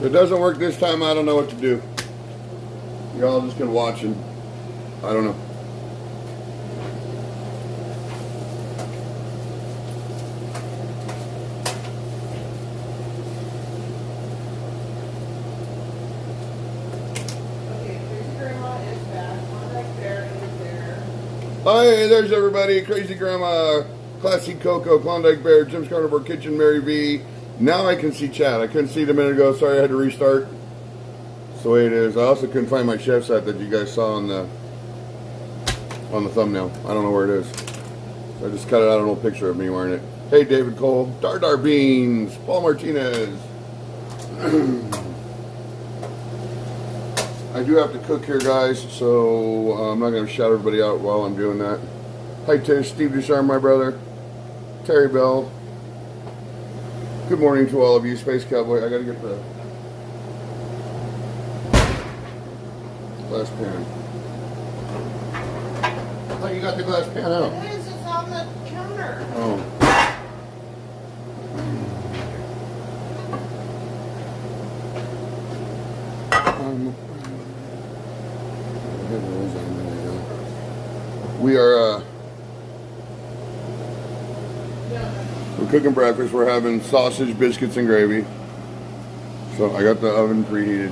If it doesn't work this time, I don't know what to do. Y'all just gonna watch and I don't know. Hi, there's everybody. Crazy Grandma, Classy Coco, Klondike Bear, Jim's Carnivore Kitchen, Mary V. Now I can see chat. I couldn't see it a minute ago. Sorry, I had to restart. That's the way it is. I also couldn't find my chef's hat that you guys saw on the thumbnail. I don't know where it is. So I just cut it out an old picture of me wearing it. Hey, David Cole, Dar Beans, Paul Martinez. I do have to cook here, guys, so I'm not going to shout everybody out while I'm doing that. Hi, Tish, Steve Ducharme, my brother. Terry Bell. Good morning to all of you, Space Cowboy. I got to get the glass pan. I thought you got the glass pan out. It is, it's on the counter. Oh. We are we're cooking breakfast. We're having sausage, biscuits, and gravy. So I got the oven preheated.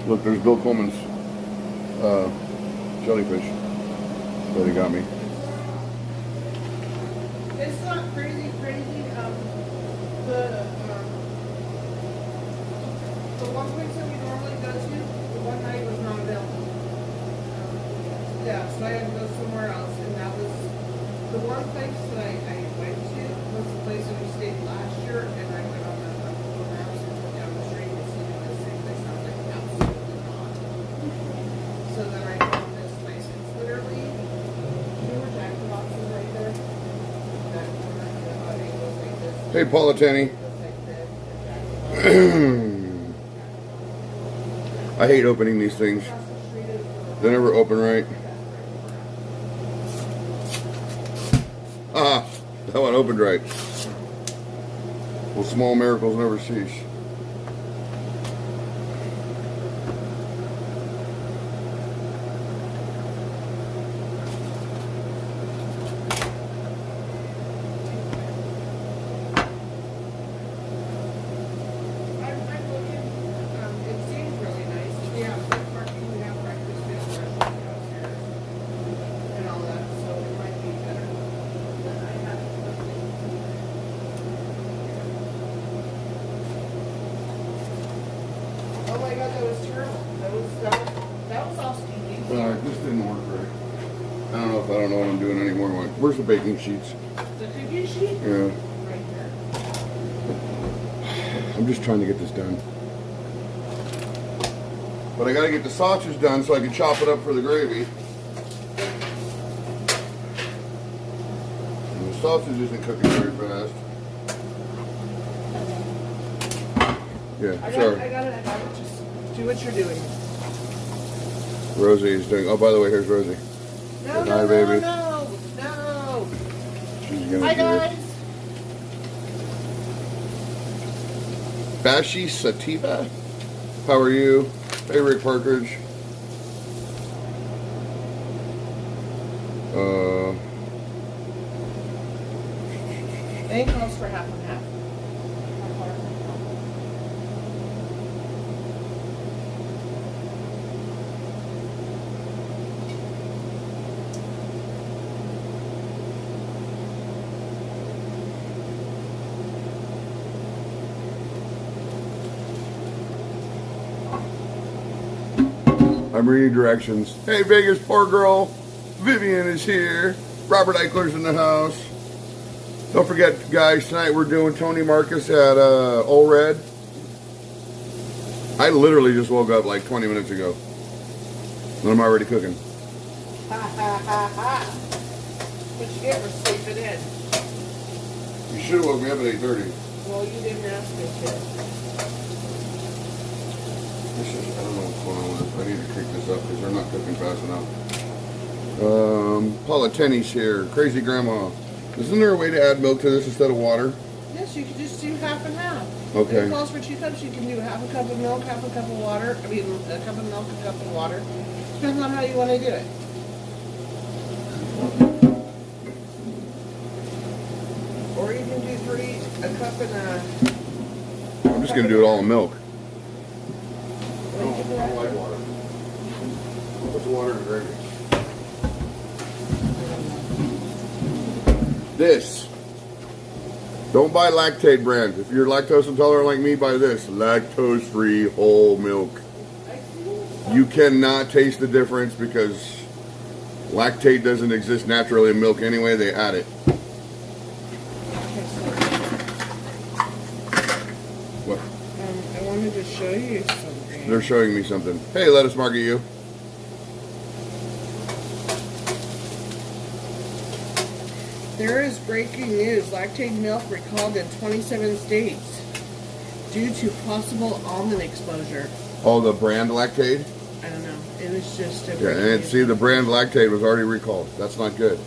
Look, there's Bill Coleman's jellyfish that he got me. It's not crazy. The one place that we normally go to, the one night was not available. Yeah, so I had to go somewhere else, and that was the one place that I went to was the place that we stayed last year, and I went on the Google Maps and went down the street and see the same place. I was like, absolutely not. So then I found this place. It's literally, you know where Jack in the Box is right there? That corner, how it goes like this. Hey, Paula Tenney. It goes like this, and Jack in the Box. I hate opening these things. They never open right. Ah, that one opened right. Well, small miracles never cease. This didn't work right. I don't know what I'm doing anymore. Where's the baking sheets? The cookie sheet? Yeah. Right here. I'm just trying to get this done. But I got to get the sausage done so I can chop it up for the gravy. And the sausage isn't cooking very fast. Yeah, sorry. I got it. Just do what you're doing. Rosie is doing. Oh, by the way, here's Rosie. No, hi, baby. No. She's gonna Hi, do guys. it. Bashi Sativa. How are you? Hey, Rick Partridge. They calls for half and half. I'm reading directions. Hey, Vegas, poor girl. Vivian is here. Robert Eichler's in the house. Don't forget, guys, tonight we're doing Tony Marcus at Old Red. I literally just woke up like 20 minutes ago. And I'm already cooking. What you get for sleeping in? You should have woke me up at 8:30. Well, you didn't ask me to. I don't know what's going on with this. I need to kick this up because they're not cooking fast enough. Paula Tenney's here. Crazy Grandma. Isn't there a way to add milk to this instead of water? Yes, you can just do half and half. Okay. If it calls for 2 cups, you can do half a cup of milk, half a cup of water. I mean, a cup of milk, a cup of water. Depends on how you want to do it. Or you can do 3, a cup and a... I'm just going to do it all in milk. What do you do I that? like water. What's water and gravy? This. Don't buy Lactate brand. If you're lactose intolerant like me, buy this. Lactose-free whole milk. You cannot taste the difference because lactate doesn't exist naturally in milk anyway. They add it. What? I wanted to show you something. They're showing me something. Hey, lettuce market you. There is breaking news. Lactate milk recalled in 27 states due to possible almond exposure. Oh, the brand Lactate? I don't know. It was just a Yeah, breaking and news. see, the brand Lactate was already recalled. That's not good.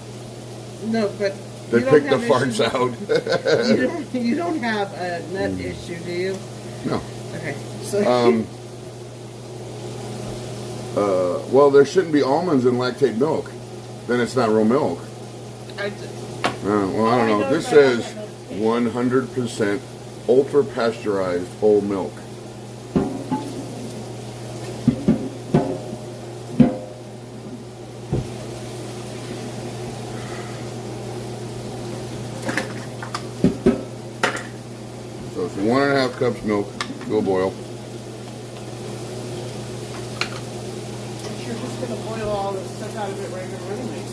No, but They you don't picked the have farts issues- out. You don't have a nut issue, do you? No. Okay. So Well, there shouldn't be almonds in Lactate milk. Then it's not real milk. Well, I don't know. This says 100% ultra pasteurized whole milk. So it's 1.5 cups milk. Go boil. you're just gonna boil all the stuff out of it right now anyways.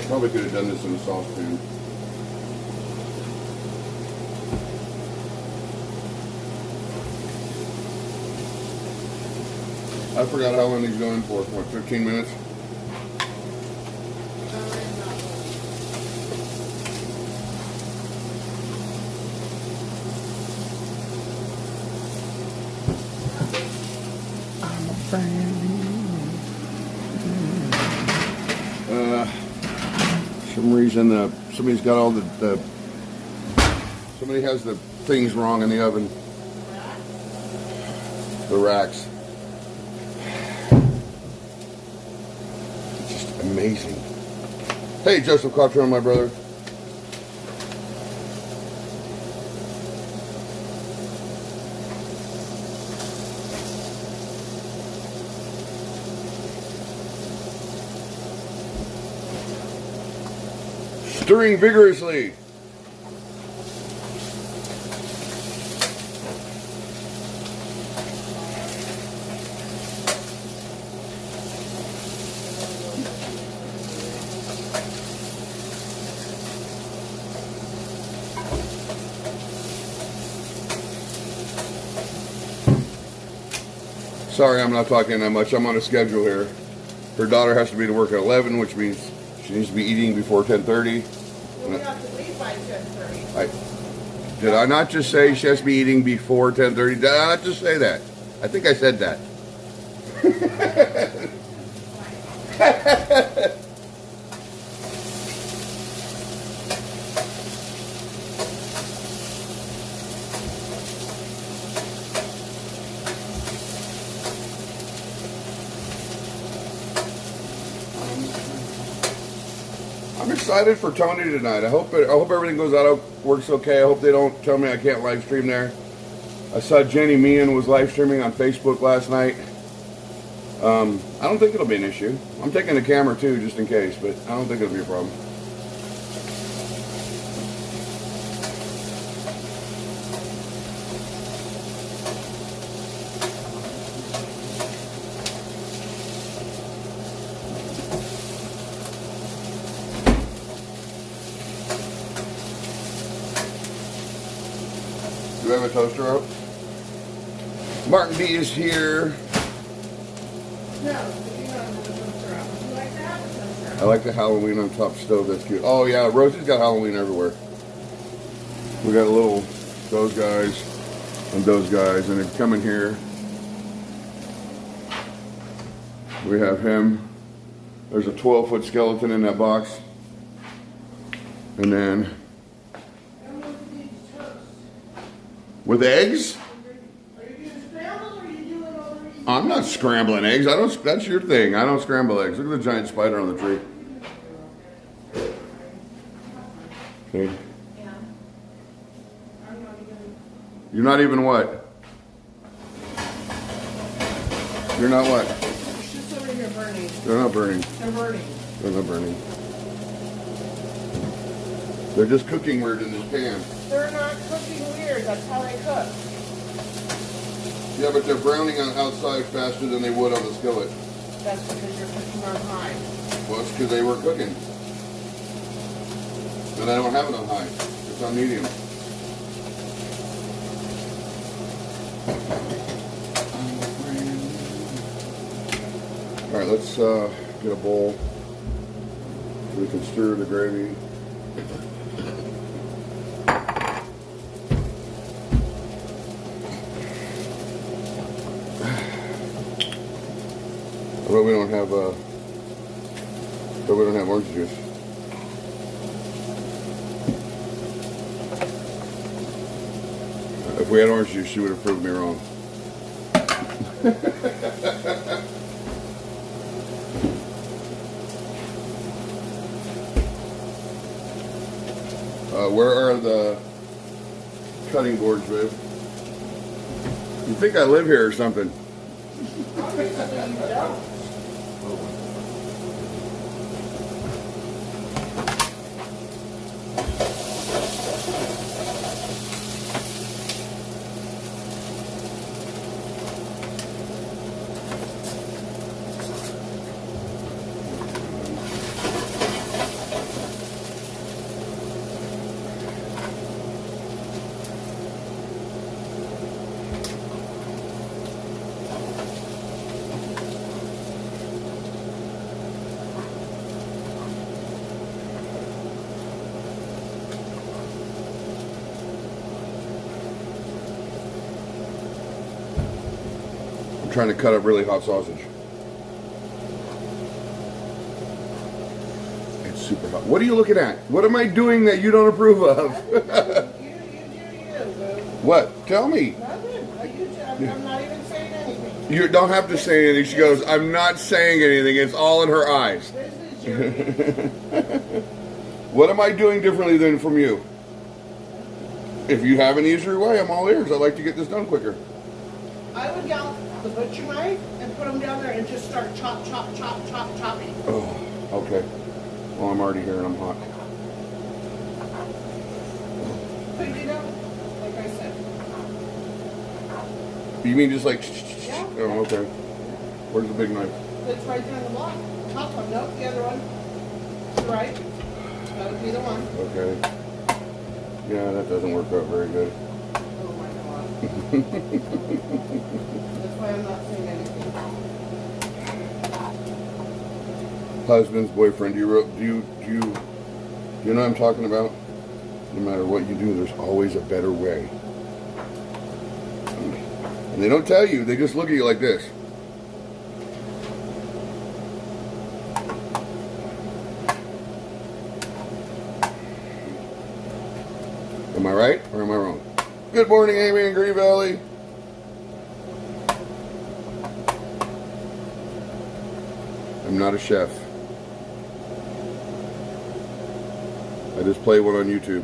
Probably could have done this in a saucepan. I forgot how long he's going for. What, 15 minutes? Some reason somebody's got all the somebody has the things wrong in the oven. The racks. It's just amazing. Hey, Joseph Quattron, my brother. Stirring vigorously. Sorry, I'm not talking that much. I'm on a schedule here. Her daughter has to be to work at 11, which means she needs to be eating before 10:30. Well, we have to leave by 10:30. Did I not just say she has to be eating before 10:30? Did I not just say that? I think I said that. I'm excited for Tony tonight. I hope everything goes out works okay. I hope they don't tell me I can't live stream there. I saw Jenny Meehan was live streaming on Facebook last night. I don't think it'll be an issue. I'm taking the camera too, just in case, but I don't think it'll be a problem. Do we have a toaster out? Martin B is here. No, you don't have a toaster out. Would you like to have a toaster out? I like the Halloween on top stove. That's cute. Oh yeah, Rosie's got Halloween everywhere. We got those guys. And those guys, and they come in here. We have him. There's a 12-foot skeleton in that box. And then with eggs? Are you doing scrambled or are you doing over easy? I'm not scrambling eggs. I don't. That's your thing. I don't scramble eggs. Look at the giant spider on the tree. See? Yeah. I'm not even. You're not even what? You're not what? It's just over here burning. They're not burning. They're burning. They're not burning. They're just cooking weird in this pan. They're not cooking weird. That's how they cook. Yeah, but they're browning on outside faster than they would on the skillet. That's because you're cooking on high. Well, it's because they were cooking. And I don't have it on high. It's on medium. All right, let's get a bowl so we can stir the gravy. But we don't have orange juice. If we had orange juice, she would have proved me wrong. Where are the cutting boards, babe? You think I live here or something? Obviously you don't. I'm trying to cut up really hot sausage. It's super hot. What are you looking at? What am I doing that you don't approve of? You boo. What? Tell me. Nothing. I'm not even saying anything. You don't have to say anything. She goes, I'm not saying anything. It's all in her eyes. This is your What am I doing differently than from you? If you have an easier way, I'm all ears. I'd like to get this done quicker. I would get the butcher knife and put them down there and just start chopping. Oh, okay. Well, I'm already here and I'm hot. But you know, like I said, You mean just like... Yeah. Oh, okay. Where's the big knife? it's right there on the block. Top one, nope, the other one. To the right. That would be the one. Okay. Yeah, that doesn't work out very good. Oh my god. That's why I'm not saying anything. Husband's boyfriend, do you know what I'm talking about? No matter what you do, there's always a better way. And they don't tell you, they just look at you like this. Am I right or am I wrong? Good morning, Amy in Green Valley. I'm not a chef. I just play one on YouTube.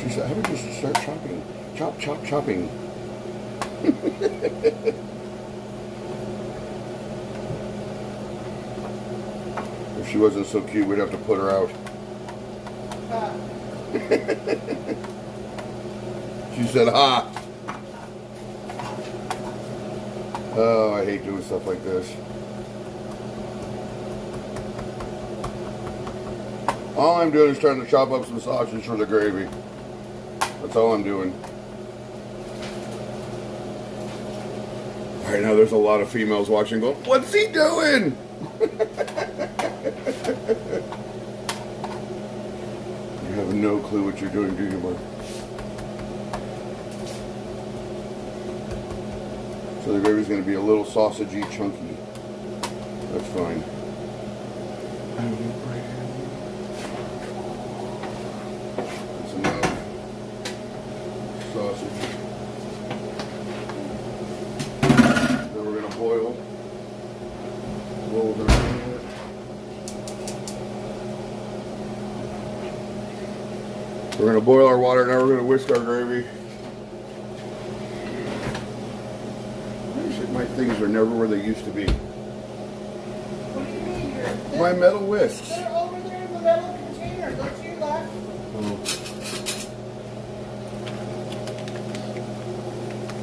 She said, how about you start chopping? Chopping. If she wasn't so cute, we'd have to put her out. She said, ha! Oh, I hate doing stuff like this. All I'm doing is trying to chop up some sausage for the gravy. That's all I'm doing. All Right now there's a lot of females watching going, what's he doing? You have no clue what you're doing, do you, Mark? So the gravy's going to be a little sausagey, chunky. That's fine. That's enough sausage. Then we're going to boil. Roll them in. We're going to boil our water. Now we're going to whisk our gravy. My things are never where they used to be. What do you mean? My metal whisks. They're over there in the metal container. Don't you laugh?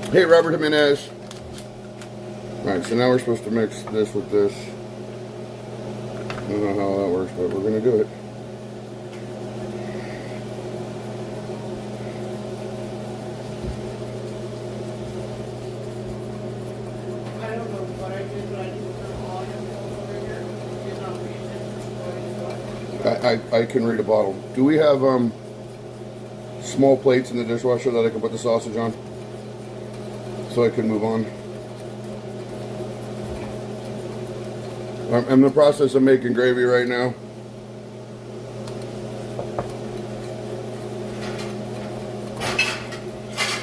Oh. Hey, Robert Jimenez. Alright, so now we're supposed to mix this with this. I don't know how that works, but we're going to do it. I can read a bottle. Do we have small plates in the dishwasher that I can put the sausage on? So I can move on. I'm in the process of making gravy right now.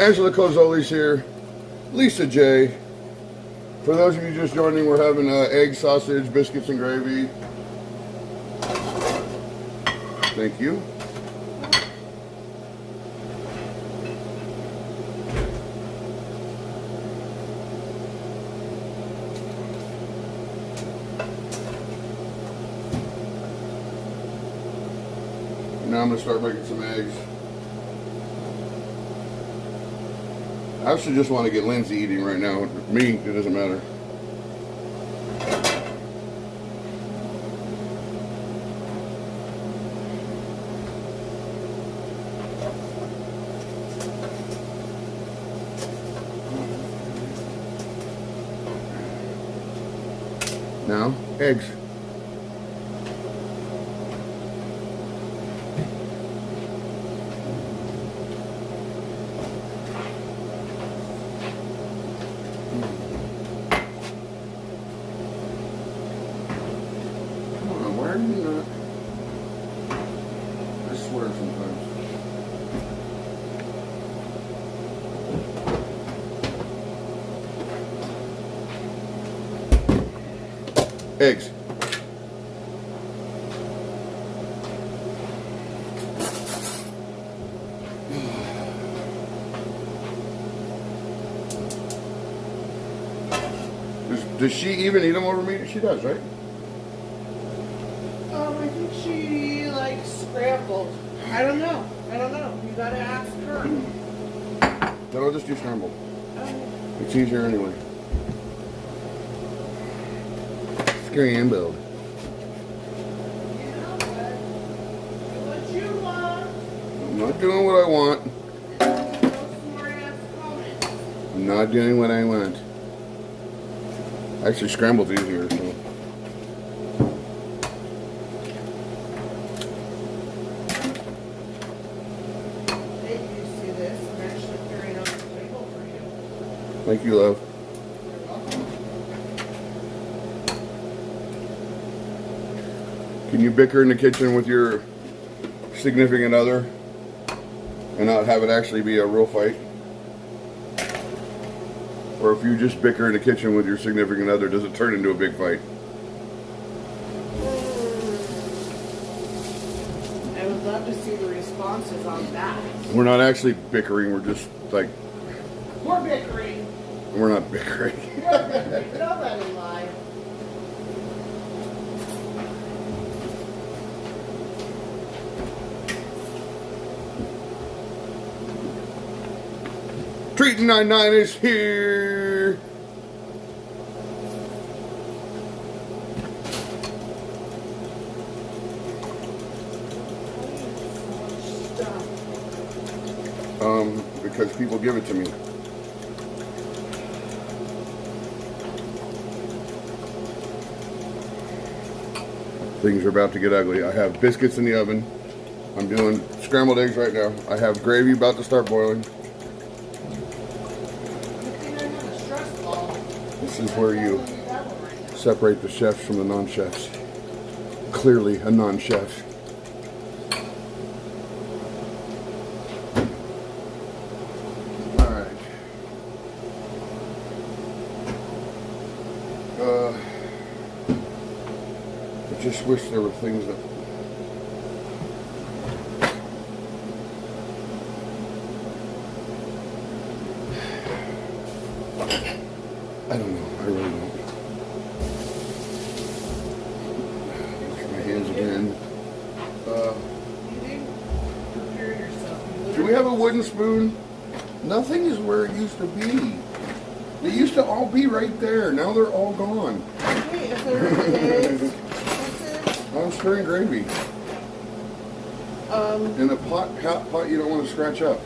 Angela Cozzoli's here. Lisa J. For those of you just joining, we're having egg, sausage, biscuits, and gravy. Thank you. Now I'm going to start making some eggs. I actually just want to get Lindsay eating right now. Me, it doesn't matter. Now, eggs. Come on, why are you not? I swear sometimes. Eggs. Does she even eat them over me? She does, right? I think she likes scrambled. I don't know. You gotta ask her. Then I'll just do scrambled. It's easier anyway. Scrambled. What you want? I'm not doing what I want. I'm not doing what I want. Actually, scrambled's easier, so. Hey, you see this? I'm actually carrying out the table for you. Thank you, love. You're welcome. Can you bicker in the kitchen with your significant other and not have it actually be a real fight? Or if you just bicker in the kitchen with your significant other, does it turn into a big fight? I would love to see the responses on that. We're not actually bickering, we're just like, We're bickering. we're not bickering. We're bickering. Don't let him lie. Treating 99 is here. Because people give it to me. Things are about to get ugly. I have biscuits in the oven. I'm doing scrambled eggs right now. I have gravy about to start boiling. This is where you separate the chefs from the non-chefs. Clearly a non-chef. Alright. I just wish there were things that... I don't know. I really don't. Wash my hands again. Prepare yourself. Do we have a wooden spoon? Nothing is where it used to be. They used to all be right there. Now they're all gone. Wait, if there is, I'm stirring gravy. In a pot you don't want to scratch up.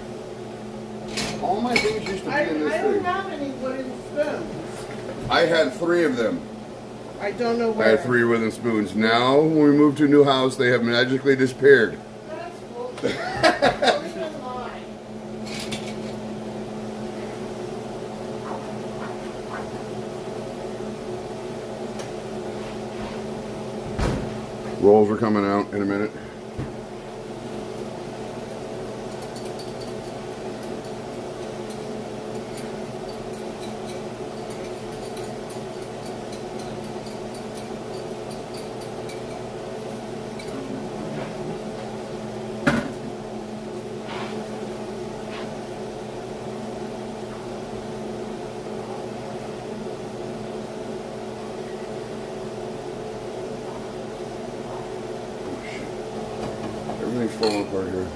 All my things used to be in this I don't thing. have any wooden spoons. I had 3 of them. I don't know I where. had 3 wooden spoons. Now, when we moved to a new house, they have magically disappeared. That's bullshit. Don't even lie. Rolls are coming out in a minute. Everything's falling apart here.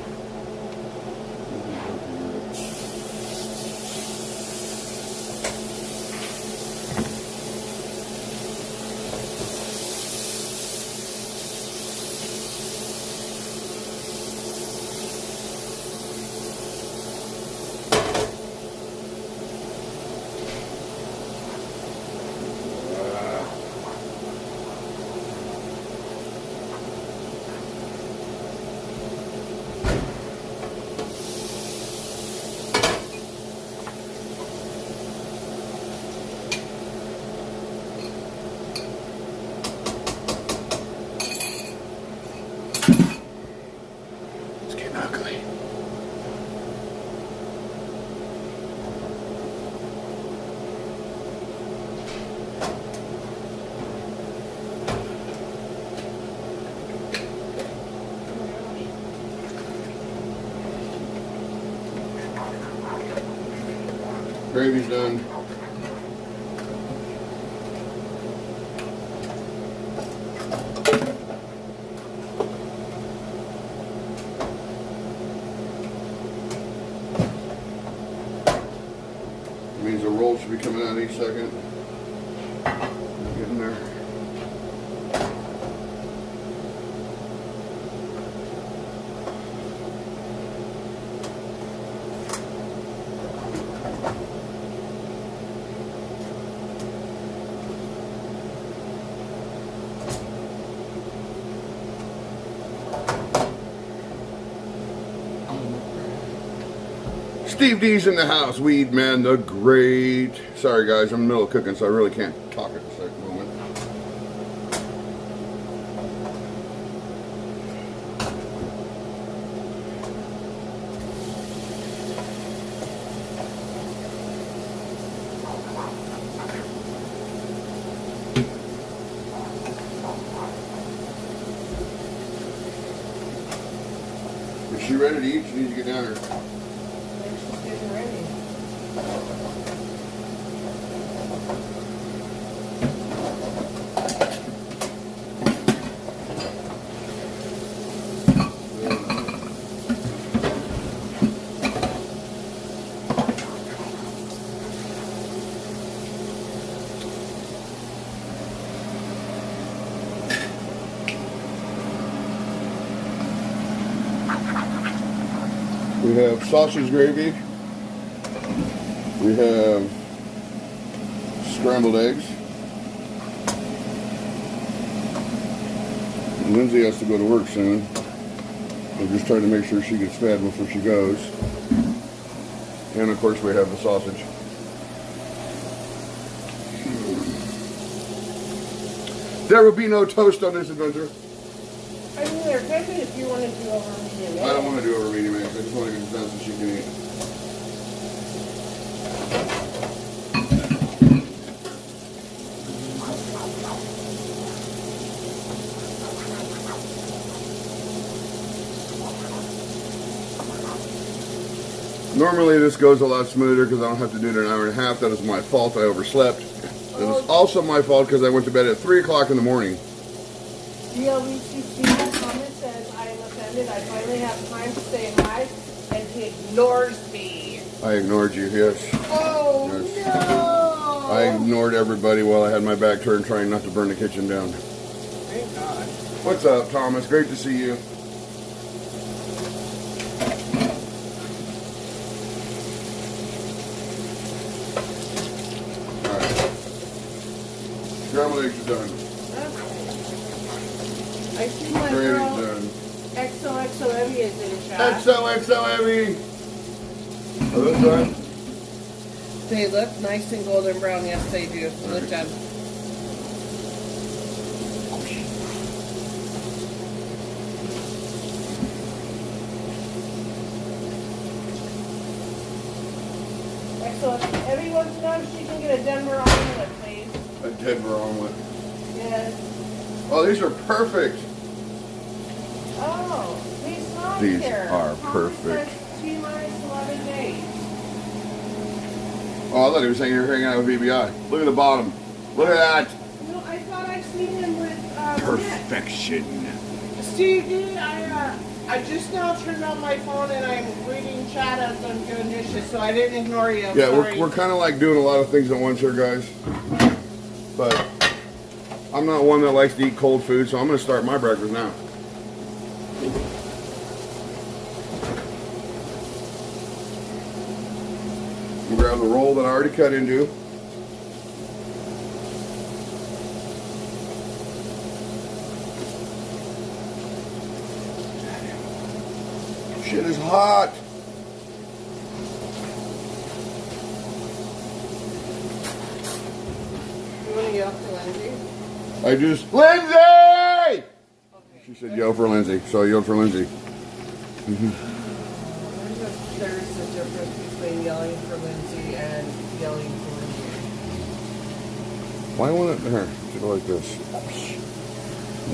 It's getting ugly. Gravy's done. Means a roll should be coming out each second. Getting there. Steve D's in the house. Weed Man the Great. Sorry guys, I'm in the middle of cooking, so I really can't talk at this moment. Is she ready to eat? She needs to get down here. She's getting ready. We have sausage gravy. We have scrambled eggs. Lindsay has to go to work soon. I'm just trying to make sure she gets fed before she goes. And of course we have the sausage. There will be no toast on this adventure. I mean, they're good if you want to do over medium. I don't want to do over medium eggs. I just want to get it done so she can eat. Normally this goes a lot smoother because I don't have to do it in an hour and a half. That is my fault. I overslept. It was also my fault because I went to bed at 3 o'clock in the morning. DLBCC comment says, I am offended. I finally have time to say hi, and he ignores me. I ignored you, yes. Oh, Yes. no. I ignored everybody while I had my back turned trying not to burn the kitchen down. Thank God. What's up, Thomas? Great to see you. Scrambled eggs are done. I see my Gravy's girl done. XOXO Evie is in chat. XOXO Evie! Are those done? They look nice and golden brown. Yes, they do. They look done. XOXO Evie wants to know if she can get a Denver omelet, please. A Denver omelet. Yes. Oh, these are perfect. Oh, these not These here. are Tom perfect. says T-minus 11 days. Oh, I thought he was saying you were hanging out with BBI. Look at the bottom. Look at that. No, I thought I seen him with Nick. Perfection. Stevie, I just now turned on my phone and I'm reading chat as I'm doing dishes, so I didn't ignore you. Yeah, Sorry. we're kind of like doing a lot of things at once here, guys. But I'm not one that likes to eat cold food, so I'm going to start my breakfast now. I'm gonna grab the roll that I already cut into. Shit is hot. You want to yell for Lindsay? I just... Lindsay! Okay. She said yell for Lindsay, so I yelled for Lindsay. There's a difference between yelling for Lindsay and yelling for Lindsay. Why won't it... Here, should go like this.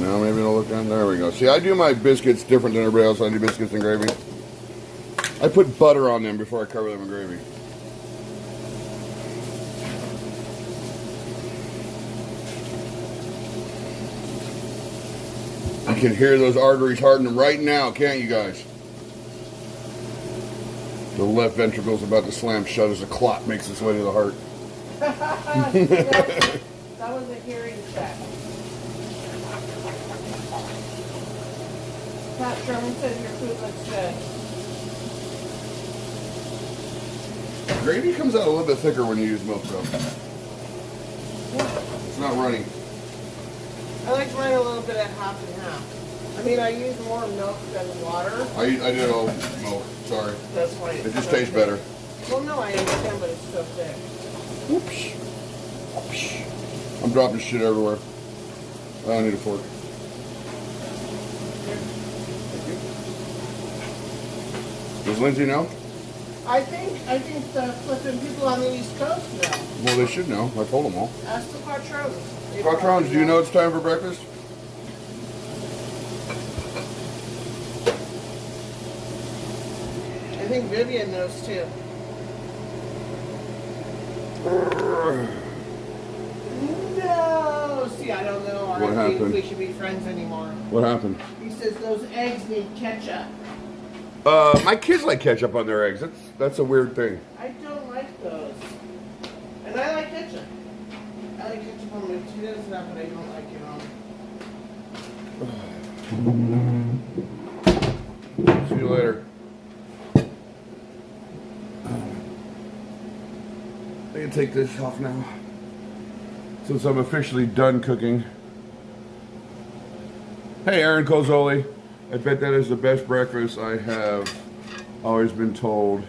No, maybe it'll look down. There we go. See, I do my biscuits different than everybody else. I do biscuits and gravy. I put butter on them before I cover them in gravy. You can hear those arteries hardening right now, can't you guys? The left ventricle's about to slam shut as a clot makes its way to the heart. That was a hearing check. Pat Sherman says your food looks good. Gravy comes out a little bit thicker when you use milk, though. It's not runny. I like mine a little bit at half and half. I mean, I use more milk than water. I did all milk. Sorry. That's why It just tastes better. Well, no, I understand, but it's so thick. Whoops. Whoops. I'm dropping shit everywhere. I don't need a fork. Does Lindsay know? I think the flipping people on the East Coast know. Well, they should know. I told them all. Ask the Patrons. They Patrons, probably do you know it's time for breakfast? I think Vivian knows too. No! See, I don't know. What I think happened? we should be friends anymore. What happened? He says those eggs need ketchup. My kids like ketchup on their eggs. That's a weird thing. I don't like those. And I like ketchup. I like ketchup on my potatoes and that, but I don't like it on. See you later. I can take this off now. Since I'm officially done cooking. Hey, Aaron Kozoli. I bet that is the best breakfast. I have always been told,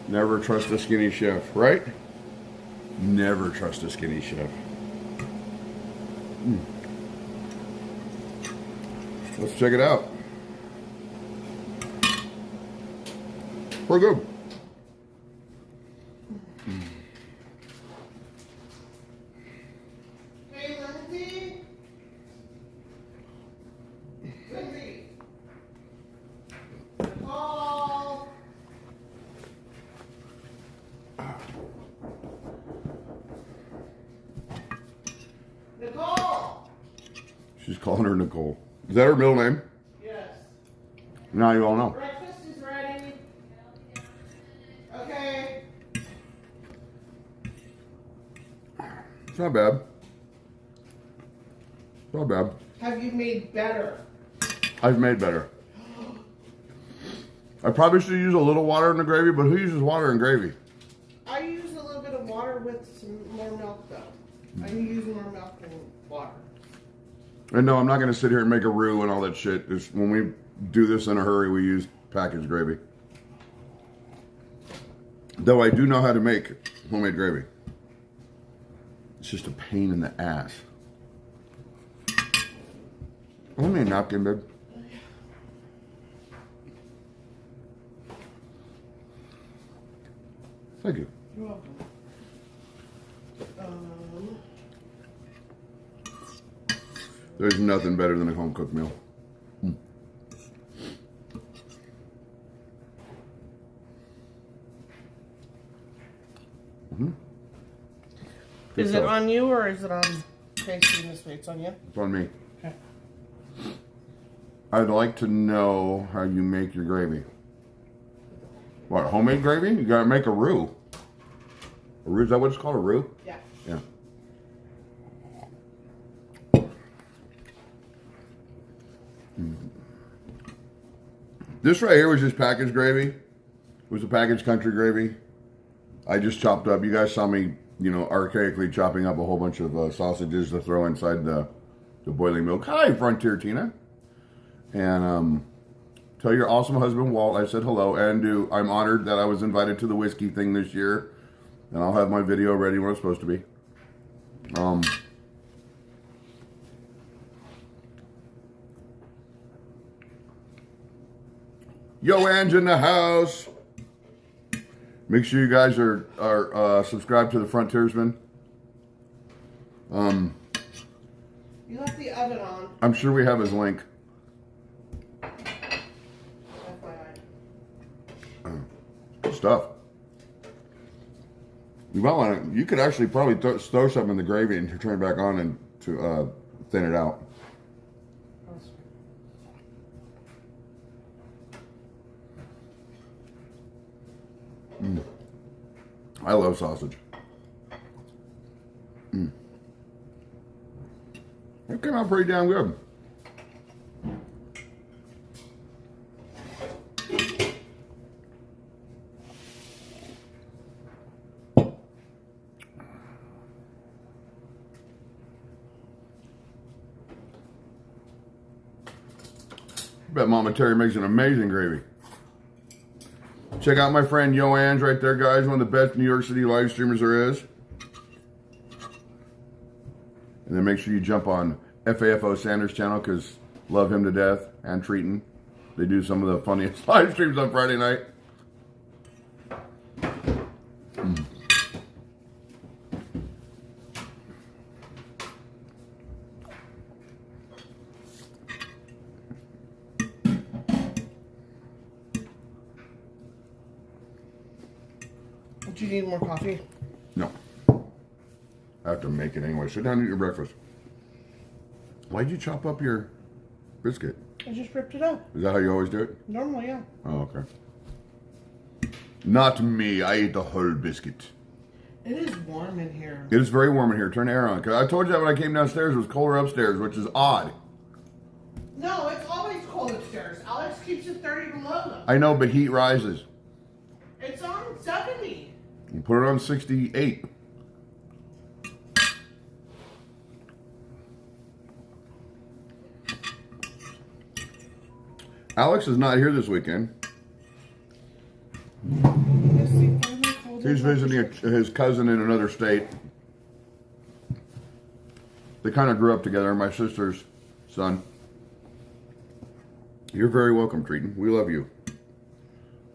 never trust a skinny chef, right? Never trust a skinny chef. Let's check it out. Pretty good. Hey, Lindsay. Lindsay. Nicole. Nicole. She's calling her Nicole. Is that her middle name? Yes. Now you all know. Breakfast is ready. Okay. It's not bad. It's not bad. Have you made better? I've made better. I probably should use a little water in the gravy, but who uses water in gravy? I use a little bit of water with some more milk, though. I use more milk than water. And no, I'm not going to sit here and make a roux and all that shit. When we do this in a hurry, we use packaged gravy. Though I do know how to make homemade gravy. It's just a pain in the ass. Let me a napkin, babe. Thank you. You're welcome. There's nothing better than a home cooked meal. Is it on you or is it on Casey this way? It's on you? It's on me. Okay. I'd like to know how you make your gravy. What, homemade gravy? You gotta make a roux. A roux, is that what it's called, a roux? Yeah. Yeah. This right here was just packaged gravy. It was a packaged country gravy. I just chopped up. You guys saw me, archaically chopping up a whole bunch of sausages to throw inside the boiling milk. Hi, Frontier Tina. And tell your awesome husband, Walt, I said hello. And I'm honored that I was invited to the whiskey thing this year. And I'll have my video ready when it's supposed to be. Yo, Ange in the house. Make sure you guys are subscribed to the Frontiersman. You left the oven on. I'm sure we have his link. FYI. Good stuff. You might want to. You could actually probably throw something in the gravy and turn it back on and to thin it out. I love sausage. It came out pretty damn good. I bet Mama Terry makes an amazing gravy. Check out my friend Yoange right there, guys. One of the best New York City live streamers there is. And then make sure you jump on FAFO Sanders channel because love him to death and Treaton. They do some of the funniest live streams on Friday night. Do you need more coffee? No. I have to make it anyway. Sit down and eat your breakfast. Why'd you chop up your biscuit? I just ripped it up. Is that how you always do it? Normally, yeah. Oh, okay. Not me. I ate the whole biscuit. It is warm in here. It is very warm in here. Turn the air on. Because I told you that when I came downstairs, it was colder upstairs, which is odd. No, it's always cold upstairs. Alex keeps it 30 below them. I know, but heat rises. It's on 70. You put it on 68. Alex is not here this weekend. He's visiting his cousin in another state. They kind of grew up together, my sister's son. You're very welcome, Treaton. We love you.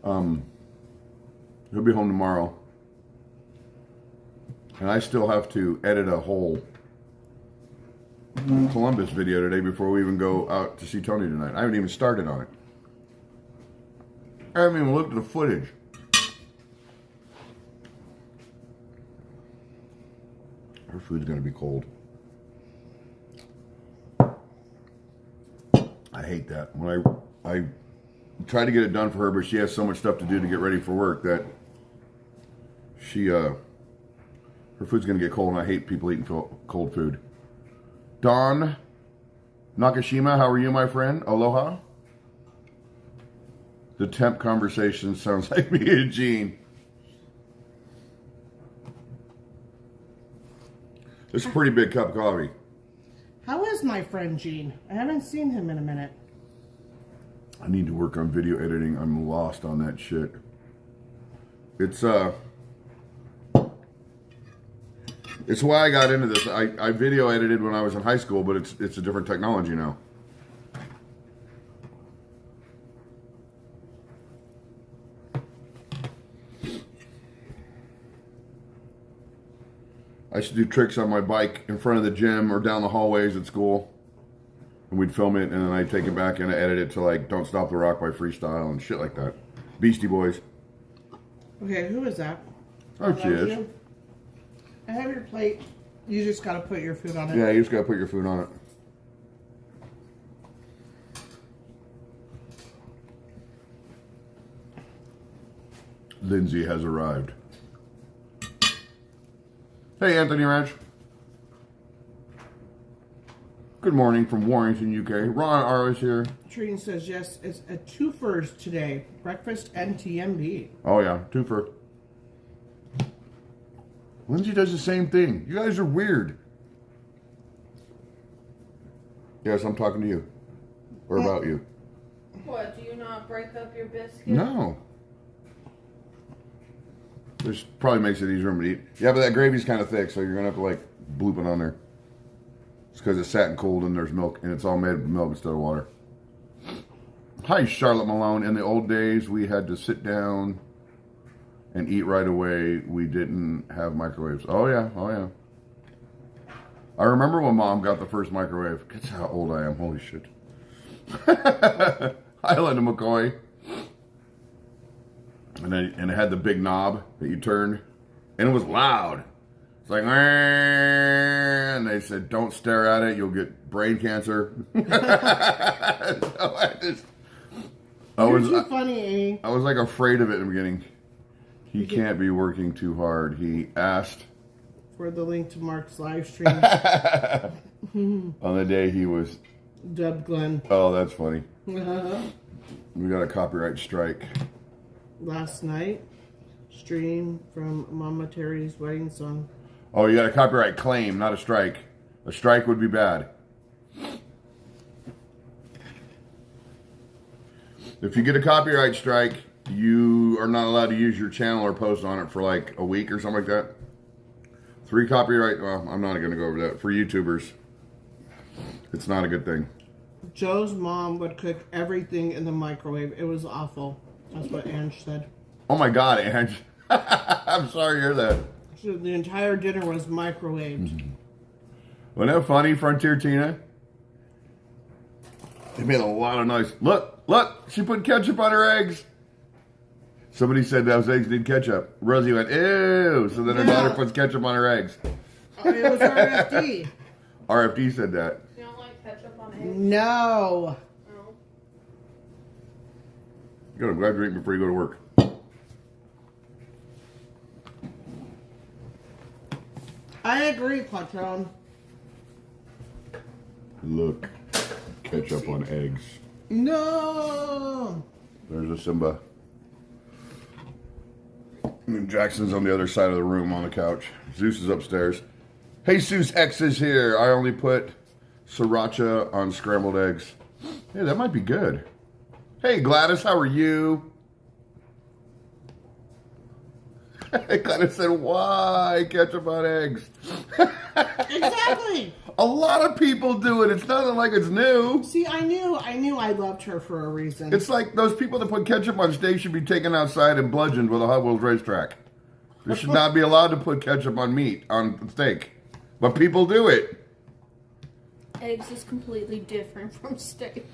He'll be home tomorrow. And I still have to edit a whole Columbus video today before we even go out to see Tony tonight. I haven't even started on it. I haven't even looked at the footage. Her food's gonna be cold. I hate that. When I try to get it done for her, but she has so much stuff to do to get ready for work that her food's gonna get cold, and I hate people eating cold food. Don Nakashima, how are you, my friend? Aloha. The temp conversation sounds like me and Gene. It's a pretty big cup of coffee. How is my friend Gene? I haven't seen him in a minute. I need to work on video editing. I'm lost on that shit. It's why I got into this. I video edited when I was in high school, but it's a different technology now. I used to do tricks on my bike in front of the gym or down the hallways at school. And we'd film it, and then I'd take it back and edit it to like Don't Stop the Rock by Freestyle and shit like that. Beastie Boys. Okay, who is that? Oh, she is. You? I have your plate. You just gotta put your food on it. Yeah, you just gotta put your food on it. Lindsay has arrived. Hey, Anthony Ranch. Good morning from Warrington, UK. Ron R is here. Trina says yes, it's a twofers today. Breakfast and TMB. Oh yeah, twofer. Lindsay does the same thing. You guys are weird. Yes, I'm talking to you. Or about you. What, do you not break up your biscuit? No. This probably makes it easier to eat. Yeah, but that gravy's kind of thick, so you're going to have to, like, bloop it on there. It's because it's sat and cold and there's milk, and it's all made of milk instead of water. Hi, Charlotte Malone. In the old days, we had to sit down and eat right away. We didn't have microwaves. Oh, yeah. Oh, yeah. I remember when Mom got the first microwave. Guess how old I am. Holy shit. Hi, Linda McCoy. And it had the big knob that you turned, and it was loud. It's like, and they said, don't stare at it, you'll get brain cancer. So You're too funny, Amy. I was like afraid of it in the beginning. He can't be working too hard. He asked for the link to Mark's live stream. On the day he was dubbed Glenn. Oh, that's funny. We got a copyright strike. Last night, stream from Mama Terry's wedding song. Oh, you got a copyright claim, not a strike. A strike would be bad. If you get a copyright strike, you are not allowed to use your channel or post on it for like a week or something like that. 3 copyright, well, I'm not going to go over that. For YouTubers, it's not a good thing. Joe's mom would cook everything in the microwave. It was awful. That's what Ange said. Oh my God, Ange. I'm sorry to hear that. So the entire dinner was microwaved. Mm-hmm. Wasn't that funny, Frontier Tina? They made a lot of noise. Look, she put ketchup on her eggs. Somebody said those eggs need ketchup. Rosie went, ew. So then her daughter puts ketchup on her eggs. It was RFD. RFD said that. You don't like ketchup on eggs? No. Good, I'm glad you're eating before you go to work. I agree, Patron. Look, ketchup on eggs. No. There's a Simba. And Jackson's on the other side of the room on the couch. Zeus is upstairs. Hey, Zeus X is here. I only put sriracha on scrambled eggs. Hey, that might be good. Hey, Gladys, how are you? Gladys said, why ketchup on eggs? Exactly. A lot of people do it. It's not like it's new. See, I knew I loved her for a reason. It's like those people that put ketchup on steak should be taken outside and bludgeoned with a Hot Wheels racetrack. They should not be allowed to put ketchup on meat, on steak. But people do it. Eggs is completely different from steak.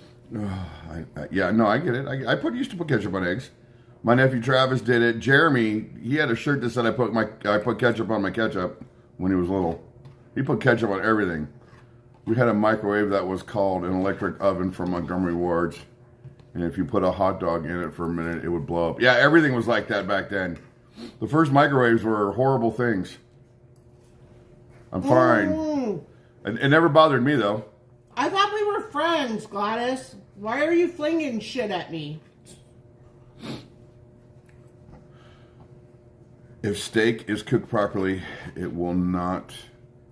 Yeah, no, I get it. I used to put ketchup on eggs. My nephew Travis did it. Jeremy, he had a shirt that said I put ketchup on my ketchup when he was little. He put ketchup on everything. We had a microwave that was called an electric oven from Montgomery Ward's. And if you put a hot dog in it for a minute, it would blow up. Yeah, everything was like that back then. The first microwaves were horrible things. I'm fine. It never bothered me, though. I thought we were friends, Gladys. Why are you flinging shit at me? If steak is cooked properly, it will not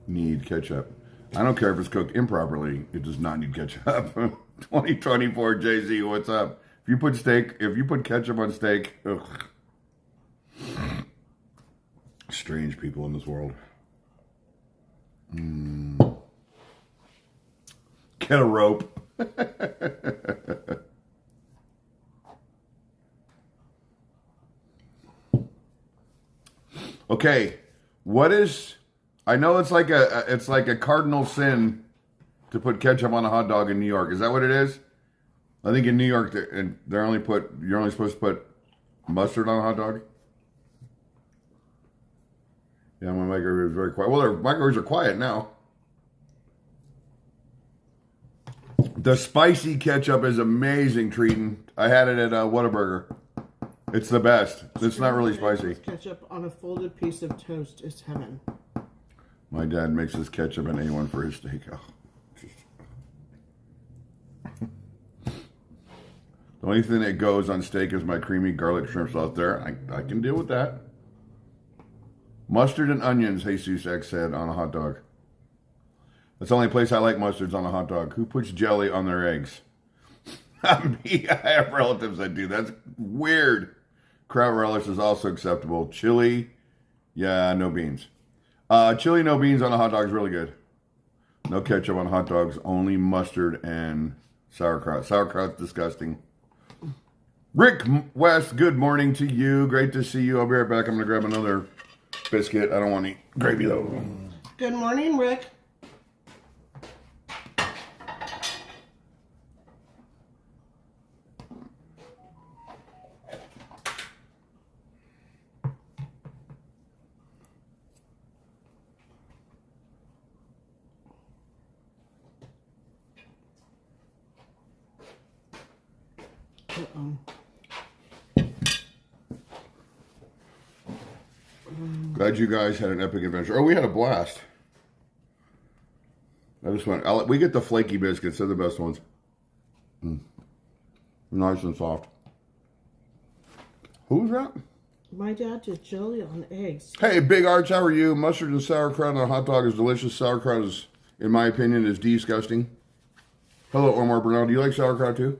need ketchup. I don't care if it's cooked improperly, it does not need ketchup. 2024 Jay-Z, what's up? If you put ketchup on steak, ugh. Strange people in this world. Get a rope. Okay, I know it's like a cardinal sin to put ketchup on a hot dog in New York. Is that what it is? I think in New York you're only supposed to put mustard on a hot dog. Yeah, my microwave is very quiet. Well, their microwaves are quiet now. The spicy ketchup is amazing, Treaton. I had it at Whataburger. It's the best. It's not really spicy. Ketchup on a folded piece of toast is heaven. My dad makes his ketchup and A1 for his steak. Oh. The only thing that goes on steak is my creamy garlic shrimp sauce there. I can deal with that. Mustard and onions, Jesus X said, on a hot dog. That's the only place I like mustards on a hot dog. Who puts jelly on their eggs? Me, I have relatives that do. That's weird. Kraut relish is also acceptable. Chili, yeah, no beans. Chili, no beans on a hot dog is really good. No ketchup on hot dogs, only mustard and sauerkraut. Sauerkraut's disgusting. Rick West, good morning to you. Great to see you. I'll be right back. I'm going to grab another biscuit. I don't want any gravy, though. Good morning, Rick. Glad you guys had an epic adventure. Oh, we had a blast. We get the flaky biscuits. They're the best ones. Nice and soft. Who's that? My dad did jelly on eggs. Hey, Big Arch, how are you? Mustard and sauerkraut on a hot dog is delicious. Sauerkraut is, in my opinion, is disgusting. Hello, Omar Bernal. Do you like sauerkraut too?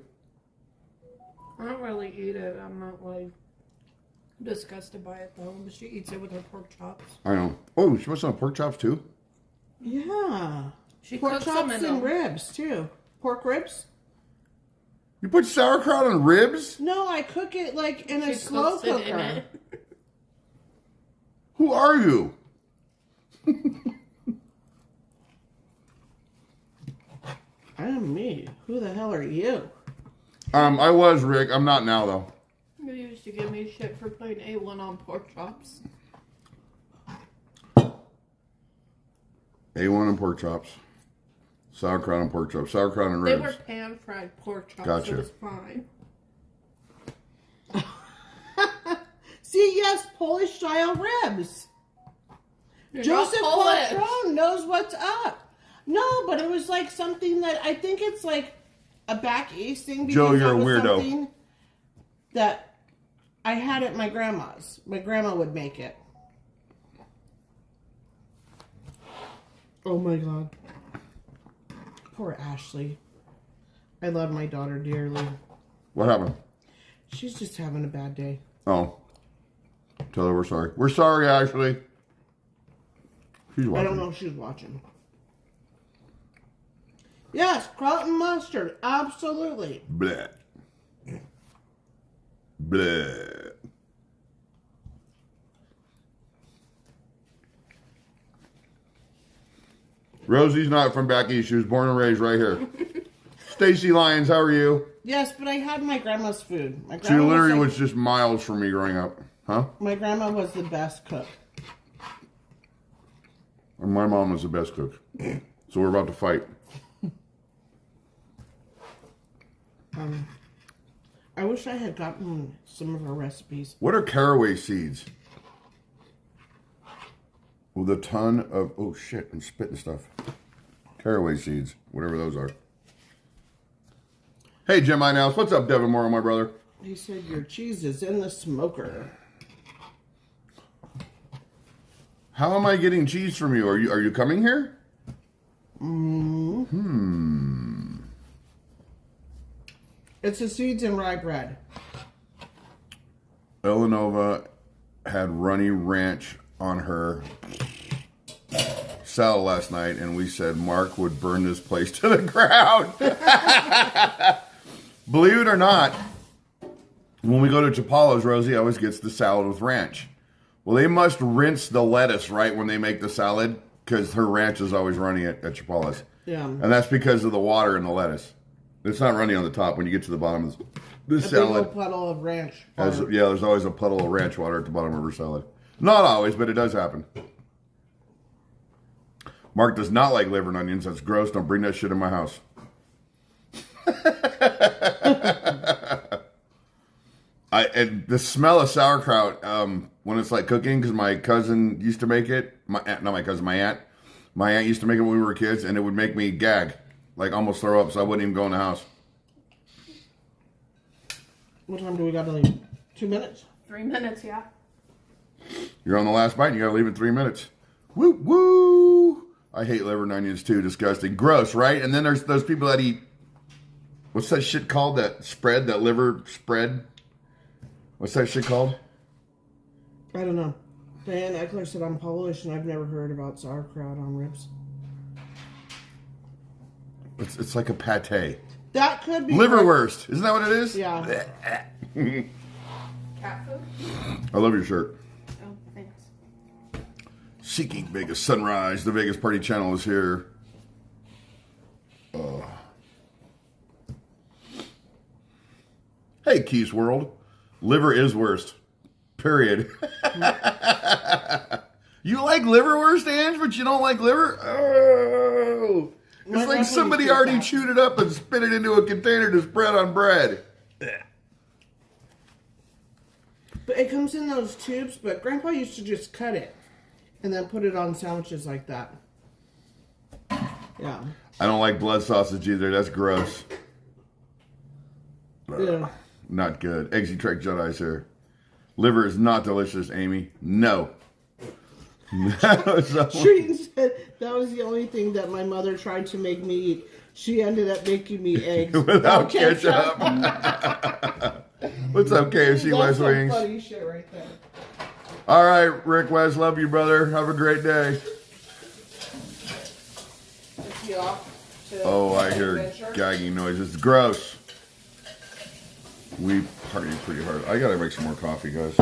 I don't really eat it. I'm not like disgusted by it though. But she eats it with her pork chops. I know. Oh, she puts on pork chops too? Yeah. She Pork cooks chops them in and them. ribs, too. Pork ribs? You put sauerkraut on ribs? No, I cook it like in a She slow cooks it in cooker. it. Who are you? I am me. Who the hell are you? I was, Rick. I'm not now, though. You used to give me shit for putting A1 on pork chops. A1 and pork chops. Sauerkraut and pork chops. Sauerkraut and They ribs. were pan-fried pork chops, Gotcha. so it was fine. See, yes, Polish style ribs. You're Joseph not Polish. Patron knows what's up. No, but it was like something that I think it's like a back east thing. Because Joe, you're that a was weirdo. something that I had at my grandma's. My grandma would make it. Oh my God. Poor Ashley. I love my daughter dearly. What happened? She's just having a bad day. Oh. Tell her we're sorry. We're sorry, Ashley. She's watching. I don't know if she's watching. Yes, Carlton mustard. Absolutely. Bleh. Bleh. Rosie's not from back east. She was born and raised right here. Stacy Lyons, how are you? Yes, but I had my grandma's food. My She grandma literally like- was just miles from me growing up. Huh? My grandma was the best cook. And my mom was the best cook. So we're about to fight. I wish I had gotten some of her recipes. What are caraway seeds? With a ton of, oh shit, I'm spitting stuff. Caraway seeds, whatever those are. Hey, Jim Inaus, what's up, Devin Morrow, my brother? He said your cheese is in the smoker. How am I getting cheese from you? Are you coming here? It's the seeds and rye bread. Elanova had runny ranch on her salad last night, and we said Mark would burn this place to the ground. Believe it or not, when we go to Chapalo's, Rosie always gets the salad with ranch. Well, they must rinse the lettuce right when they make the salad, because her ranch is always running at Chapalo's. Yeah. And that's because of the water in the lettuce. It's not running on the top when you get to the bottom of the A salad. big old puddle of ranch. Yeah, there's always a puddle of ranch water at the bottom of her salad. Not always, but it does happen. Mark does not like liver and onions. That's gross. Don't bring that shit in my house. And the smell of sauerkraut when it's like cooking, because my cousin used to make it. My aunt. My aunt used to make it when we were kids, and it would make me gag, like almost throw up, so I wouldn't even go in the house. What time do we got to leave? 2 minutes? 3 minutes, yeah. You're on the last bite, and you gotta leave in 3 minutes. Woo, woo! I hate liver and onions too. Disgusting. Gross, right? And then there's those people that eat, what's that shit called? That spread? That liver spread? What's that shit called? I don't know. Diane Eckler said I'm Polish and I've never heard about sauerkraut on ribs. It's like a pate. That could be Liverwurst. Isn't that what it is? Yeah. Cat food? I love your shirt. Oh, thanks. Seeking Vegas Sunrise. The Vegas Party Channel is here. Hey, Keys World. Liver is worst. Period. You like liverwurst, Ange, but you don't like liver? Oh. It's My like grandpa somebody used to do already that. chewed it up and spit it into a container to spread on bread. But it comes in those tubes, but Grandpa used to just cut it and then put it on sandwiches like that. Yeah. I don't like blood sausage either. That's gross. Yeah. Not good. Eggsy Trek Jedi's here. Liver is not delicious, Amy. No. So- Sheen said that was the only thing that my mother tried to make me eat. She ended up making me eggs Without ketchup. What's up, KFC That's West some Wings? funny shit right there. All right, Rick West, love you, brother. Have a great day. Is he off to Oh, I hear adventure? gagging noises. It's gross. We partied pretty hard. I gotta make some more coffee, guys.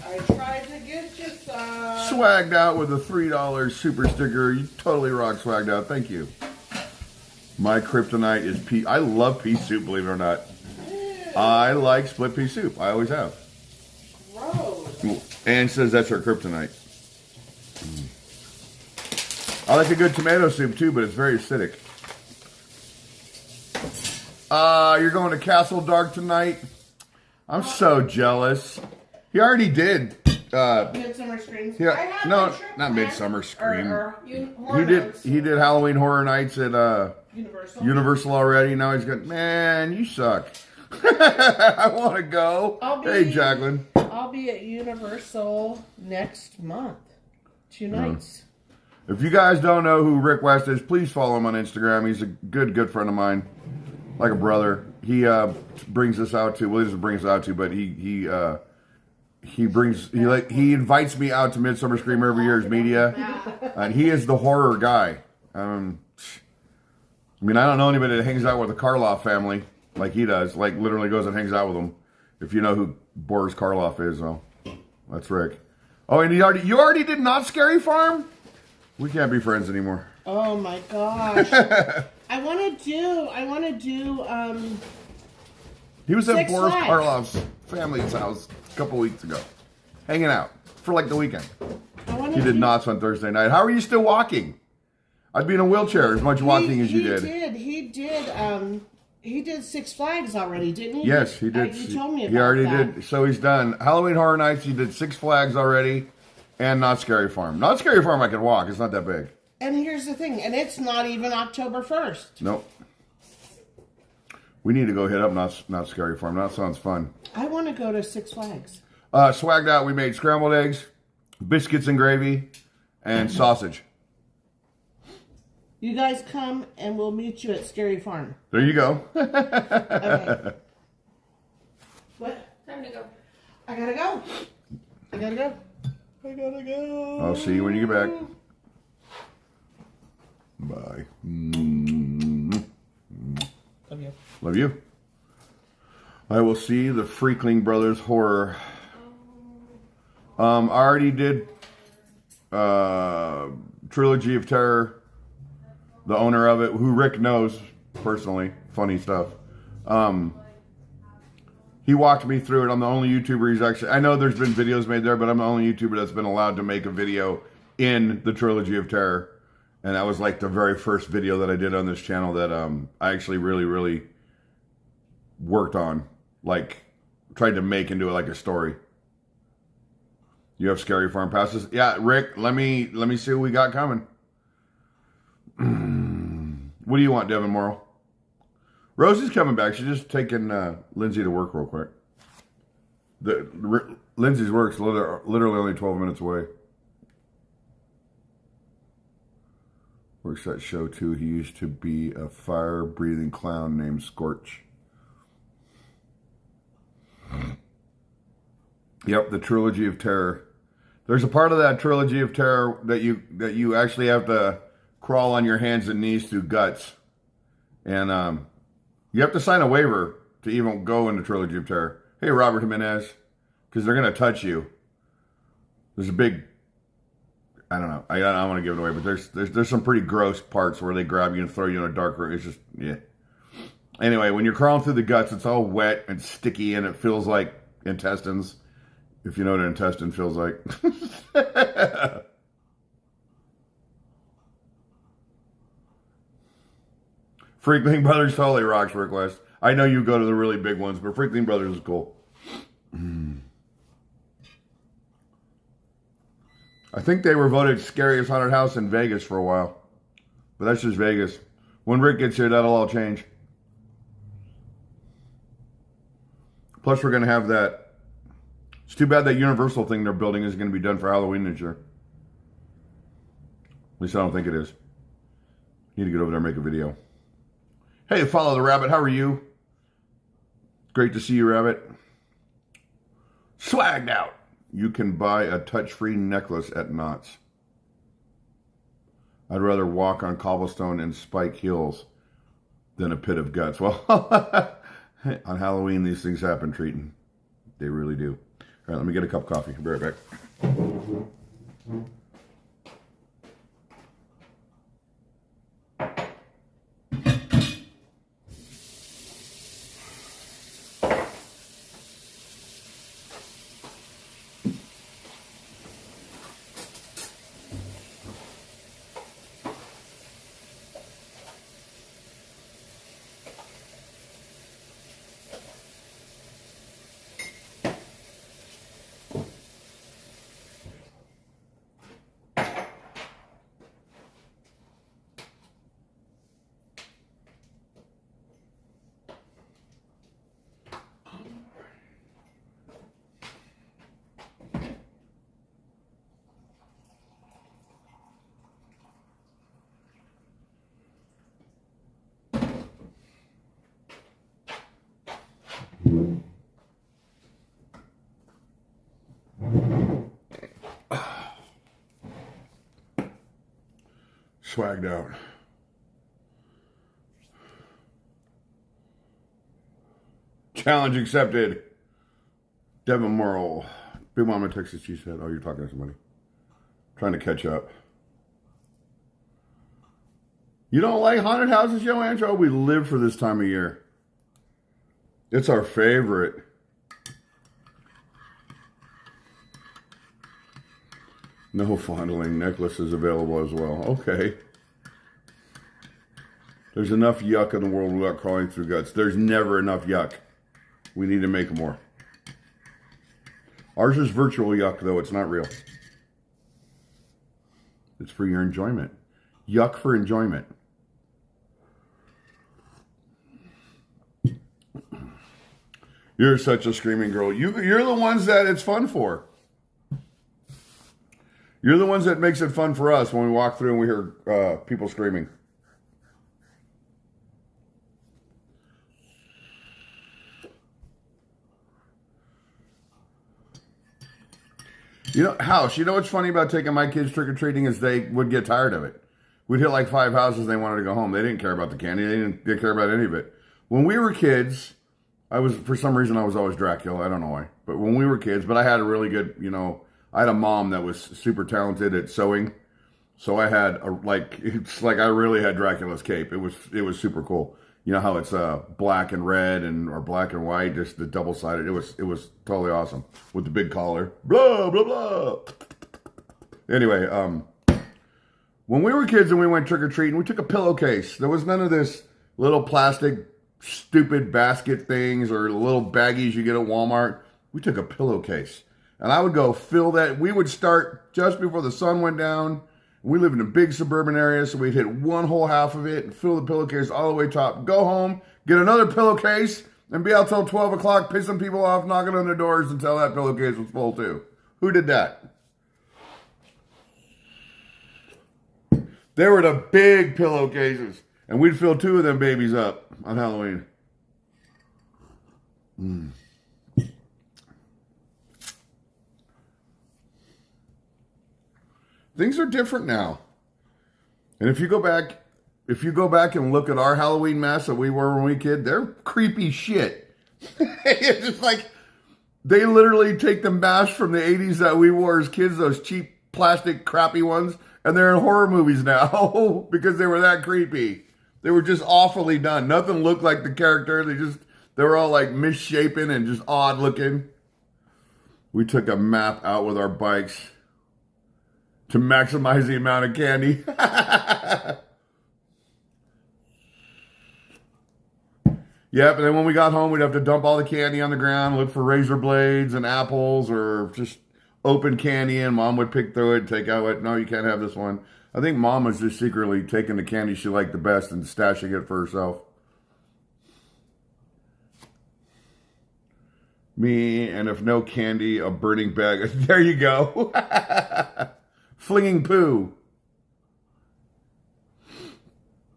I tried to get you some. Swagged out with a $3 super sticker. You totally rock Swagged Out. Thank you. My kryptonite is pea. I love pea soup, believe it or not. I like split pea soup. I always have. Gross. Anne says that's her kryptonite. I like a good tomato soup too, but it's very acidic. You're going to Castle Dark tonight? I'm so jealous. He already did. Midsummer Screams. Yeah, I have no, a trip not planned. Midsummer Scream. Horror Nights. He did Halloween Horror Nights at Universal. Universal already. Now he's got, man, you suck. I want to go. Hey, Jacqueline. I'll be at Universal next month. 2 nights. If you guys don't know who Rick West is, please follow him on Instagram. He's a good friend of mine, like a brother. He brings us out to. Well, he doesn't bring us out to, but he invites me out to Midsummer Scream every year as media, and he is the horror guy. I mean, I don't know anybody that hangs out with the Karloff family like he does. Like literally goes and hangs out with them. If you know who Boris Karloff is, well, that's Rick. Oh, and you already did Not Scary Farm? We can't be friends anymore. Oh my gosh. I want to do, He was at Six Boris Flags. Karloff's family's house a couple weeks ago. Hanging out for like the weekend. He did knots on Thursday night. How are you still walking? I'd be in a wheelchair as much walking as you did. He did Six Flags already, didn't he? Yes, he did. You told me about that. He already did. So he's done Halloween Horror Nights. He did Six Flags already, and Not Scary Farm. Not Scary Farm, I can walk. It's not that big. And here's the thing, and it's not even October 1st. Nope. We need to go hit up Not Scary Farm. That sounds fun. I want to go to Six Flags. Swagged out. We made scrambled eggs, biscuits and gravy, and sausage. You guys come and we'll meet you at Scary Farm. There you go. Okay. What? Time to go. I gotta go. I gotta go. I'll see you when you get back. Bye. Love you. Love you. I will see the Freakling Brothers horror. I already did Trilogy of Terror. The owner of it, who Rick knows personally, funny stuff. He walked me through it. I'm the only YouTuber he's actually... I know there's been videos made there, but I'm the only YouTuber that's been allowed to make a video in the Trilogy of Terror. And that was like the very first video that I did on this channel that I actually really worked on. Like, tried to make into like a story. You have Scary Farm passes? Yeah, Rick, let me see what we got coming. What do you want, Devin Morrow? Rosie's coming back. She's just taking Lindsay to work real quick. Lindsay's work's literally only 12 minutes away. Works at Show too. He used to be a fire-breathing clown named Scorch. Yep, the Trilogy of Terror. There's a part of that Trilogy of Terror that you actually have to crawl on your hands and knees through guts. And you have to sign a waiver to even go into Trilogy of Terror. Hey, Robert Jimenez, because they're going to touch you. There's a big, I don't know, I don't want to give it away, but there's some pretty gross parts where they grab you and throw you in a dark room. It's just, yeah. Anyway, when you're crawling through the guts, it's all wet and sticky and it feels like intestines. If you know what an intestine feels like. Freakling Brothers totally rocks request. I know you go to the really big ones, but Freakling Brothers is cool. I think they were voted scariest haunted house in Vegas for a while. But that's just Vegas. When Rick gets here, that'll all change. Plus, we're going to have that. It's too bad that Universal thing they're building is going to be done for Halloween this year. At least I don't think it is. Need to get over there and make a video. Hey, Follow the Rabbit, how are you? Great to see you, Rabbit. Swagged out. You can buy a touch-free necklace at Knott's. I'd rather walk on cobblestone and spike heels than a pit of guts. Well, on Halloween, these things happen, Treaton. They really do. All right, let me get a cup of coffee. I'll be right back. Swagged out. Challenge accepted. Devin Morrill. Big Mama texted, she said, oh, you're talking to somebody. Trying to catch up. You don't like haunted houses, Joanne? Oh, we live for this time of year. It's our favorite. No fondling. Necklace is available as well. Okay. There's enough yuck in the world without crawling through guts. There's never enough yuck. We need to make more. Ours is virtual yuck, though. It's not real. It's for your enjoyment. Yuck for enjoyment. You're such a screaming girl. You're the ones that it's fun for. You're the ones that makes it fun for us when we walk through and we hear people screaming. You know, House, you know what's funny about taking my kids trick-or-treating is they would get tired of it. We'd hit like 5 houses and they wanted to go home. They didn't care about the candy. They didn't care about any of it. When we were kids, for some reason, I was always Dracula. I don't know why. But when we were kids, but I had a really good, I had a mom that was super talented at sewing. So I had it's like I really had Dracula's cape. It was super cool. You know how it's black and red or black and white, just the double-sided. It was totally awesome with the big collar. Blah blah blah. Anyway, when we were kids and we went trick-or-treating, we took a pillowcase. There was none of this little plastic stupid basket things or little baggies you get at Walmart. We took a pillowcase. And I would go fill that. We would start just before the sun went down. We live in a big suburban area, so we'd hit one whole half of it and fill the pillowcase all the way top. Go home, get another pillowcase, and be out till 12 o'clock pissing people off, knocking on their doors until that pillowcase was full too. Who did that? They were the big pillowcases. And we'd fill 2 of them babies up on Halloween. Things are different now. And if you go back and look at our Halloween masks that we wore when we were kids, they're creepy shit. It's just like they literally take the masks from the 80s that we wore as kids, those cheap plastic crappy ones, and they're in horror movies now because they were that creepy. They were just awfully done. Nothing looked like the character. They were all like misshapen and just odd looking. We took a map out with our bikes to maximize the amount of candy. Yep, and then when we got home, we'd have to dump all the candy on the ground, look for razor blades and apples or just open candy, and Mom would pick through it and take out it. No, you can't have this one. I think Mom was just secretly taking the candy she liked the best and stashing it for herself. Me, and if no candy, a burning bag. There you go. Flinging poo.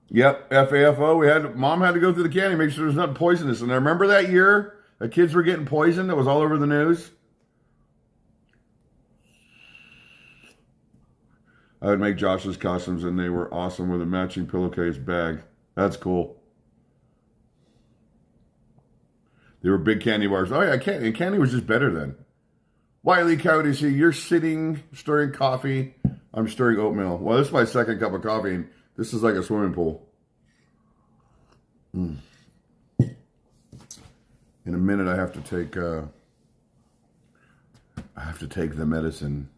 Yep, FAFO. Mom had to go through the candy, make sure there's nothing poisonous. And I remember that year, the kids were getting poisoned. It was all over the news. I would make Josh's costumes, and they were awesome with a matching pillowcase bag. That's cool. They were big candy bars. Oh yeah, candy was just better then. Wiley Coyote, see, you're sitting, stirring coffee. I'm stirring oatmeal. Well, this is my second cup of coffee, and this is like a swimming pool. In a minute, I have to take the medicine.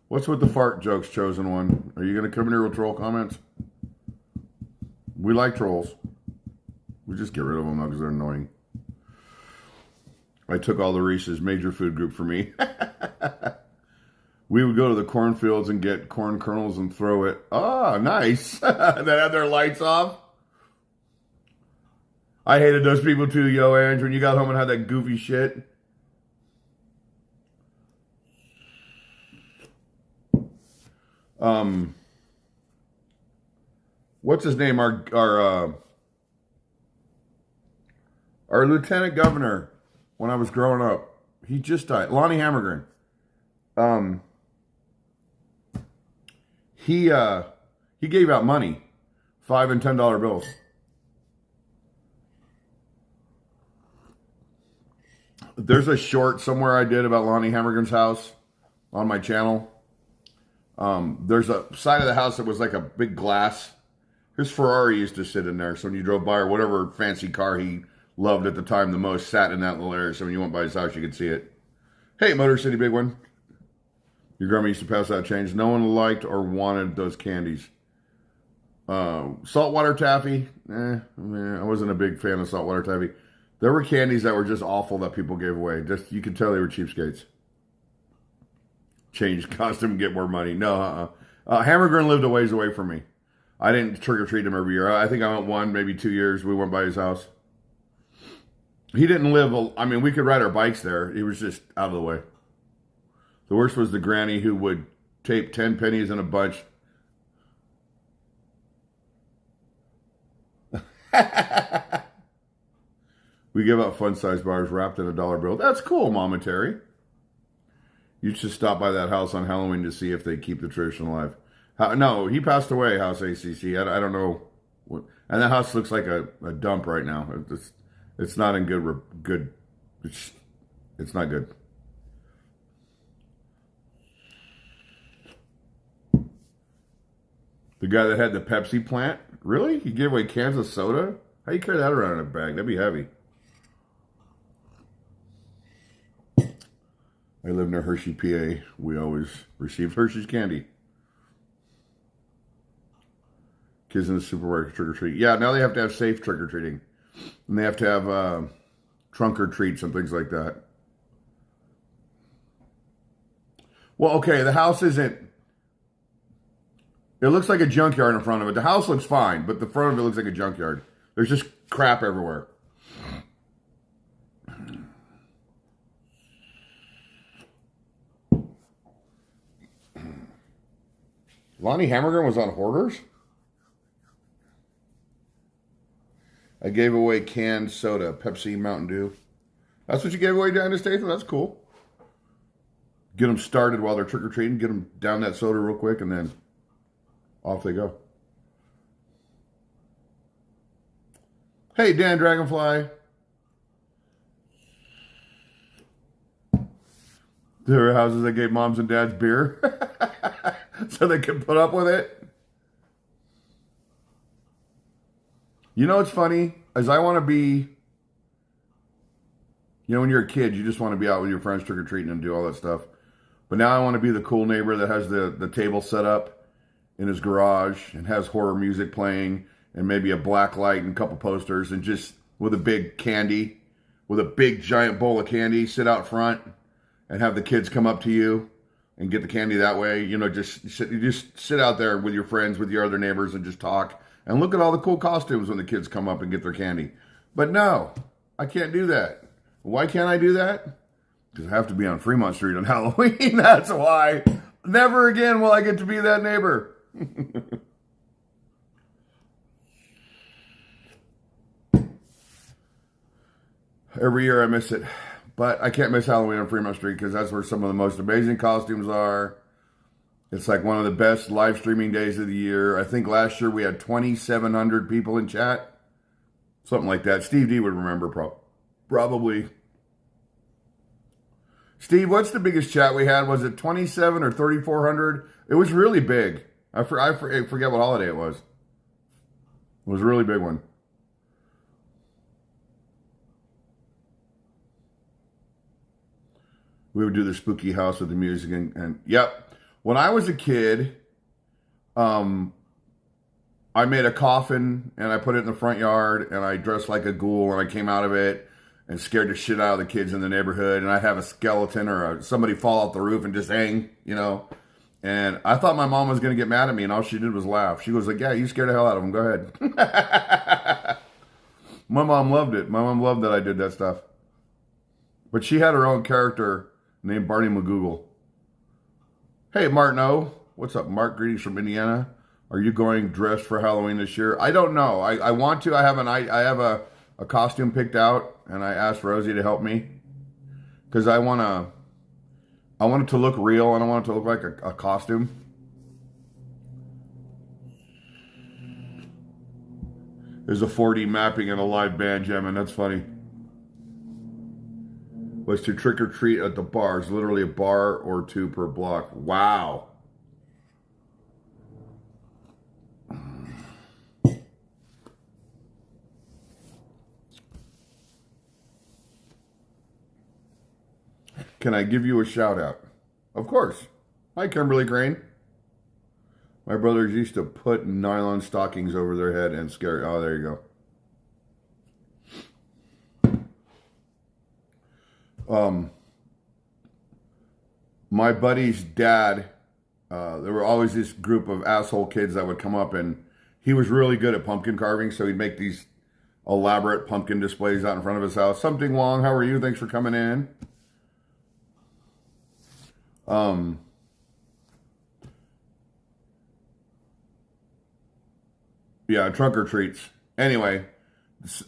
What's with the fart jokes, Chosen One? Are you going to come in here with troll comments? We like trolls. We just get rid of them now because they're annoying. I took all the Reese's, major food group for me. We would go to the cornfields and get corn kernels and throw it. Ah, nice. That had their lights off. I hated those people too, yo, Ange, when you got home and had that goofy shit. What's his name? Our lieutenant governor when I was growing up. He just died. Lonnie Hammergren. he gave out money, $5 and $10 bills. There's a short somewhere I did about Lonnie Hammergren's house on my channel. There's a side of the house that was like a big glass. His Ferrari used to sit in there. So when you drove by, or whatever fancy car he loved at the time the most sat in that little area. So when you went by his house, you could see it. Hey, Motor City Big One. Your grandma used to pass out change. No one liked or wanted those candies. Saltwater taffy. I wasn't a big fan of saltwater taffy. There were candies that were just awful that people gave away. Just you could tell they were cheapskates. Change costume, get more money. No, Hammergren lived a ways away from me. I didn't trick-or-treat him every year. I think I went 1, maybe 2 years. We went by his house. He didn't live, I mean, we could ride our bikes there. He was just out of the way. The worst was the granny who would tape 10 pennies in a bunch. We give out fun-sized bars wrapped in a $1 bill. That's cool, Mama Terry. You should stop by that house on Halloween to see if they keep the tradition alive. No, he passed away, House ACC. I don't know. And that house looks like a dump right now. It's not in good. It's not good. The guy that had the Pepsi plant? Really? He gave away cans of soda? How do you carry that around in a bag? That'd be heavy. I live near Hershey, PA. We always received Hershey's candy. Kids in the supermarket trick-or-treat. Yeah, now they have to have safe trick-or-treating. And they have to have trunk or treats and things like that. Well, okay, the house isn't... It looks like a junkyard in front of it. The house looks fine, but the front of it looks like a junkyard. There's just crap everywhere. Lonnie Hammergren was on Hoarders? I gave away canned soda, Pepsi, Mountain Dew. That's what you gave away down to Statham? That's cool. Get them started while they're trick-or-treating. Get them down that soda real quick, and then off they go. Hey, Dan Dragonfly. There were houses that gave moms and dads beer so they could put up with it. You know what's funny? As I want to be, you know, when you're a kid, you just want to be out with your friends trick-or-treating and do all that stuff. But now I want to be the cool neighbor that has the table set up in his garage and has horror music playing and maybe a black light and a couple posters and just with a big candy, with a big giant bowl of candy, sit out front and have the kids come up to you and get the candy that way. You know, you just sit out there with your friends, with your other neighbors and just talk. And look at all the cool costumes when the kids come up and get their candy. But no, I can't do that. Why can't I do that? Because I have to be on Fremont Street on Halloween. That's why. Never again will I get to be that neighbor. Every year I miss it. But I can't miss Halloween on Fremont Street because that's where some of the most amazing costumes are. It's like one of the best live streaming days of the year. I think last year we had 2,700 people in chat. Something like that. Steve D would remember probably. Steve, what's the biggest chat we had? Was it 27 or 3,400? It was really big. I forget what holiday it was. It was a really big one. We would do the spooky house with the music and yep. When I was a kid, I made a coffin and I put it in the front yard and I dressed like a ghoul and I came out of it and scared the shit out of the kids in the neighborhood. And I'd have a skeleton or somebody fall off the roof and just hang, you know. And I thought my mom was going to get mad at me and all she did was laugh. She was like, yeah, you scared the hell out of them. Go ahead. My mom loved it. My mom loved that I did that stuff. But she had her own character named Barney McGoogle. Hey, Martin what's up, Mark? Greetings from Indiana. Are you going dressed for Halloween this year? I don't know. I want to. I have a costume picked out, and I asked Rosie to help me because I want it to look real, and I want it to look like a costume. There's a 4D mapping and a live band jamming. That's funny. Was to trick or treat at the bars. Literally a bar or two per block. Wow. Can I give you a shout out? Of course. Hi, Kimberly Crane. My brothers used to put nylon stockings over their head and scare. Oh, there you go. My buddy's dad, there were always this group of asshole kids that would come up, and he was really good at pumpkin carving, so he'd make these elaborate pumpkin displays out in front of his house. Something Long, how are you? Thanks for coming in. Yeah, trunk or treats. Anyway,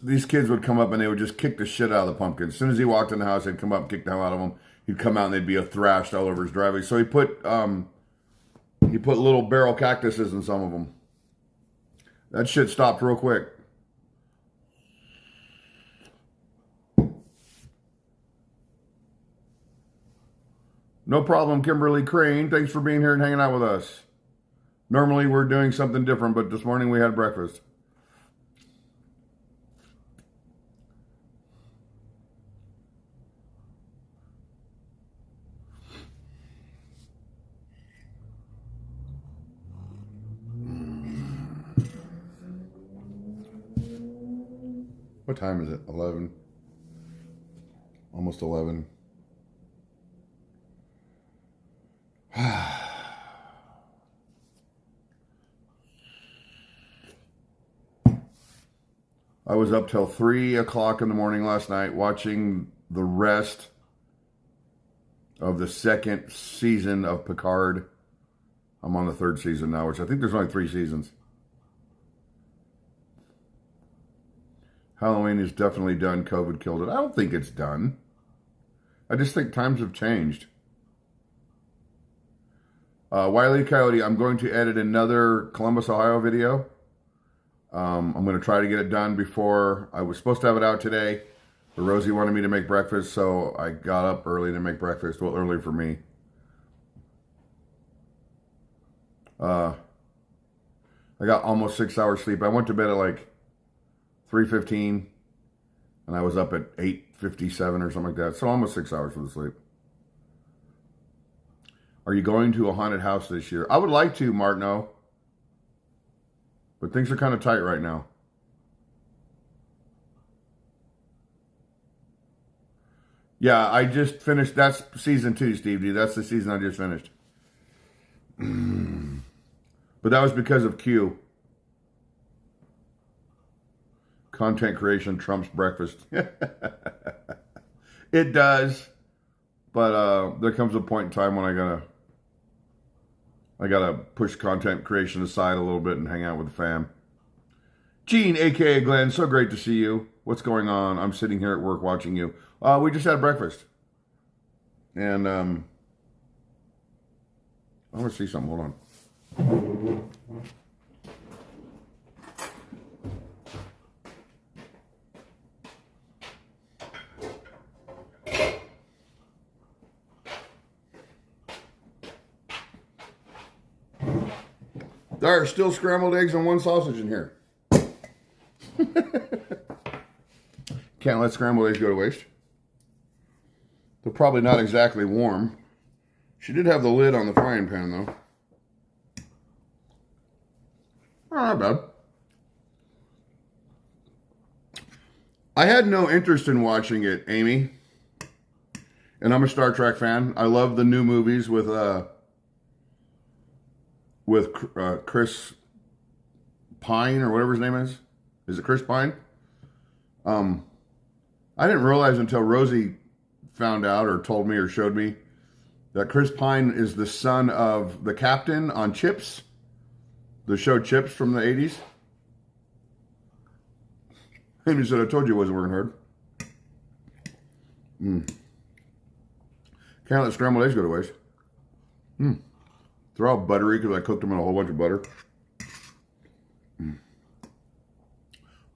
these kids would come up and they would just kick the shit out of the pumpkin. As soon as he walked in the house, they'd come up and kick the hell out of him. He'd come out and they'd be thrashed all over his driveway. So he put little barrel cactuses in some of them. That shit stopped real quick. No problem, Kimberly Crane. Thanks for being here and hanging out with us. Normally we're doing something different, but this morning we had breakfast. What time is it? 11. Almost 11. I was up till 3 o'clock in the morning last night watching the rest of the second season of Picard. I'm on the third season now, which I think there's only 3 seasons. Halloween is definitely done. COVID killed it. I don't think it's done. I just think times have changed. Wiley Coyote, I'm going to edit another Columbus, Ohio video. I'm going to try to get it done before, I was supposed to have it out today, but Rosie wanted me to make breakfast, so I got up early to make breakfast. Well, early for me. I got almost 6 hours sleep. I went to bed at like 3:15, and I was up at 8:57 or something like that, so almost 6 hours of sleep. Are you going to a haunted house this year? I would like to, Martino. But things are kind of tight right now. Yeah, I just finished. That's season 2, Steve D. That's the season I just finished. But that was because of Q. Content creation trumps breakfast. It does. But there comes a point in time when I gotta push content creation aside a little bit and hang out with the fam. Gene, aka Glenn, so great to see you. What's going on? I'm sitting here at work watching you. We just had breakfast. And I want to see something. Hold on. There are still scrambled eggs and 1 sausage in here. Can't let scrambled eggs go to waste. They're probably not exactly warm. She did have the lid on the frying pan, though. Oh, not bad. I had no interest in watching it, Amy. And I'm a Star Trek fan. I love the new movies with Chris Pine, or whatever his name is. Is it Chris Pine? I didn't realize until Rosie found out or told me or showed me that Chris Pine is the son of the captain on Chips, the show Chips from the 80s. And he said, I told you I wasn't working hard. Can't let scrambled eggs go to waste. They're all buttery because I cooked them in a whole bunch of butter.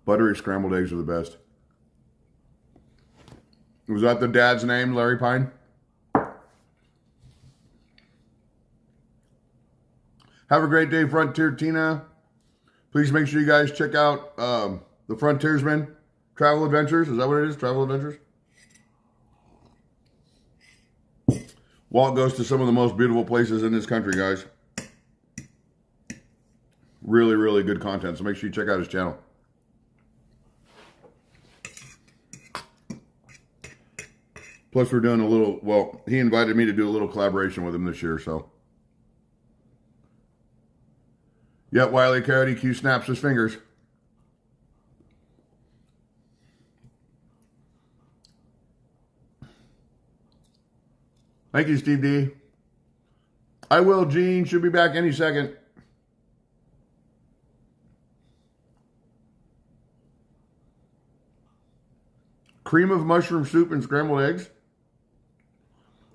Buttery scrambled eggs are the best. Was that the dad's name, Larry Pine? Have a great day, Frontier Tina. Please make sure you guys check out the Frontiersman Travel Adventures. Is that what it is? Travel Adventures? Walt goes to some of the most beautiful places in this country, guys. Really, really good content. So make sure you check out his channel. Plus, we're doing a little, well, he invited me to do a little collaboration with him this year, so. Yep, Wiley Carrot EQ snaps his fingers. Thank you, Steve D. I will, Gene. Should be back any second. Cream of mushroom soup and scrambled eggs.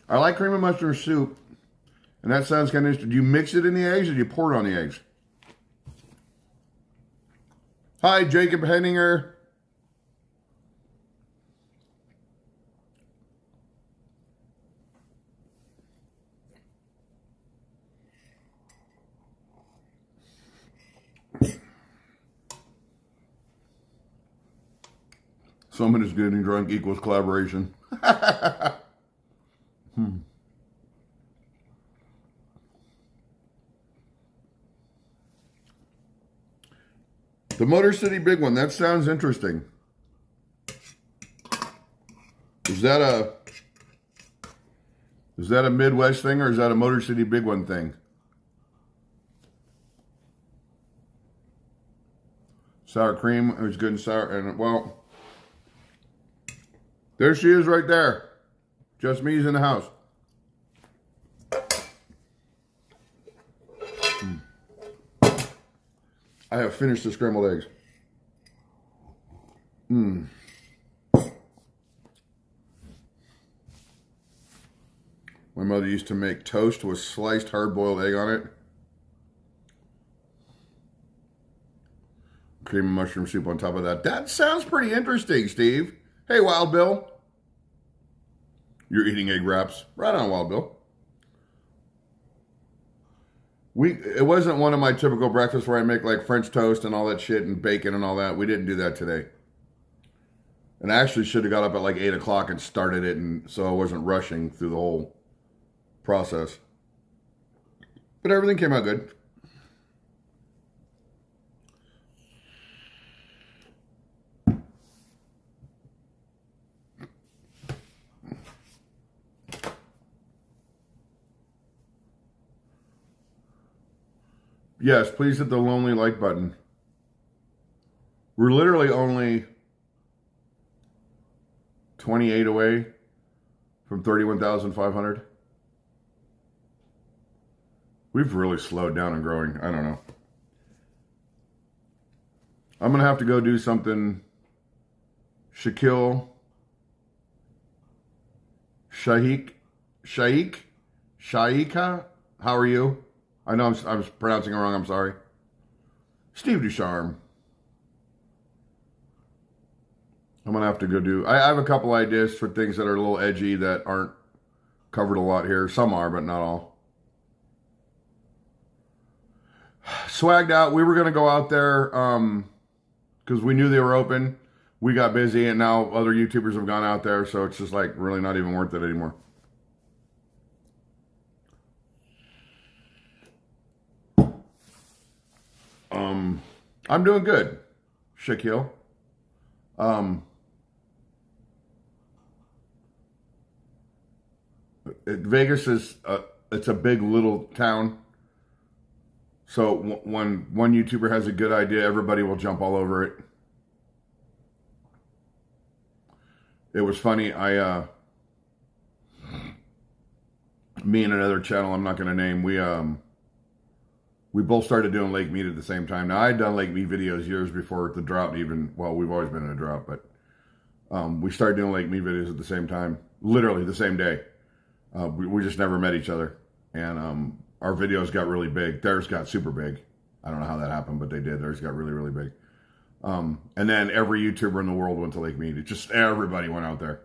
I like cream of mushroom soup, and that sounds kind of interesting. Do you mix it in the eggs or do you pour it on the eggs? Hi, Jacob Henninger. Someone is getting drunk equals collaboration. The Motor City Big One, that sounds interesting. Is that a Midwest thing or is that a Motor City Big One thing? Sour cream, it was good and sour, and well, there she is right there. Just me's in the house. I have finished the scrambled eggs. My mother used to make toast with sliced hard-boiled egg on it. Cream and mushroom soup on top of that. That sounds pretty interesting, Steve. Hey, Wild Bill. You're eating egg wraps. Right on, Wild Bill. It wasn't one of my typical breakfasts where I make like French toast and all that shit and bacon and all that. We didn't do that today. And I actually should have got up at like 8 o'clock and started it, and so I wasn't rushing through the whole process. But everything came out good. Yes, please hit the lonely like button. We're literally only 28 away from 31,500. We've really slowed down and growing. I don't know. I'm going to have to go do something. Shaquille. Shaika, how are you? I know I'm pronouncing it wrong, I'm sorry. Steve Ducharme. I'm going to have to go do... I have a couple ideas for things that are a little edgy that aren't covered a lot here. Some are, but not all. Swagged out. We were going to go out there because we knew they were open. We got busy, and now other YouTubers have gone out there, so it's just like really not even worth it anymore. I'm doing good, Shaquille. Vegas is it's a big little town. So when one YouTuber has a good idea, everybody will jump all over it. It was funny. Me and another channel I'm not going to name, we both started doing lake meat at the same time. Now, I'd done lake meat videos years before the drought even, well, we've always been in a drought, but we started doing lake meat videos at the same time, literally the same day. We just never met each other. And our videos got really big. Theirs got super big. I don't know how that happened, but they did. Theirs got really, really big. And then every YouTuber in the world went to Lake Mead. Just everybody went out there.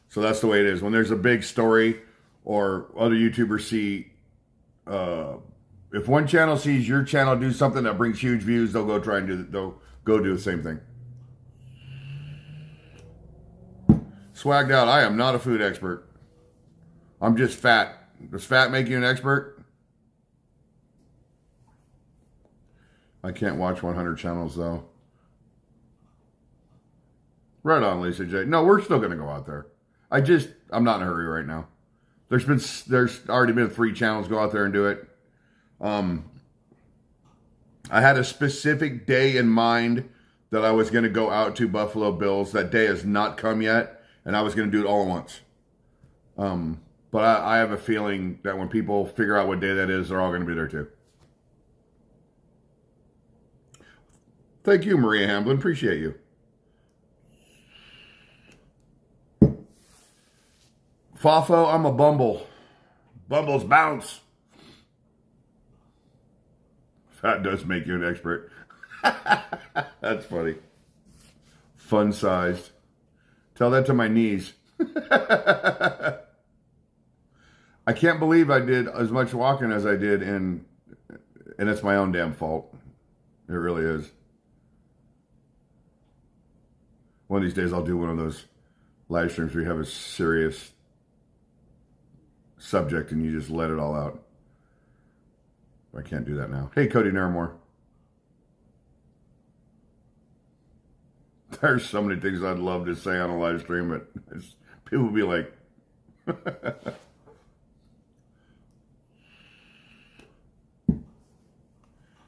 So that's the way it is. When there's a big story or other YouTubers see, if one channel sees your channel do something that brings huge views, they'll go do the same thing. Swagged out. I am not a food expert. I'm just fat. Does fat make you an expert? I can't watch 100 channels though. Right on, Lisa J. No, we're still going to go out there. I'm not in a hurry right now. There's already been 3 channels go out there and do it. I had a specific day in mind that I was going to go out to Buffalo Bills. That day has not come yet, and I was going to do it all at once. But I have a feeling that when people figure out what day that is, they're all going to be there too. Thank you, Maria Hamblin. Appreciate you. Fafo, I'm a Bumble. Bumbles bounce. That does make you an expert. That's funny. Fun sized. Tell that to my knees. I can't believe I did as much walking as I did and it's my own damn fault. It really is. One of these days I'll do one of those live streams where you have a serious subject and you just let it all out. I can't do that now. Hey, Cody Naramore. There's so many things I'd love to say on a live stream, but people will be like,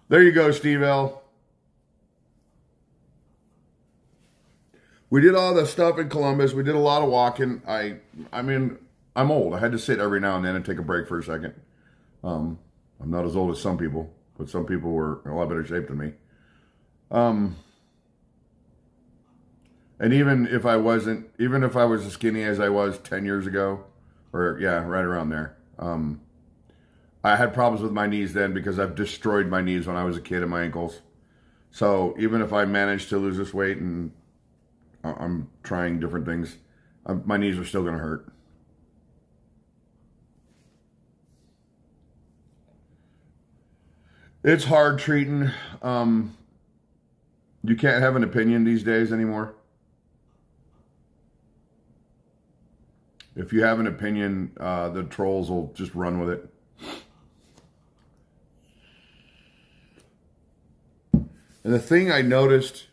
there you go, Steve L. We did all the stuff in Columbus. We did a lot of walking. I mean, I'm old. I had to sit every now and then and take a break for a second. I'm not as old as some people, but some people were in a lot better shape than me. And even if I was as skinny as I was 10 years ago, or yeah, right around there, I had problems with my knees then because I've destroyed my knees when I was a kid and my ankles. So even if I managed to lose this weight and I'm trying different things, my knees are still going to hurt. It's hard treating. You can't have an opinion these days anymore. If you have an opinion, the trolls will just run with it. And the things I've noticed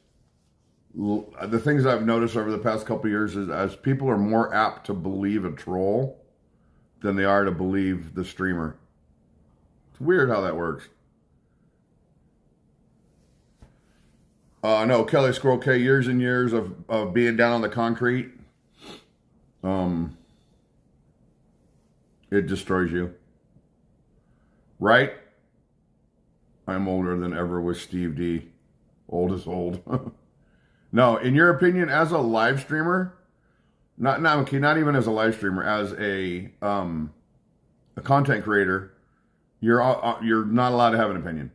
over the past couple of years is as people are more apt to believe a troll than they are to believe the streamer. It's weird how that works. No, Kelly Squirrel K, years and years of being down on the concrete. It destroys you. Right? I'm older than ever with Steve D. Old is old. No, in your opinion, as a live streamer, not even as a live streamer, as a content creator, you're not allowed to have an opinion.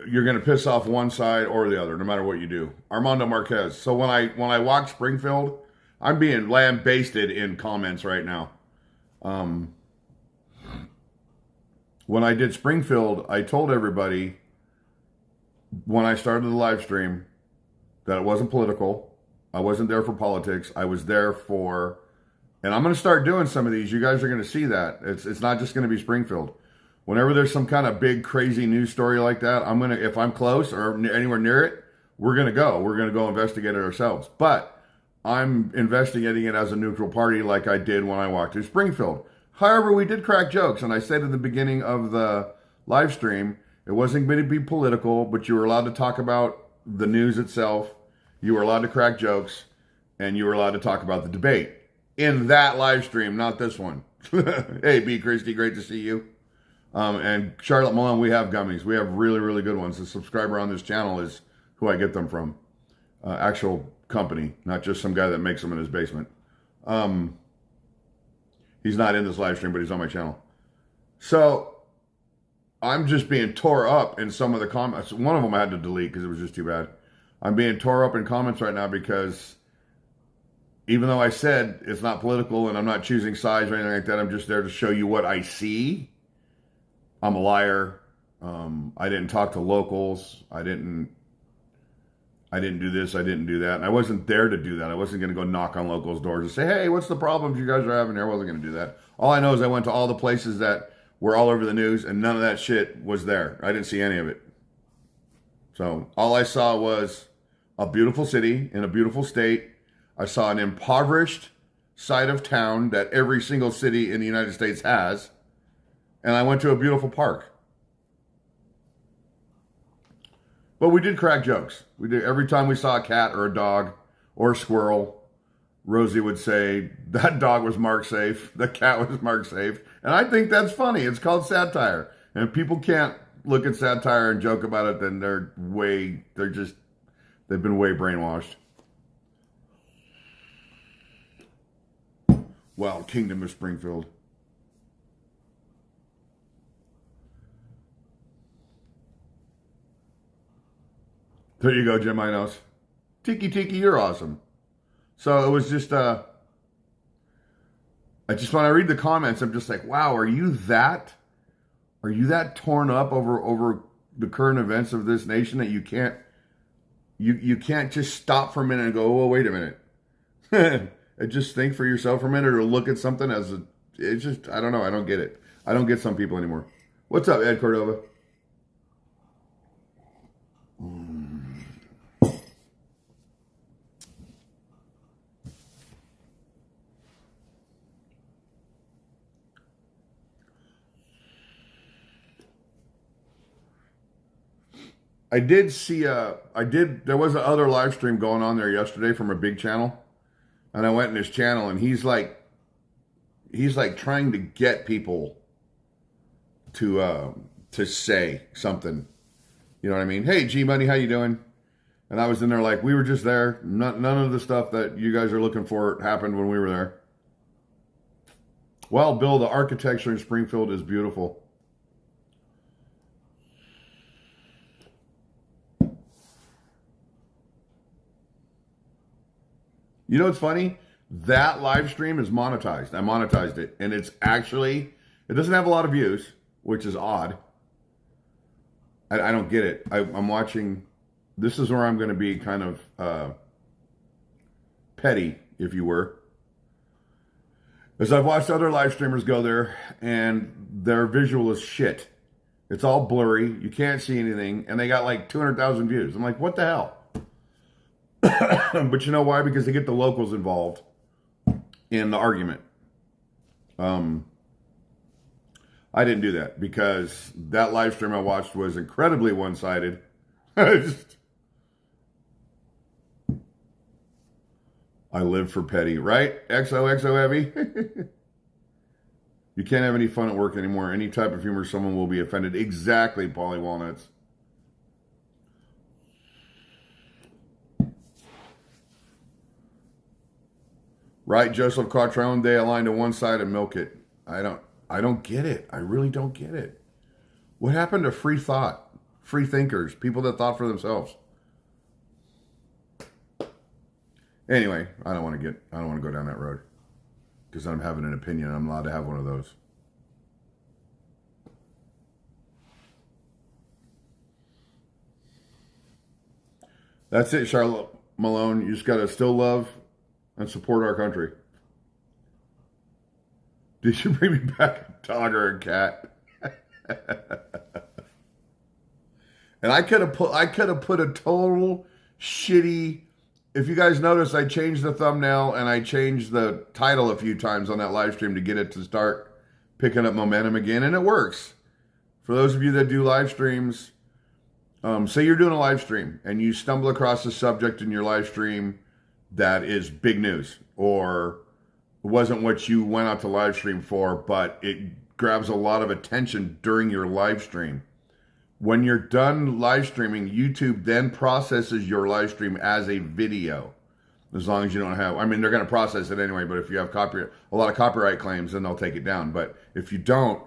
You're going to piss off one side or the other, no matter what you do. Armando Marquez. So when I walk Springfield, I'm being lambasted in comments right now. When I did Springfield, I told everybody when I started the live stream that it wasn't political. I wasn't there for politics. I was there for, and I'm going to start doing some of these. You guys are going to see that. It's not just going to be Springfield. Whenever there's some kind of big, crazy news story like that, if I'm close or anywhere near it, we're going to go. We're going to go investigate it ourselves. But I'm investigating it as a neutral party like I did when I walked through Springfield. However, we did crack jokes, and I said at the beginning of the live stream, it wasn't going to be political, but you were allowed to talk about the news itself, you were allowed to crack jokes, and you were allowed to talk about the debate. In that live stream, not this one. Hey, B. Christie, great to see you. And Charlotte Malone, we have gummies. We have really, really good ones. The subscriber on this channel is who I get them from. Actual company, not just some guy that makes them in his basement. He's not in this live stream, but he's on my channel. So, I'm just being tore up in some of the comments. One of them I had to delete because it was just too bad. I'm being tore up in comments right now because even though I said it's not political and I'm not choosing sides or anything like that, I'm just there to show you what I see. I'm a liar. I didn't talk to locals. I didn't do this. I didn't do that. And I wasn't there to do that. I wasn't going to go knock on locals' doors and say, hey, what's the problems you guys are having here? I wasn't going to do that. All I know is I went to all the places that were all over the news and none of that shit was there. I didn't see any of it. So all I saw was a beautiful city in a beautiful state. I saw an impoverished side of town that every single city in the United States has. And I went to a beautiful park. But we did crack jokes. We did every time we saw a cat or a dog or a squirrel, Rosie would say, that dog was marked safe, the cat was marked safe. And I think that's funny. It's called satire. And if people can't look at satire and joke about it, then they've been way brainwashed. Well, Kingdom of Springfield. There you go, Jim Minos. Tiki, you're awesome. So it was just, I just, when I read the comments, I'm just like, wow, are you that torn up over the current events of this nation that you can't just stop for a minute and go, oh, wait a minute. And just think for yourself for a minute or look at something it's just, I don't know. I don't get it. I don't get some people anymore. What's up, Ed Cordova? I did see there was another live stream going on there yesterday from a big channel. And I went in his channel and he's like trying to get people to say something. You know what I mean? Hey, G Money, how you doing? And I was in there like, we were just there. None of the stuff that you guys are looking for happened when we were there. Well, Bill, the architecture in Springfield is beautiful. You know what's funny? That live stream is monetized. I monetized it. And it doesn't have a lot of views, which is odd. I don't get it. I'm watching, this is where I'm going to be kind of petty, if you were. As I've watched other live streamers go there, and their visual is shit. It's all blurry. You can't see anything. And they got like 200,000 views. I'm like, what the hell? But you know why? Because they get the locals involved in the argument. I didn't do that because that live stream I watched was incredibly one-sided. I live for petty, right? XOXO heavy. You can't have any fun at work anymore. Any type of humor, someone will be offended. Exactly, Polly Walnuts. Right, Joseph Quattrone, they align to one side and milk it. I don't get it. I really don't get it. What happened to free thought? Free thinkers, people that thought for themselves. Anyway, I don't want to go down that road. Because I'm having an opinion. I'm allowed to have one of those. That's it, Charlotte Malone. You just got to still love and support our country. Did you bring me back a dog or a cat? And I could have put a total shitty. If you guys notice, I changed the thumbnail and I changed the title a few times on that live stream to get it to start picking up momentum again, and it works. For those of you that do live streams, say you're doing a live stream and you stumble across a subject in your live stream that is big news, or it wasn't what you went out to live stream for, but it grabs a lot of attention during your live stream. When you're done live streaming, YouTube then processes your live stream as a video. As long as you don't have, they're going to process it anyway, but if you have a lot of copyright claims, then they'll take it down. But if you don't,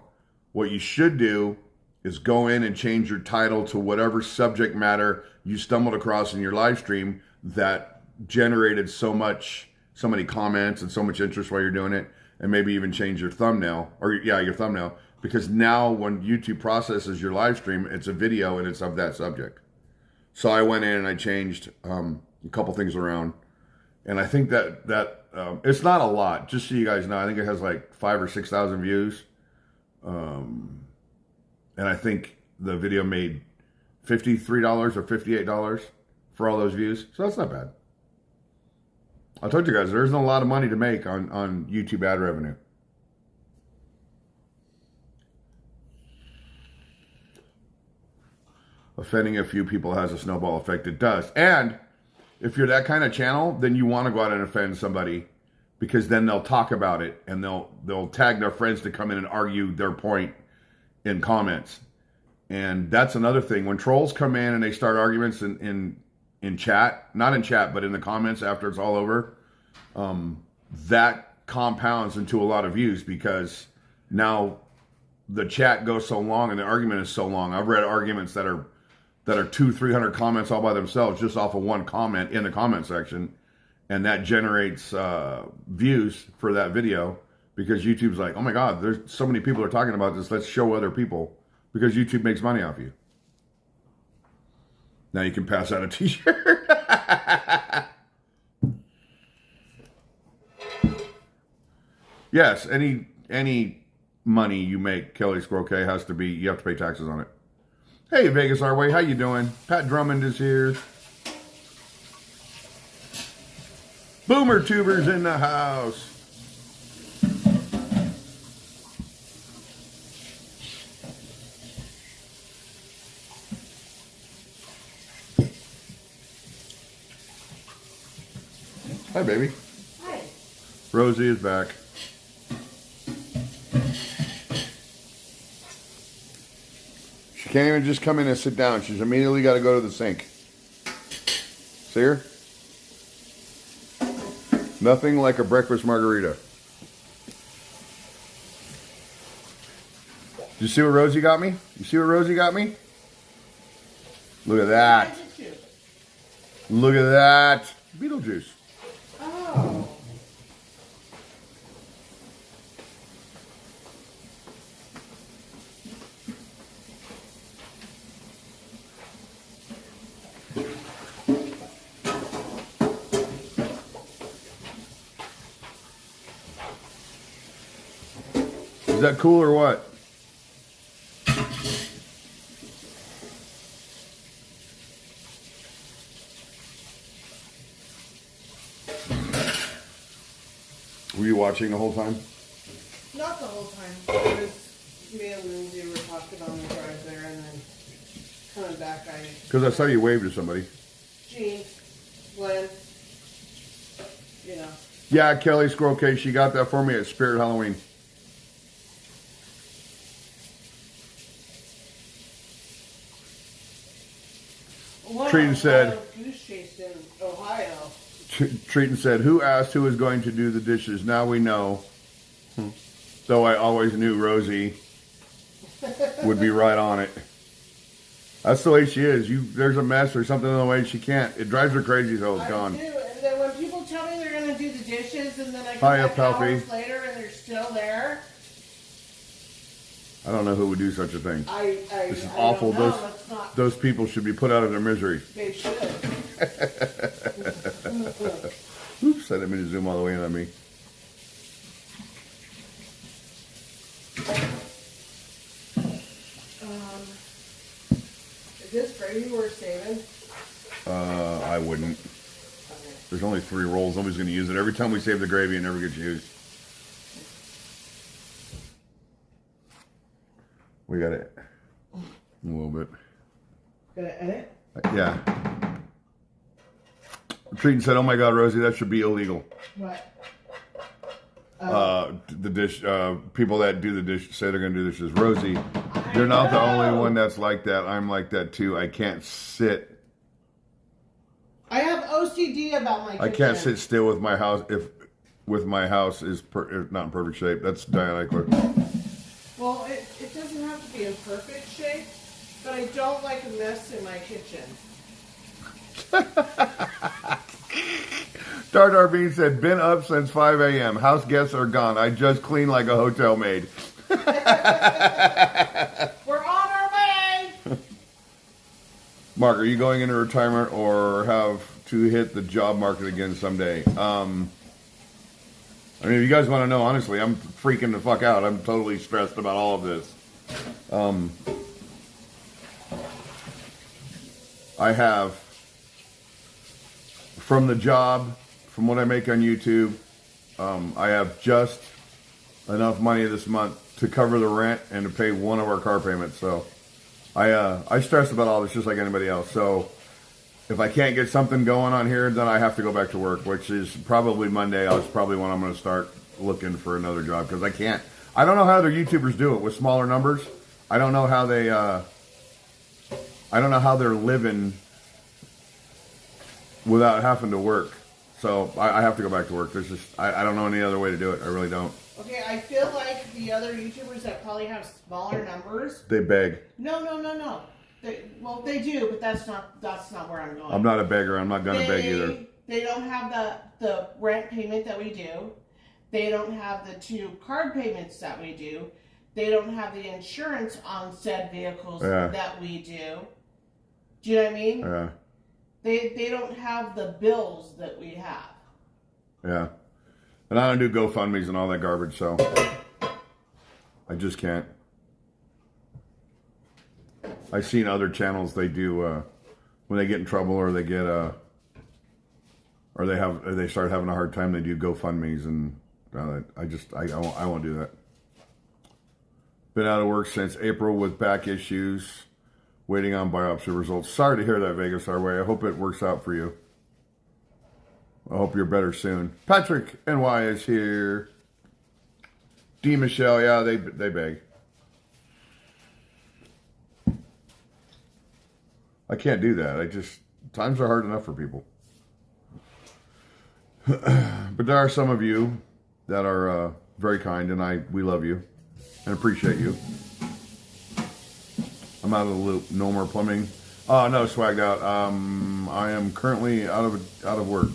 what you should do is go in and change your title to whatever subject matter you stumbled across in your live stream that generated so many comments and so much interest while you're doing it, and maybe even change your thumbnail, or your thumbnail, because now when YouTube processes your live stream, it's a video and it's of that subject. So I went in and I changed a couple things around, and I think that it's not a lot. Just so you guys know, I think it has like 5,000 or 6,000 views, and I think the video made $53 or $58 for all those views. So that's not bad. I told you guys, there isn't a lot of money to make on YouTube ad revenue. Offending a few people has a snowball effect. It does. And if you're that kind of channel, then you want to go out and offend somebody, because then they'll talk about it and they'll tag their friends to come in and argue their point in comments. And that's another thing. When trolls come in and they start arguments in chat, not in chat, but in the comments after it's all over, that compounds into a lot of views, because now the chat goes so long and the argument is so long. I've read arguments that are 200-300 comments all by themselves just off of one comment in the comment section, and that generates views for that video, because YouTube's like, oh my God, there's so many people are talking about this, let's show other people, because YouTube makes money off you. Now you can pass out a t-shirt. Yes, any money you make, Kelly Squirrel K, has to be, you have to pay taxes on it. Hey, Vegas Our Way, how you doing? Pat Drummond is here. Boomer Tubers in the house. Hi, baby. Hi. Rosie is back. She can't even just come in and sit down. She's immediately got to go to the sink. See her? Nothing like a breakfast margarita. Did you see what Rosie got me? You see what Rosie got me? Look at that. Look at that. Beetlejuice. Oh. Is that cool or what? Were you watching the whole time? Not the whole time. It was me and Lindsay were talking on the drive there, and then coming back, Because I saw you wave to somebody. Jean, Glenn, you know. Yeah, Kelly Squirrel Case, she got that for me at Spirit Halloween. Wow, Treaton said- wild goose chase in Ohio. Treaton said, who asked who was going to do the dishes? Now we know. Though I always knew Rosie would be right on it. That's the way she is. There's a mess or something in the way she can't. It drives her crazy till it's I gone. do, and then when people tell me they're going to do the dishes, and then I Hiya, come back Palpy. hours later and they're still there, I don't know who would do such a thing. This is awful. Don't know. That's not, Those people should be put out of their misery. they should. Oops, I didn't mean to zoom all the way in on me. Is this gravy worth saving? I wouldn't. Okay. There's only 3 rolls. Nobody's going to use it. Every time we save the gravy, it never gets used. We got it. A little bit. Gonna edit? Yeah. Treaton said, oh my God, Rosie, that should be illegal. What? The dish, people that do the dish say they're going to do dishes. Rosie, you're not the only one that's like that. I'm like that too. I can't sit. I have OCD about my kitchen. I can't sit still with my house if my house is not in perfect shape. That's Diana. Well, it doesn't have to be in perfect shape, but I don't like a mess in my kitchen. Dar Bean said, been up since 5 a.m. House guests are gone. I just clean like a hotel maid. We're on our way! Mark, are you going into retirement or have to hit the job market again someday? I mean, if you guys want to know, honestly, I'm freaking the fuck out. I'm totally stressed about all of this. I have, from the job, from what I make on YouTube, I have just enough money this month to cover the rent and to pay one of our car payments. So I stress about all this just like anybody else. So if I can't get something going on here, then I have to go back to work, which is probably Monday. That's probably when I'm going to start looking for another job, because I can't. I don't know how other YouTubers do it with smaller numbers. I don't know how they. I don't know how they're living without having to work. So I have to go back to work. There's just I don't know any other way to do it. I really don't. Okay, I feel like the other YouTubers that probably have smaller numbers. They beg. No. They do, but that's not where I'm going. I'm not a beggar. I'm not gonna beg either. They don't have the rent payment that we do. They don't have the 2 card payments that we do. They don't have the insurance on said vehicles that we do. Do you know what I mean? Yeah. They don't have the bills that we have. Yeah. And I don't do GoFundMes and all that garbage, so I just can't. I've seen other channels they do when they get in trouble or they get or they start having a hard time, they do GoFundMes, and I won't do that. Been out of work since April with back issues, waiting on biopsy results. Sorry to hear that, Vegas our way. I hope it works out for you. I hope you're better soon. Patrick NY is here. D. Michelle, yeah, they beg. I can't do that. Times are hard enough for people. But there are some of you that are very kind, and we love you and appreciate you. I'm out of the loop. No more plumbing. Oh, no, swagged out. I am currently out of work.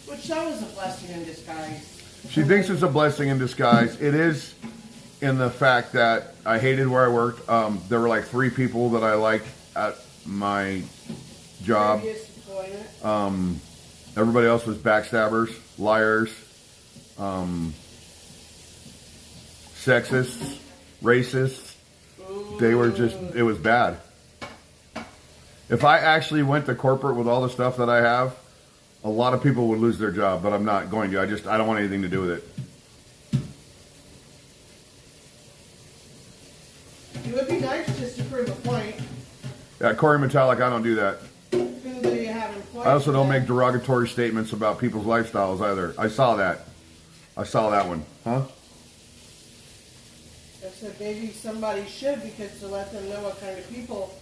Which that was a blessing in disguise. She thinks it's a blessing in disguise. It is, in the fact that I hated where I worked. There were like 3 people that I liked at my job. Everybody else was backstabbers, liars, sexists, racists. They were it was bad. If I actually went to corporate with all the stuff that I have, a lot of people would lose their job, but I'm not going to. I don't want anything to do with it. It would be nice just to prove a point. Yeah, Corey Metallic, I don't do that. Who do you have in point? I also don't make derogatory statements about people's lifestyles either. I saw that one. Huh? I said maybe somebody should, because to let them know what kind of people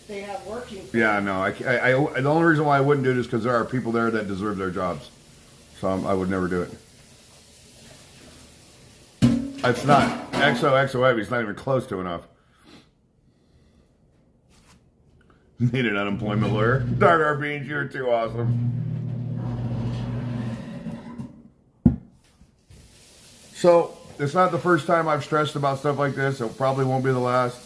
they have working for. Yeah, no. The only reason why I wouldn't do it is because there are people there that deserve their jobs. So I would never do it. It's not. XO Heavy. It's not even close to enough. Need an unemployment lawyer. Dar Beans, you're too awesome. So, it's not the first time I've stressed about stuff like this. It probably won't be the last.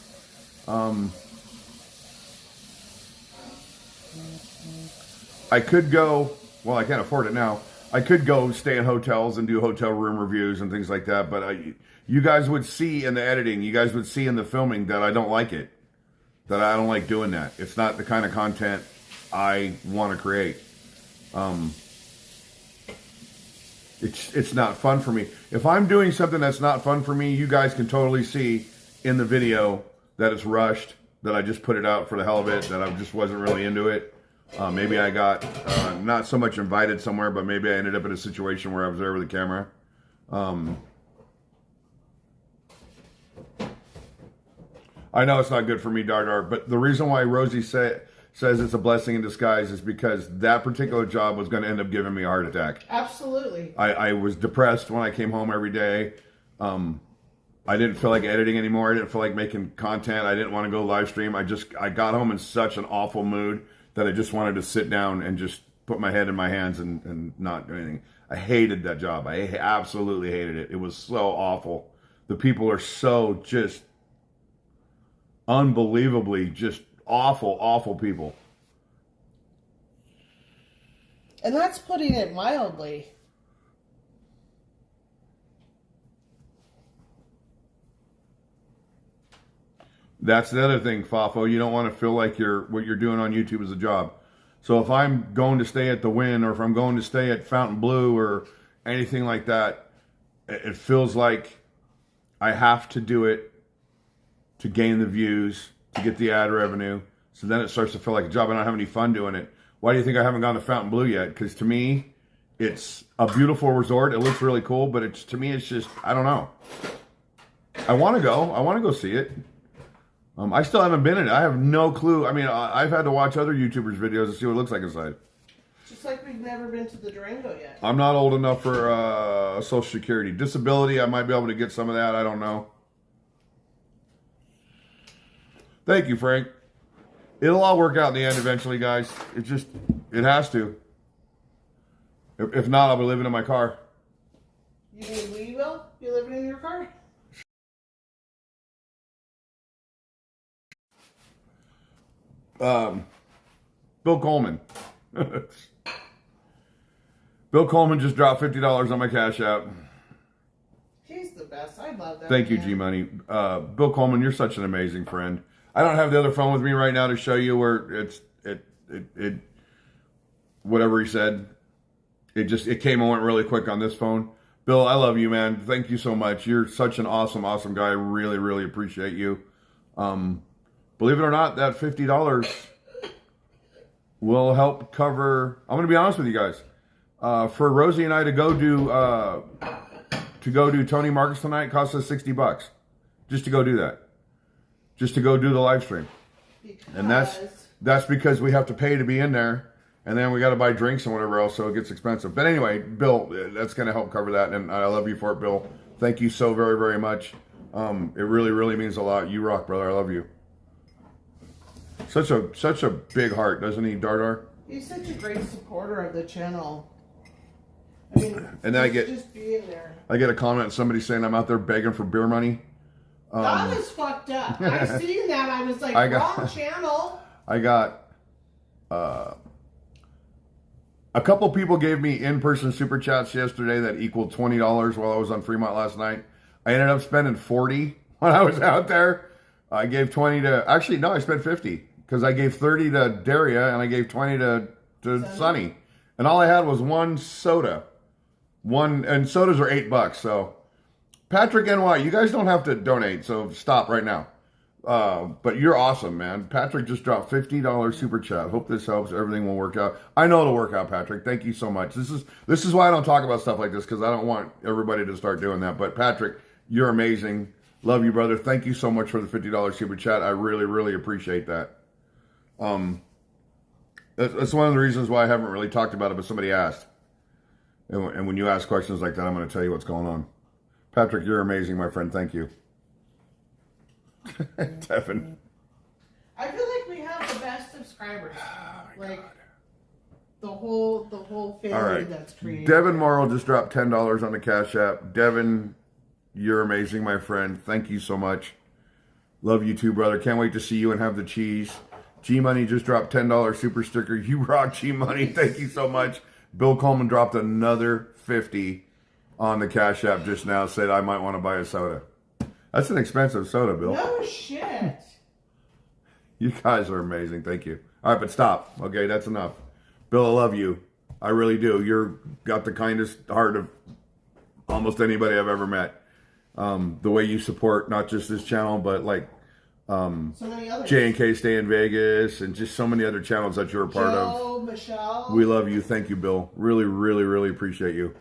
I could go, well, I can't afford it now. I could go stay in hotels and do hotel room reviews and things like that, but you guys would see in the editing, you guys would see in the filming that I don't like it. That I don't like doing that. It's not the kind of content I want to create. It's not fun for me. If I'm doing something that's not fun for me, you guys can totally see in the video that it's rushed, that I just put it out for the hell of it, that I just wasn't really into it. Maybe I got not so much invited somewhere, but maybe I ended up in a situation where I was there with a camera. I know it's not good for me, Dar, but the reason why Rosie said says it's a blessing in disguise is because that particular job was going to end up giving me a heart attack. Absolutely. I was depressed when I came home every day. I didn't feel like editing anymore. I didn't feel like making content. I didn't want to go live stream. I got home in such an awful mood that I just wanted to sit down and just put my head in my hands and not do anything. I hated that job. I absolutely hated it. It was so awful. The people are so just unbelievably just awful, awful people. And that's putting it mildly. That's the other thing, Fafo. You don't want to feel like what you're doing on YouTube is a job. So if I'm going to stay at the Wynn, or if I'm going to stay at Fountain Blue or anything like that, it feels like I have to do it to gain the views, to get the ad revenue. So then it starts to feel like a job. I don't have any fun doing it. Why do you think I haven't gone to Fountain Blue yet? Because to me, it's a beautiful resort. It looks really cool, but to me, it's just, I don't know. I want to go. I want to go see it. I still haven't been in it. I have no clue. I mean, I've had to watch other YouTubers' videos to see what it looks like inside. Just like we've never been to the Durango yet. I'm not old enough for Social Security. Disability, I might be able to get some of that. I don't know. Thank you, Frank. It'll all work out in the end eventually, guys. It has to. If not, I'll be living in my car. You mean we will be living in your car? Bill Coleman. Bill Coleman just dropped $50 on my Cash App. He's the best. I love that. Thank you, man. G Money. Bill Coleman, you're such an amazing friend. I don't have the other phone with me right now to show you where it whatever he said. It came and went really quick on this phone. Bill, I love you, man. Thank you so much. You're such an awesome, awesome guy. I really, really appreciate you. Believe it or not, that $50 will help cover. I'm going to be honest with you guys. For Rosie and I to go do Tony Marcus tonight cost us $60 just to go do that, just to go do the live stream, and that's because we have to pay to be in there, and then we got to buy drinks and whatever else, so it gets expensive. But anyway, Bill, that's going to help cover that, and I love you for it, Bill. Thank you so very, very much. It really, really means a lot. You rock, brother. I love you. Such a big heart, doesn't he, Dardar? He's such a great supporter of the channel. I mean, and then just being there. I get a comment, somebody saying I'm out there begging for beer money. That is fucked up. I seen that. I was like, wrong channel. I got a couple people gave me in-person super chats yesterday that equaled $20 while I was on Fremont last night. I ended up spending $40 when I was out there. I gave 20 to, actually, no, I spent 50 because I gave 30 to Daria and I gave 20 to Sunny. And all I had was one soda. And sodas are $8. So, Patrick NY, you guys don't have to donate, so stop right now. But you're awesome, man. Patrick just dropped $50 super chat. Hope this helps. Everything will work out. I know it'll work out, Patrick. Thank you so much. This is why I don't talk about stuff like this, because I don't want everybody to start doing that. But Patrick, you're amazing. Love you, brother. Thank you so much for the $50 super chat. I really, really appreciate that. That's one of the reasons why I haven't really talked about it, but somebody asked. And when you ask questions like that, I'm going to tell you what's going on. Patrick, you're amazing, my friend. Thank you. Devin. I feel like we have the best subscribers. Like the whole family. All right. That's created. Devin Morrow just dropped $10 on the Cash App. Devin, you're amazing, my friend. Thank you so much. Love you too, brother. Can't wait to see you and have the cheese. G Money just dropped $10 super sticker. You rock, G Money. Thank you so much. Bill Coleman dropped another 50 on the Cash App just now. Said I might want to buy a soda. That's an expensive soda, Bill. No shit. You guys are amazing. Thank you. All right, but stop. Okay, that's enough. Bill, I love you. I really do. You're got the kindest heart of almost anybody I've ever met. The way you support not just this channel, but like so many others. J&K Stay in Vegas and just so many other channels that you're a part of. Michelle. We love you. Thank you, Bill. Really, really, really appreciate you.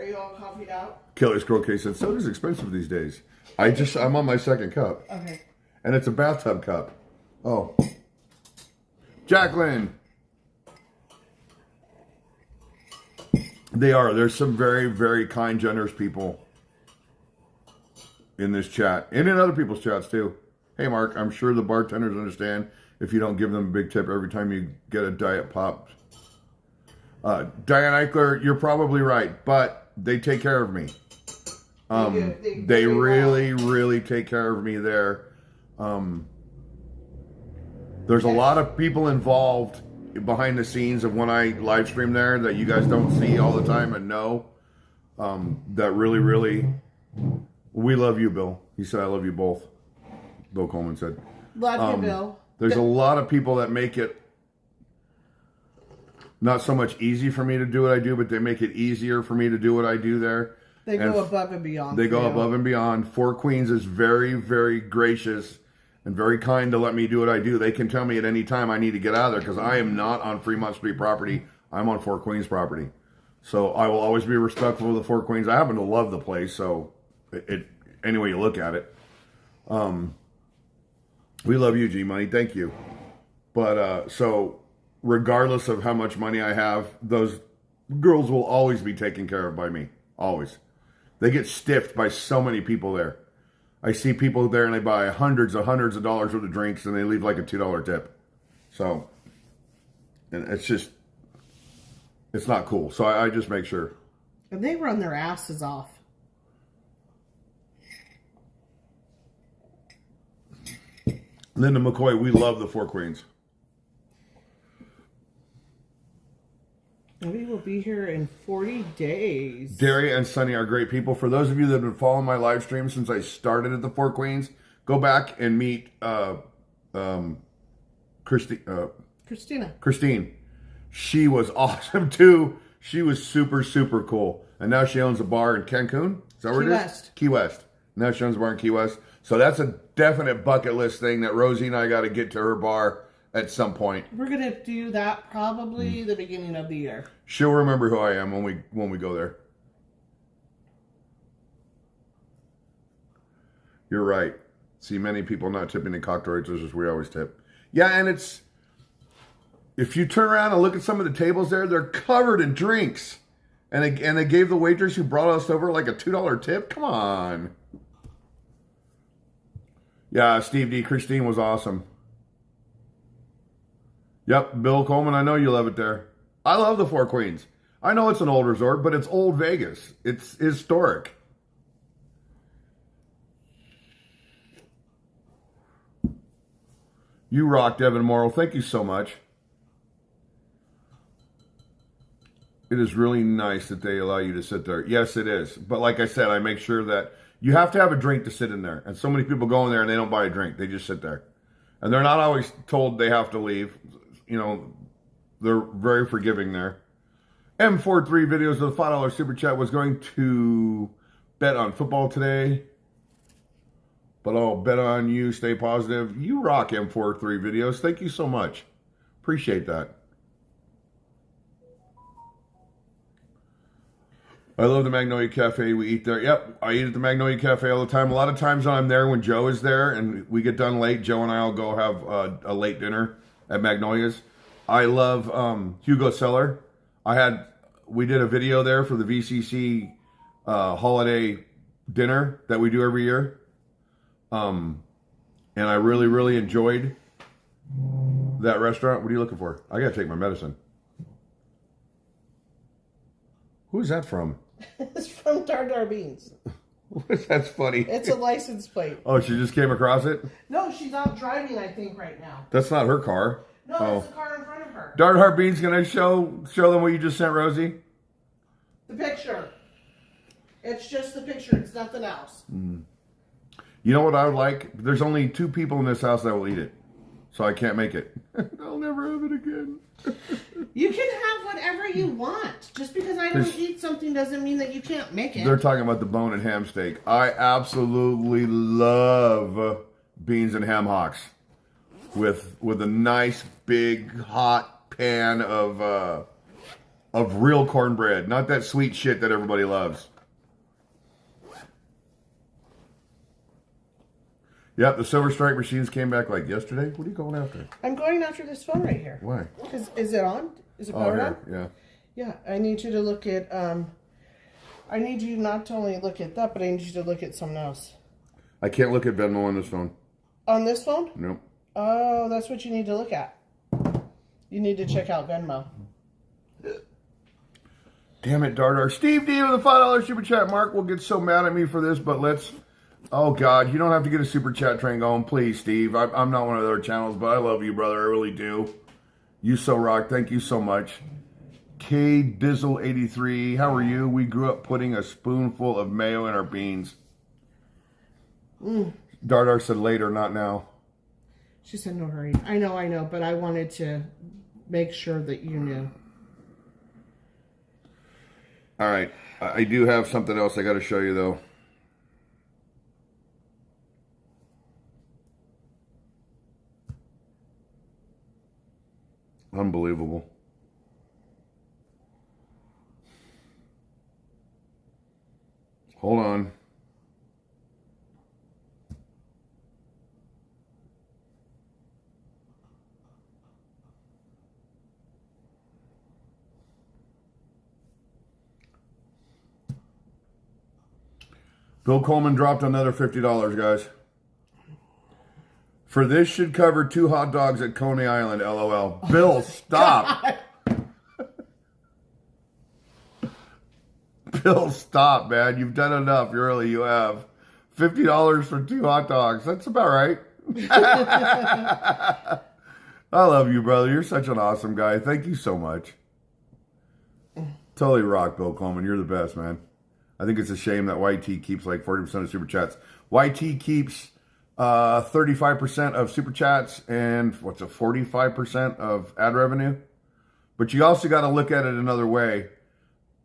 you all coffeeed out? Kelly Scroll Case said, soda's expensive these days. I'm on my second cup. Okay. And it's a bathtub cup. Oh. Jacqueline. They are. There's some very, very kind, generous people in this chat. And in other people's chats, too. Hey, Mark, I'm sure the bartenders understand if you don't give them a big tip every time you get a Diet Pop. Diane Eichler, you're probably right, but they take care of me. They really, really take care of me there. There's a lot of people involved behind the scenes of when I live stream there that you guys don't see all the time and know. That really, really, we love you, Bill. He said, I love you both. Bill Coleman said. Love you, Bill. There's a lot of people that make it not so much easy for me to do what I do, but they make it easier for me to do what I do there. They go above and beyond. They go above and beyond. Four Queens is very, very gracious and very kind to let me do what I do. They can tell me at any time I need to get out of there because I am not on Fremont Street property. I'm on Four Queens property. So I will always be respectful of the Four Queens. I happen to love the place, so any way you look at it. We love you, G-Money. Thank you. But so regardless of how much money I have, those girls will always be taken care of by me. Always. They get stiffed by so many people there. I see people there and they buy hundreds of dollars worth of drinks and they leave like a $2 tip. So, and it's not cool. So I just make sure. And they run their asses off. Linda McCoy, we love the Four Queens. We will be here in 40 days. Derry and Sunny are great people. For those of you that have been following my live stream since I started at the Four Queens, go back and meet Christine. She was awesome too. She was super, super cool. And now she owns a bar in Cancun. Is that where it is? West. Key West. Now she owns a bar in Key West. So that's a definite bucket list thing that Rosie and I got to get to her bar at some point. We're going to do that probably the beginning of the year. She'll remember who I am when we go there. You're right. See many people not tipping in cocktails as we always tip. Yeah, and it's, if you turn around and look at some of the tables there, they're covered in drinks. And they gave the waitress who brought us over like a $2 tip. Come on. Yeah, Steve D. Christine was awesome. Yep, Bill Coleman, I know you love it there. I love the Four Queens. I know it's an old resort, but it's old Vegas. It's historic. You rock, Devin Morrow. Thank you so much. It is really nice that they allow you to sit there. Yes, it is. But like I said, I make sure that you have to have a drink to sit in there. And so many people go in there and they don't buy a drink. They just sit there. And they're not always told they have to leave. You know, they're very forgiving there. M43 videos of the $5 super chat was going to bet on football today. But I'll bet on you. Stay positive. You rock, M43 videos. Thank you so much. Appreciate that. I love the Magnolia Cafe. We eat there. Yep, I eat at the Magnolia Cafe all the time. A lot of times I'm there when Joe is there and we get done late. Joe and I will go have a late dinner at Magnolia's. I love Hugo Cellar. We did a video there for the VCC holiday dinner that we do every year. And I really, really enjoyed that restaurant. What are you looking for? I got to take my medicine. Who is that from? It's from Dar Beans. That's funny. It's a license plate. Oh, she just came across it? No, she's out driving, I think, right now. That's not her car. No, it's the car in front of her. Darthart Beans, can I show them what you just sent, Rosie? The picture. It's just the picture. It's nothing else. You know what I would like? There's only 2 people in this house that will eat it. So I can't make it. I'll never have it again. You can have whatever you want. Just because I don't eat something doesn't mean that you can't make it. They're talking about the bone and ham steak. I absolutely love beans and ham hocks with a nice big hot pan of of real cornbread, not that sweet shit that everybody loves. Yep, the Silver Strike machines came back like yesterday. What are you going after? I'm going after this phone right here. Why? Because is it on? Is it powered on? Yeah. Yeah, I need you to look at, I need you not to only look at that, but I need you to look at something else. I can't look at Venmo on this phone. On this phone? Nope. Oh, that's what you need to look at. You need to check out Venmo. Damn it, Dardar. Steve D with a $5 super chat. Mark will get so mad at me for this, but let's... Oh, God, you don't have to get a super chat train going. Please, Steve. I'm not one of their channels, but I love you, brother. I really do. You so rock. Thank you so much. K Dizzle 83. How are you? We grew up putting a spoonful of mayo in our beans. Dardar said later, not now. She said no hurry. I know, but I wanted to make sure that you knew. All right. I do have something else I got to show you, though. Unbelievable. Hold on. Bill Coleman dropped another $50, guys. For this should cover 2 hot dogs at Coney Island, LOL. Bill, stop. Bill, stop, man. You've done enough. Really, you have. $50 for 2 hot dogs. That's about right. I love you, brother. You're such an awesome guy. Thank you so much. Totally rock, Bill Coleman. You're the best, man. I think it's a shame that YT keeps like 40% of super chats. YT keeps 35% of super chats and 45% of ad revenue. But you also got to look at it another way.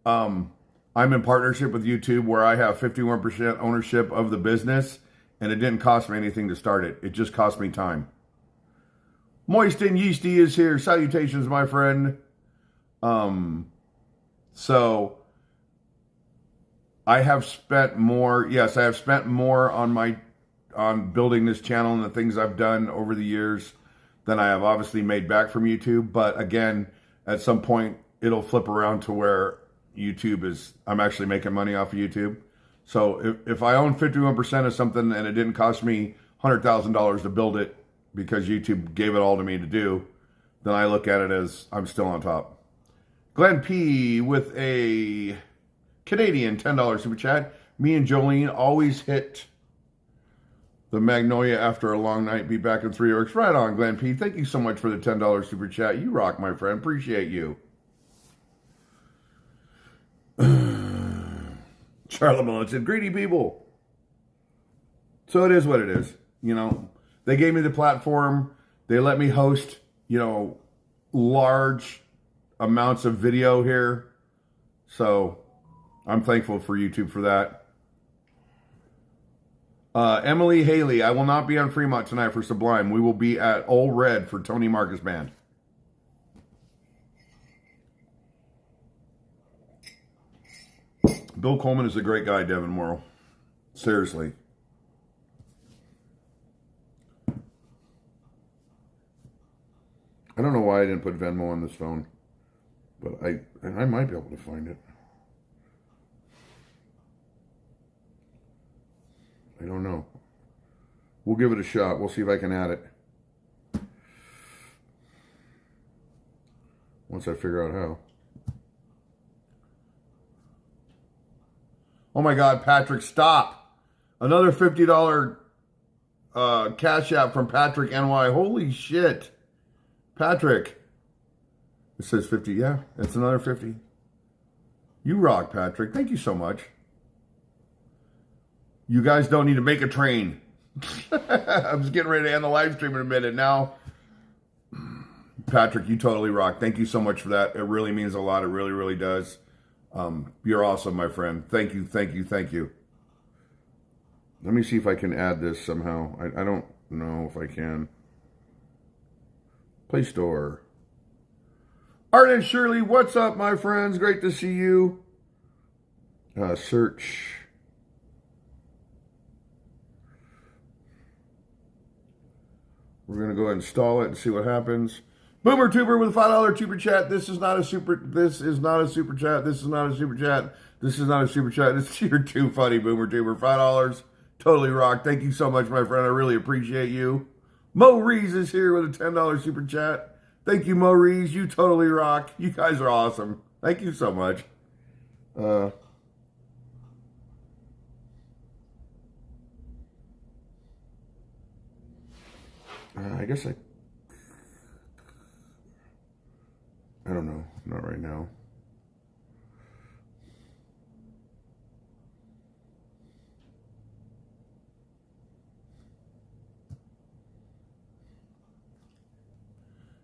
I'm in partnership with YouTube where I have 51% ownership of the business, and it didn't cost me anything to start it. It just cost me time. Moist and Yeasty is here. Salutations, my friend. So I have spent more. Yes, I have spent more on building this channel and the things I've done over the years than I have obviously made back from YouTube. But again, at some point, it'll flip around to where YouTube is, I'm actually making money off of YouTube. So if I own 51% of something and it didn't cost me $100,000 to build it because YouTube gave it all to me to do, then I look at it as I'm still on top. Glenn P with a Canadian $10 super chat. Me and Jolene always hit the Magnolia after a long night. Be back in 3 weeks. Right on, Glenn P. Thank you so much for the $10 super chat. You rock, my friend. Appreciate you. Charlotte Mullen said, greedy people. So it is what it is. You know, they gave me the platform. They let me host, you know, large amounts of video here. So I'm thankful for YouTube for that. Emily Haley, I will not be on Fremont tonight for Sublime. We will be at Old Red for Tony Marcus Band. Bill Coleman is a great guy, Devin Morrow. Seriously. I don't know why I didn't put Venmo on this phone, but I might be able to find it. I don't know. We'll give it a shot. We'll see if I can add it. Once I figure out how. Oh my God, Patrick, stop. Another $50 Cash App from Patrick NY. Holy shit. Patrick. It says 50. Yeah, it's another 50. You rock, Patrick. Thank you so much. You guys don't need to make a train. I'm just getting ready to end the live stream in a minute now. Patrick, you totally rock. Thank you so much for that. It really means a lot. It really, really does. You're awesome, my friend. Thank you, thank you, thank you. Let me see if I can add this somehow. I don't know if I can. Play Store. Art and Shirley, what's up, my friends? Great to see you. Search. We're going to go ahead and install it and see what happens. Boomer Tuber with a $5 super chat. This is not a super chat. This is not a super chat. This is not a super chat. This is you're too funny, Boomer Tuber. $5. Totally rock. Thank you so much, my friend. I really appreciate you. Mo Rees is here with a $10 super chat. Thank you, Mo Rees. You totally rock. You guys are awesome. Thank you so much. I guess I don't know. Not right now.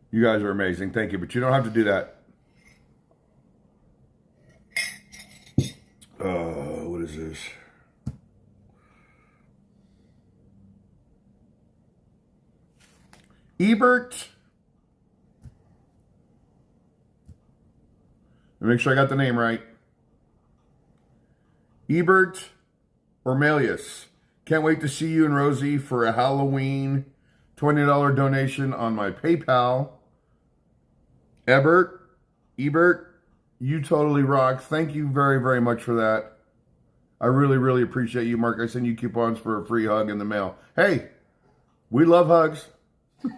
You guys are amazing. Thank you. But you don't have to do that. What is this? Ebert. Let me make sure I got the name right. Ebert Ormelius. Can't wait to see you and Rosie for a Halloween $20 donation on my PayPal. Ebert, you totally rock. Thank you very, very much for that. I really, really appreciate you, Mark. I send you coupons for a free hug in the mail. Hey, we love hugs. We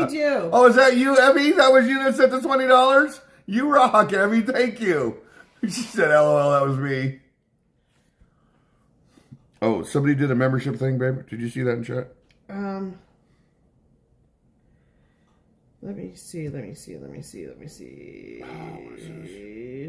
do. Oh, is that you, Evie? That was you that sent the $20? You rock, Evie. Thank you. She said, LOL, that was me. Oh, somebody did a membership thing, babe. Did you see that in chat? Let me see.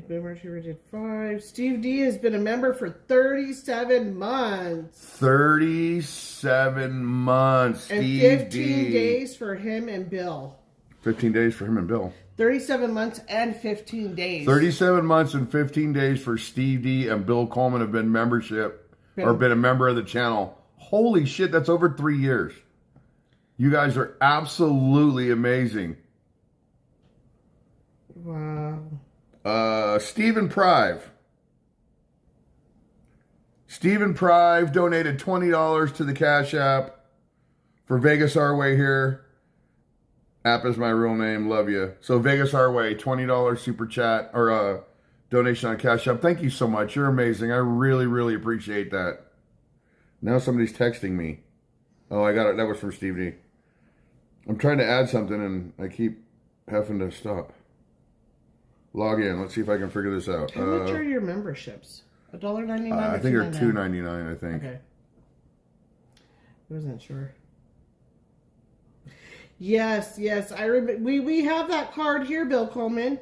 Boomer Tuber did 5. Steve D has been a member for 37 months. 37 months, And Steve 15 D. days for him and Bill. 15 days for him and Bill. 37 months and 15 days. 37 months and 15 days for Steve D and Bill Coleman have been been a member of the channel. Holy shit, that's over 3 years. You guys are absolutely amazing. Wow. Stephen Prive. Stephen Prive donated $20 to the Cash App for Vegas Our Way here. App is my real name. Love you. So Vegas Our Way, $20 super chat or donation on Cash App. Thank you so much. You're amazing. I really, really appreciate that. Now somebody's texting me. Oh, I got it. That was from Steve D. I'm trying to add something and I keep having to stop. Log in. Let's see if I can figure this out. How much are your memberships? $1.99? I think they're $2.99. I think. Okay. I wasn't sure. Yes. I remember. We have that card here, Bill Coleman.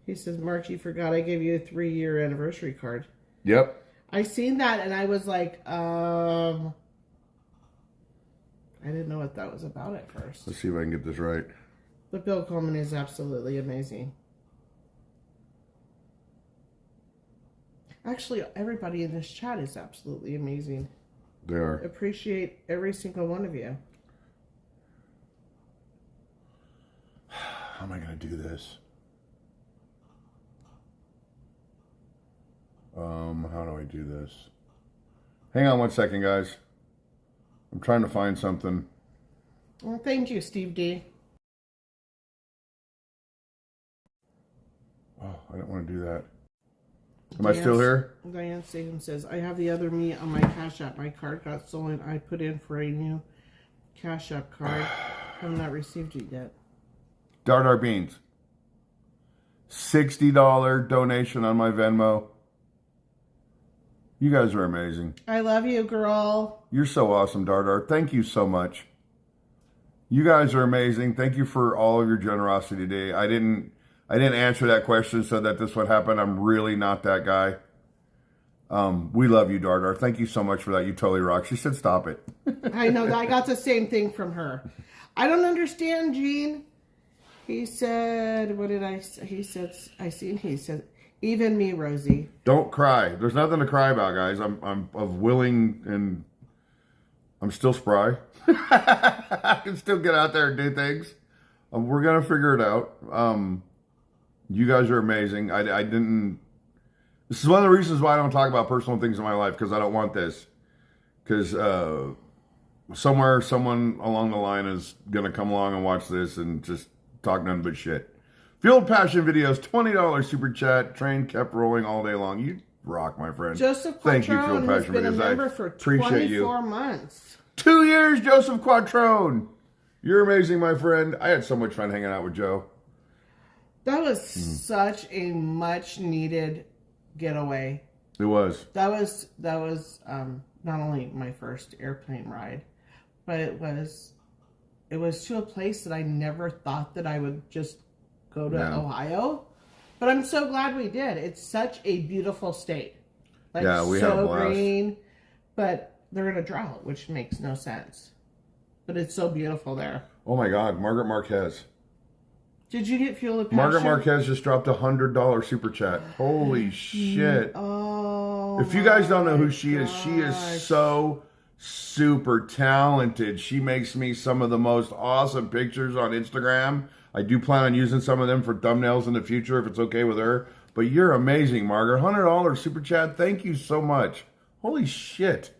He says, Mark, you forgot I gave you a 3-year anniversary card. Yep. I seen that and I was like, I didn't know what that was about at first. Let's see if I can get this right. But Bill Coleman is absolutely amazing. Actually, everybody in this chat is absolutely amazing. They are. Appreciate every single one of you. How am I going to do this? How do I do this? Hang on one second, guys. I'm trying to find something. Well, thank you, Steve D. Oh, I don't want to do that. Am I still here? Diane Statham says, I have the other me on my Cash App. My card got stolen. I put in for a new Cash App card. Have not received it yet. Dardar Beans. $60 donation on my Venmo. You guys are amazing. I love you, girl. You're so awesome, Dardar. Thank you so much. You guys are amazing. Thank you for all of your generosity today. I didn't answer that question so that this would happen. I'm really not that guy. We love you, Dardar. Thank you so much for that. You totally rock. She said, stop it. I know that. I got the same thing from her. I don't understand, Gene. He said, what did I say? He said, he said, even me, Rosie. Don't cry. There's nothing to cry about, guys. I'm willing and I'm still spry. I can still get out there and do things. We're gonna figure it out. You guys are amazing. I didn't. This is one of the reasons why I don't talk about personal things in my life, because I don't want this. Because somewhere, someone along the line is gonna come along and watch this and just talk nothing but shit. Fueled Passion Videos, $20 super chat. Train kept rolling all day long. You rock, my friend. Joseph Thank you, Quattrone Fueled has Passion been a Videos. member I for appreciate you. 24 months. 2 years, Joseph Quattrone. You're amazing, my friend. I had so much fun hanging out with Joe. That was such a much needed getaway. It was. That was not only my first airplane ride, but it was to a place that I never thought that I would just go to Ohio. But I'm so glad we did. It's such a beautiful state. Like, yeah, we had a blast. green, but they're in a drought, which makes no sense. But it's so beautiful there. Oh my God, Margaret Marquez. Did you get Fuel of Passion? Margaret Marquez just dropped $100 super chat. Holy shit. Oh, if you guys don't know who she is so super talented. She makes me some of the most awesome pictures on Instagram. I do plan on using some of them for thumbnails in the future if it's okay with her. But you're amazing, Margaret. $100 super chat. Thank you so much. Holy shit.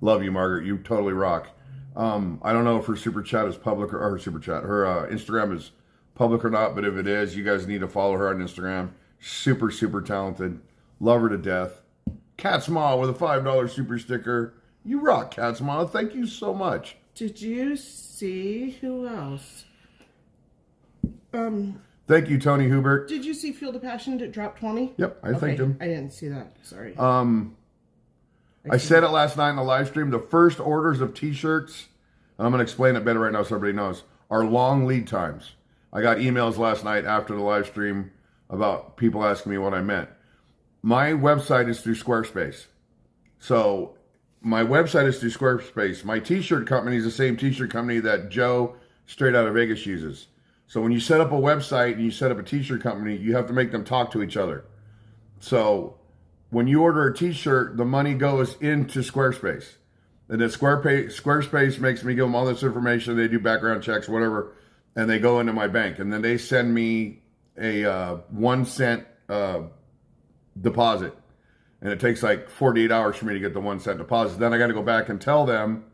Love you, Margaret. You totally rock. I don't know if her super chat is public or her super chat. Her Instagram is public or not, but if it is, you guys need to follow her on Instagram. Super, super talented. Love her to death. Cat's Maw with a $5 super sticker. You rock, Cat's Maw. Thank you so much. Did you see who else? Thank you, Tony Hubert. Did you see Field of Passion that dropped 20? Yep, I thanked him. I didn't see that. Sorry. I said it last night in the live stream. The first orders of t-shirts, and I'm going to explain it better right now so everybody knows, are long lead times. I got emails last night after the live stream about people asking me what I meant. My website is through Squarespace. So my website is through Squarespace. My t-shirt company is the same t-shirt company that Joe straight out of Vegas uses. So when you set up a website and you set up a t-shirt company, you have to make them talk to each other. So when you order a t-shirt, the money goes into Squarespace. And then Squarespace makes me give them all this information. They do background checks, whatever, and they go into my bank. And then they send me a 1 cent deposit. And it takes like 48 hours for me to get the 1 cent deposit. Then I got to go back and tell them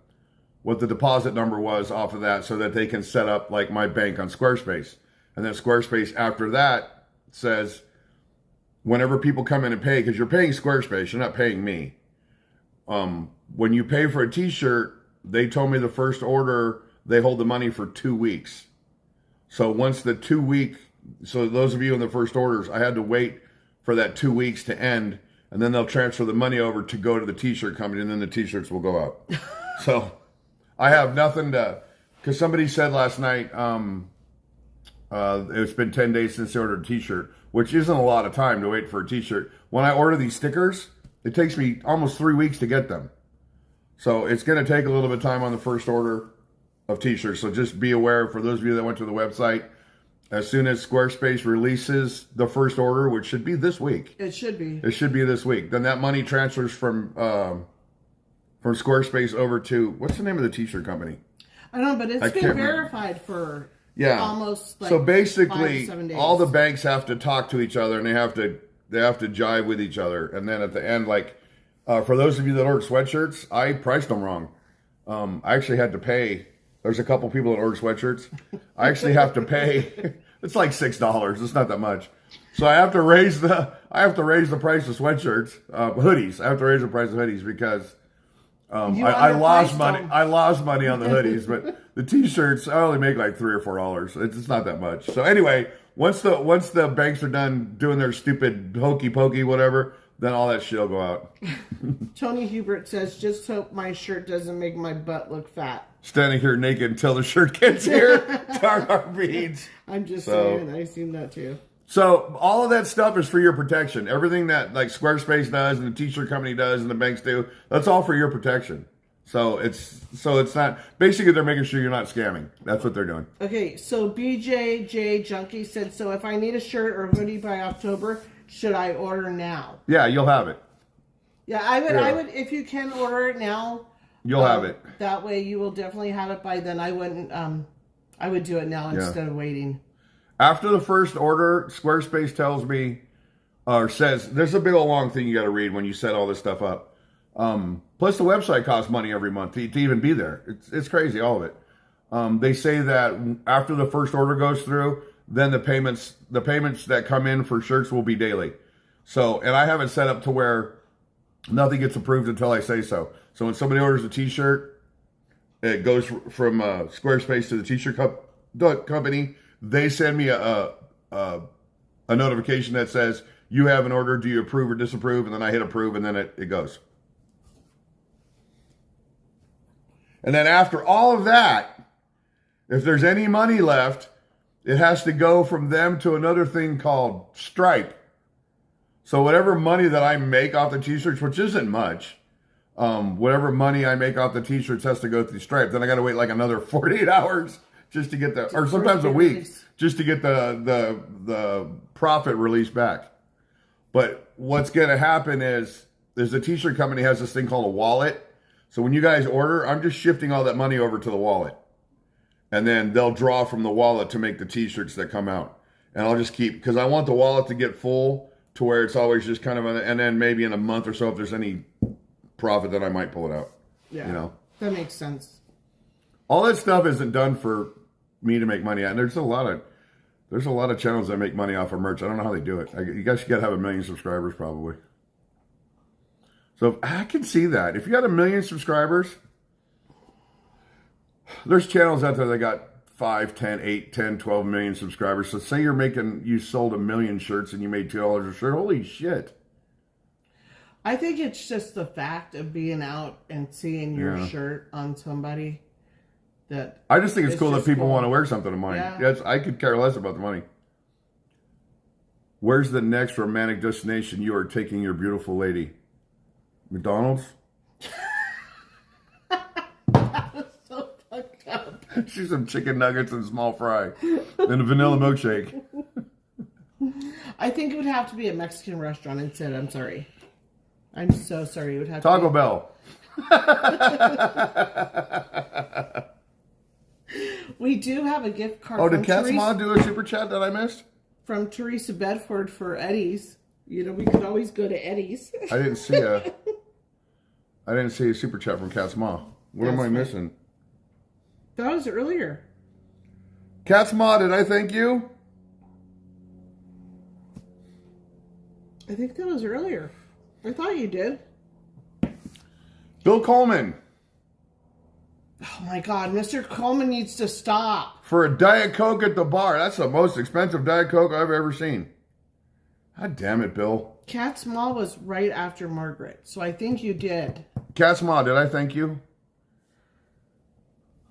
what the deposit number was off of that so that they can set up like my bank on Squarespace. And then Squarespace after that says, whenever people come in and pay, because you're paying Squarespace, you're not paying me. When you pay for a t-shirt, they told me the first order, they hold the money for 2 weeks. So once the 2 week, so those of you in the first orders, I had to wait for that 2 weeks to end, and then they'll transfer the money over to go to the t-shirt company, and then the t-shirts will go out. So I have nothing to, because somebody said last night, it's been 10 days since they ordered a t-shirt, which isn't a lot of time to wait for a t-shirt. When I order these stickers, it takes me almost 3 weeks to get them. So it's going to take a little bit of time on the first order of t-shirts. So just be aware, for those of you that went to the website, as soon as Squarespace releases the first order, which should be this week. It should be. It should be this week. Then that money transfers from Squarespace over to, what's the name of the t-shirt company? I don't know, but it's been verified for almost like so basically 5 to 7 days. all the banks have to talk to each other, and they have to jive with each other. And then at the end, like for those of you that ordered sweatshirts, I priced them wrong. I actually had to pay. There's a couple people that order sweatshirts. I actually have to pay. It's like $6. It's not that much. So I have to raise the price of sweatshirts, hoodies. I have to raise the price of hoodies because I lost money. I lost money on the hoodies, but the t-shirts I only make like $3 or $4. It's not that much. So anyway, once the banks are done doing their stupid hokey pokey whatever, then all that shit will go out. Tony Hubert says, "Just hope my shirt doesn't make my butt look fat." Standing here naked until the shirt gets here. Darn our beads. I'm just saying, I've seen that too. So all of that stuff is for your protection. Everything that like Squarespace does and the t-shirt company does and the banks do, that's all for your protection. So it's not, basically they're making sure you're not scamming. That's what they're doing. Okay, so BJJ Junkie said, so if I need a shirt or hoodie by October, should I order now? Yeah, you'll have it. Yeah, I would if you can order it now. You'll have it. That way you will definitely have it by then. I wouldn't, I would do it now instead of waiting. After the first order, Squarespace tells me, or says, there's a big old long thing you got to read when you set all this stuff up. Plus the website costs money every month to even be there. It's crazy, all of it. They say that after the first order goes through, then the payments that come in for shirts will be daily. So, and I have it set up to where nothing gets approved until I say so. So when somebody orders a t-shirt, it goes from Squarespace to the t-shirt company. They send me a notification that says, you have an order, do you approve or disapprove? And then I hit approve, and then it goes. And then after all of that, if there's any money left, it has to go from them to another thing called Stripe. So whatever money that I make off the t-shirts, which isn't much, whatever money I make off the t-shirts has to go through Stripe. Then I got to wait like another 48 hours just to get the, or sometimes a week, just to get the profit released back. But what's going to happen is the t-shirt company has this thing called a wallet. So when you guys order, I'm just shifting all that money over to the wallet. And then they'll draw from the wallet to make the t-shirts that come out. And I'll just keep, because I want the wallet to get full to where it's always just kind of, and then maybe in a month or so, if there's any profit, then I might pull it out. Yeah, you know? That makes sense. All that stuff isn't done for me to make money. And there's a lot of channels that make money off of merch. I don't know how they do it. You guys got to have 1 million subscribers probably. So I can see that. If you got 1 million subscribers, there's channels out there that got 5, 10, 8, 10, 12 million subscribers. So say you sold 1 million shirts and you made $2 a shirt. Holy shit. I think it's just the fact of being out and seeing your shirt on somebody that I just think it's cool that people want to wear something of mine. Yeah. I could care less about the money. Where's the next romantic destination you are taking your beautiful lady? McDonald's? That was so fucked up. She's some chicken nuggets and small fry. And a vanilla milkshake. I think it would have to be a Mexican restaurant instead. I'm sorry. I'm so sorry. It would have Taco to be Bell. We do have a gift card. Oh, did Cat's Mom do a super chat that I missed? From Teresa Bedford for Eddie's. You know, we could always go to Eddie's. I didn't see a super chat from Cat's Mom. What am I missing? That was earlier. Cat's Mom, did I thank you? I think that was earlier. I thought you did. Bill Coleman. Oh my God, Mr. Coleman needs to stop. For a Diet Coke at the bar. That's the most expensive Diet Coke I've ever seen. God damn it, Bill. Cat's Mall was right after Margaret, so I think you did. Cat's Mom, did I thank you?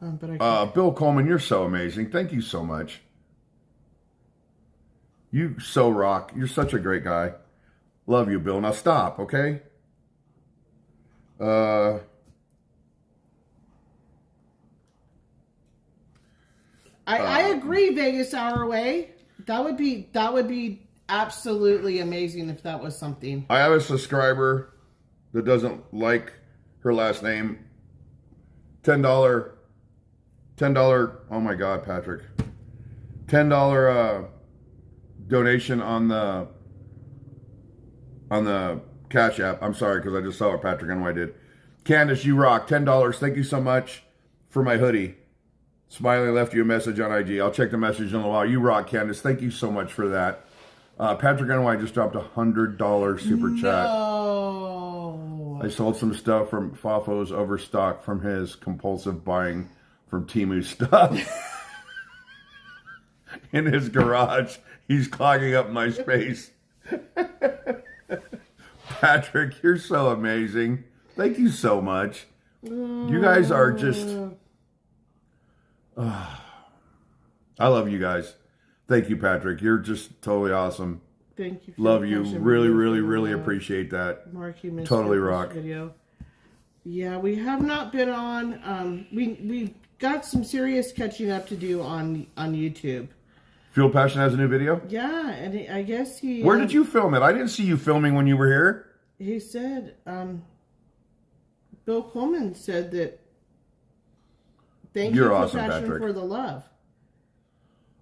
But I Bill Coleman, you're so amazing. Thank you so much. You so rock. You're such a great guy. Love you, Bill. Now stop, okay? I agree, Vegas Our Way. That would be absolutely amazing if that was something. I have a subscriber that doesn't like her last name. $10. Oh my God, Patrick. $10 donation on the Cash App. I'm sorry because I just saw what Patrick and I did. Candace, you rock. $10. Thank you so much for my hoodie. Smiley left you a message on IG. I'll check the message in a while. You rock, Candace. Thank you so much for that. Patrick NY just dropped $100 super chat. No. I sold some stuff from Fafo's overstock from his compulsive buying from Temu stuff. In his garage, he's clogging up my space. Patrick, you're so amazing. Thank you so much. You guys are just... I love you guys. Thank you, Patrick. You're just totally awesome. Thank you. Love you. Really, really, really appreciate that. Mark, you missed Totally your rock. Video. Yeah, we have not been on. We got some serious catching up to do on YouTube. Fuel Passion has a new video? Yeah, and I guess he... Where did you film it? I didn't see you filming when you were here. He said, Bill Coleman said that. Thank You're you for awesome, passion Patrick. for the love.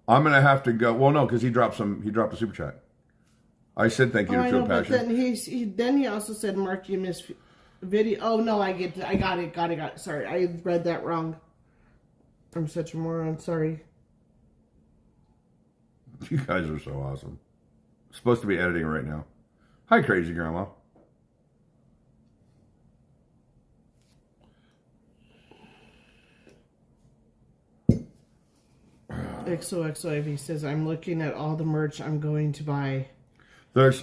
I'm gonna have to go. Well, no, because he dropped a super chat. I said thank you I to know, Feel but Passion. then he also said, Mark, you missed video. Oh no, I got it. Sorry, I read that wrong. I'm such a moron. Sorry. You guys are so awesome. Supposed to be editing right now. Hi, Crazy Grandma. XOXO, he says, I'm looking at all the merch I'm going to buy. There's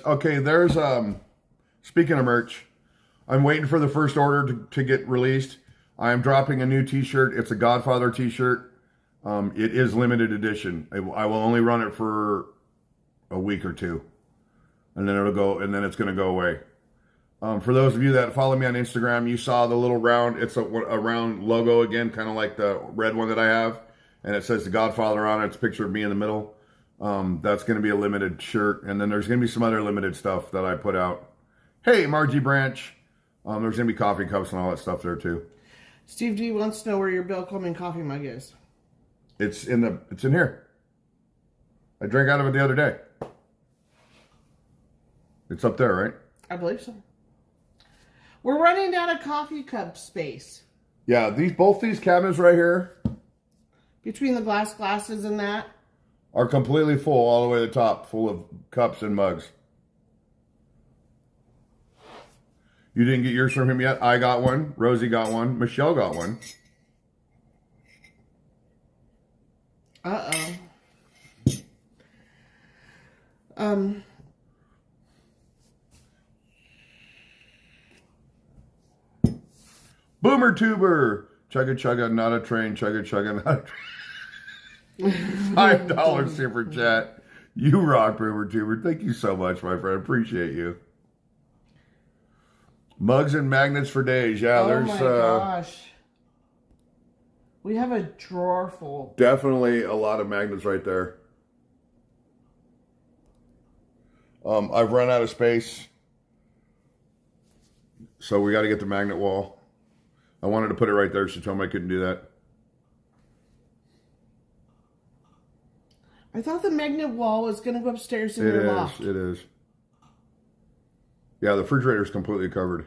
speaking of merch, I'm waiting for the first order to get released. I'm dropping a new t-shirt. It's a Godfather t-shirt. It is limited edition. I will only run it for a week or two. And then it's going to go away. For those of you that follow me on Instagram, you saw the little round, it's a round logo again, kind of like the red one that I have. And it says The Godfather on it. It's a picture of me in the middle. That's going to be a limited shirt. And then there's going to be some other limited stuff that I put out. Hey, Margie Branch. There's going to be coffee cups and all that stuff there too. Steve D wants to know where your Bill Coleman coffee mug is. It's in here. I drank out of it the other day. It's up there, right? I believe so. We're running out of coffee cup space. Yeah, both these cabinets right here Between the glasses and that. are completely full all the way to the top, full of cups and mugs. You didn't get yours from him yet? I got one. Rosie got one. Michelle got one. Uh-oh. Boomer Tuber. Chugga chugga, not a train. Chugga chugga, not a train. $5 super chat. You rock, Boomer Tuber. Thank you so much, my friend. Appreciate you. Mugs and magnets for days. Yeah, Oh there's my gosh. We have a drawer full. definitely a lot of magnets right there. I've run out of space, so we got to get the magnet wall. I wanted to put it right there. She told me I couldn't do that. I thought the magnet wall was going to go upstairs in your loft. It is. Yeah, the refrigerator's completely covered.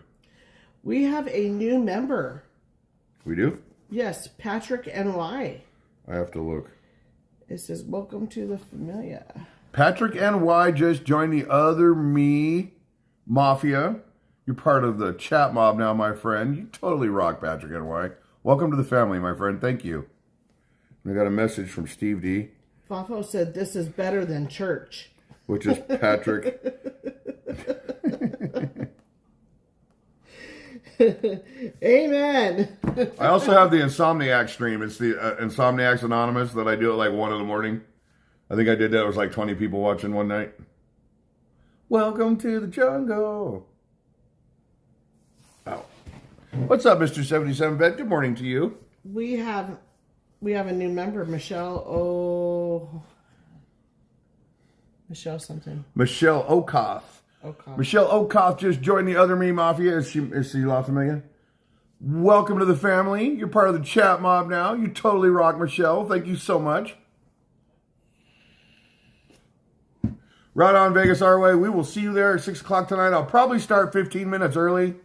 We have a new member. We do? Yes, Patrick NY. I have to look. It says, welcome to the Familia. Patrick NY just joined the Other Me Mafia. You're part of the chat mob now, my friend. You totally rock, Patrick NY. Welcome to the family, my friend. Thank you. I got a message from Steve D. Fafo said, this is better than church. Which is Patrick. Amen. I also have the Insomniac stream. It's the Insomniacs Anonymous that I do at like 1 in the morning. I think I did that. It was like 20 people watching one night. Welcome to the jungle. Oh. What's up, Mr. 77 Bet? Good morning to you. We have a new member, Michelle something. Michelle Okoth. Michelle Okoth just joined the Other Me Mafia. Is she La Familia? Welcome to the family. You're part of the chat mob now. You totally rock, Michelle. Thank you so much. Right on, Vegas our way. We will see you there at 6 o'clock tonight. I'll probably start 15 minutes early,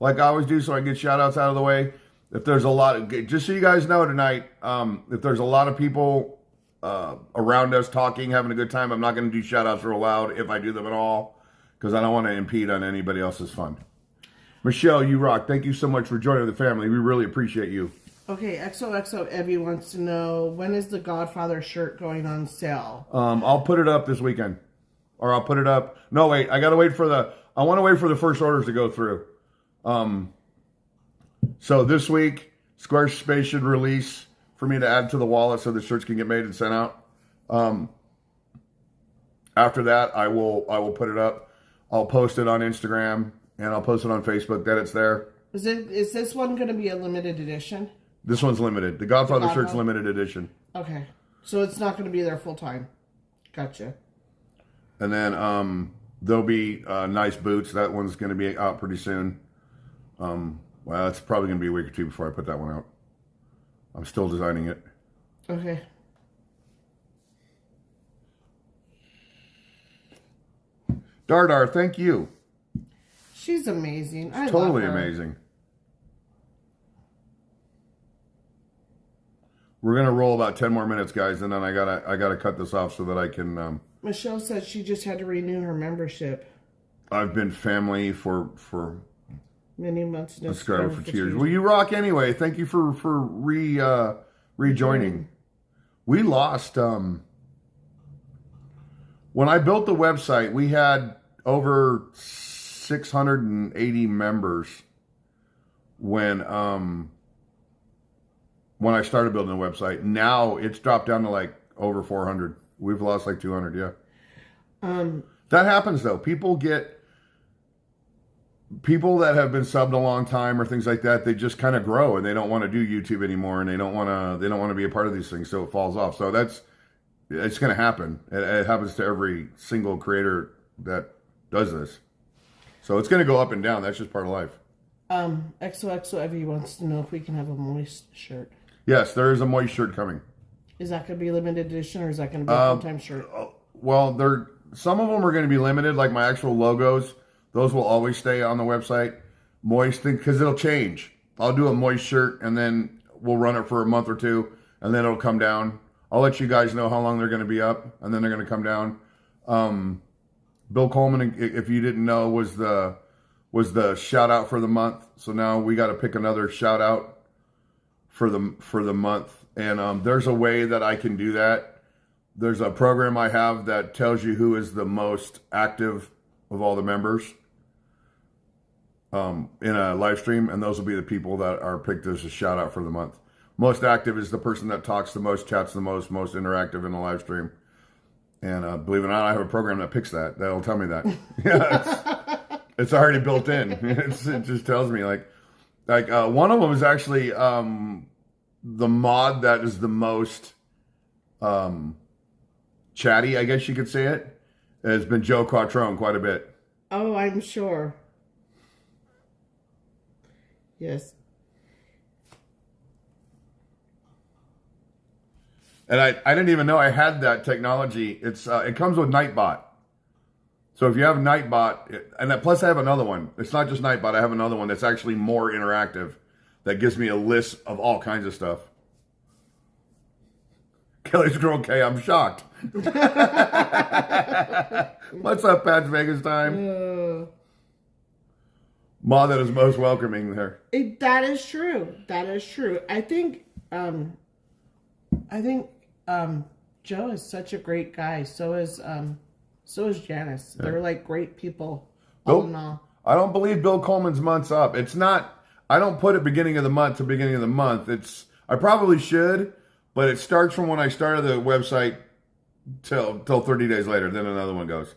like I always do, so I get shout outs out of the way. If there's a lot of, just so you guys know tonight, if there's a lot of people around us talking, having a good time, I'm not going to do shout outs real loud if I do them at all, because I don't want to impede on anybody else's fun. Michelle, you rock. Thank you so much for joining the family. We really appreciate you. Okay, XOXO Evie wants to know, when is the Godfather shirt going on sale? I'll put it up this weekend. Or I'll put it up. No, wait. I want to wait for the first orders to go through. So this week, Squarespace should release for me to add to the wallet so the shirts can get made and sent out. After that, I will put it up. I'll post it on Instagram and I'll post it on Facebook that it's there. Is this one going to be a limited edition? This one's limited. The Godfather shirt's limited edition. Okay. So it's not going to be there full time. Gotcha. And then there'll be nice boots. That one's going to be out pretty soon. Well, it's probably going to be a week or two before I put that one out. I'm still designing it. Okay. Dardar, thank you. She's amazing. I Totally love her. amazing. We're gonna roll about 10 more minutes, guys, and then I gotta cut this off so that I can. Michelle said she just had to renew her membership. I've been family for Many months. No subscriber for 2 years. Well, you rock anyway. Thank you for rejoining. We lost. When I built the website, we had over 680 members when I started building the website. Now it's dropped down to like over 400. We've lost like 200, yeah. That happens though. People that have been subbed a long time or things like that, they just kind of grow and they don't want to do YouTube anymore and they don't want to be a part of these things, so it falls off. So it's going to happen. It happens to every single creator that does this. So it's going to go up and down. That's just part of life. XOXO Evie wants to know if we can have a moist shirt. Yes, there is a moist shirt coming. Is that going to be a limited edition or is that going to be a full-time shirt? Well, some of them are going to be limited, like my actual logos. Those will always stay on the website. Moist, because it'll change. I'll do a moist shirt, and then we'll run it for a month or two, and then it'll come down. I'll let you guys know how long they're going to be up, and then they're going to come down. Bill Coleman, if you didn't know, was the shout-out for the month. So now we got to pick another shout-out for the month. And there's a way that I can do that. There's a program I have that tells you who is the most active of all the members in a live stream, and those will be the people that are picked as a shout out for the month. Most active is the person that talks the most, chats the most interactive in the live stream. And believe it or not, I have a program that picks that. That'll tell me that. Yeah, it's already built in. It just tells me like one of them is actually the mod that is the most chatty, I guess you could say it. Has been Joe Quattrone quite a bit. Oh, I'm sure. Yes. And I didn't even know I had that technology. It comes with Nightbot. So if you have Nightbot, plus I have another one. It's not just Nightbot. I have another one that's actually more interactive. That gives me a list of all kinds of stuff. Kelly's Girl K, I'm shocked. What's up, Pat's Vegas time? Ma that is most welcoming there. That is true. That is true. I think Joe is such a great guy. So is Janice. Yeah. They're like great people. All in all. I don't believe Bill Coleman's month's up. It's not. I don't put it beginning of the month to beginning of the month. I probably should, but it starts from when I started the website till 30 days later. Then another one goes.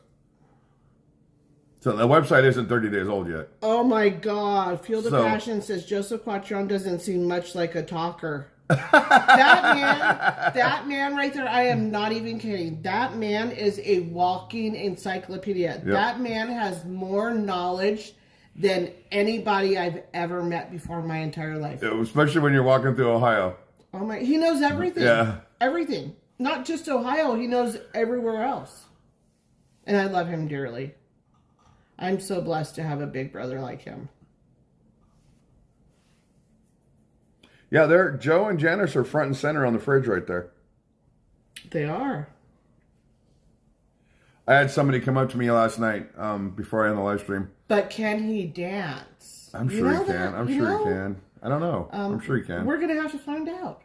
So the website isn't 30 days old yet. Oh my God. Field of Passion says Joseph Quattrone doesn't seem much like a talker. that man right there, I am not even kidding. That man is a walking encyclopedia. Yep. That man has more knowledge than anybody I've ever met before in my entire life. Yeah, especially when you're walking through Ohio. Oh my, he knows everything. Yeah. Everything. Not just Ohio, he knows everywhere else. And I love him dearly. I'm so blessed to have a big brother like him. Yeah, Joe and Janice are front and center on the fridge right there. They are. I had somebody come up to me last night before I ended the live stream. But can he dance? I'm sure he can. I'm sure he can. I don't know. I'm sure he can. We're going to have to find out.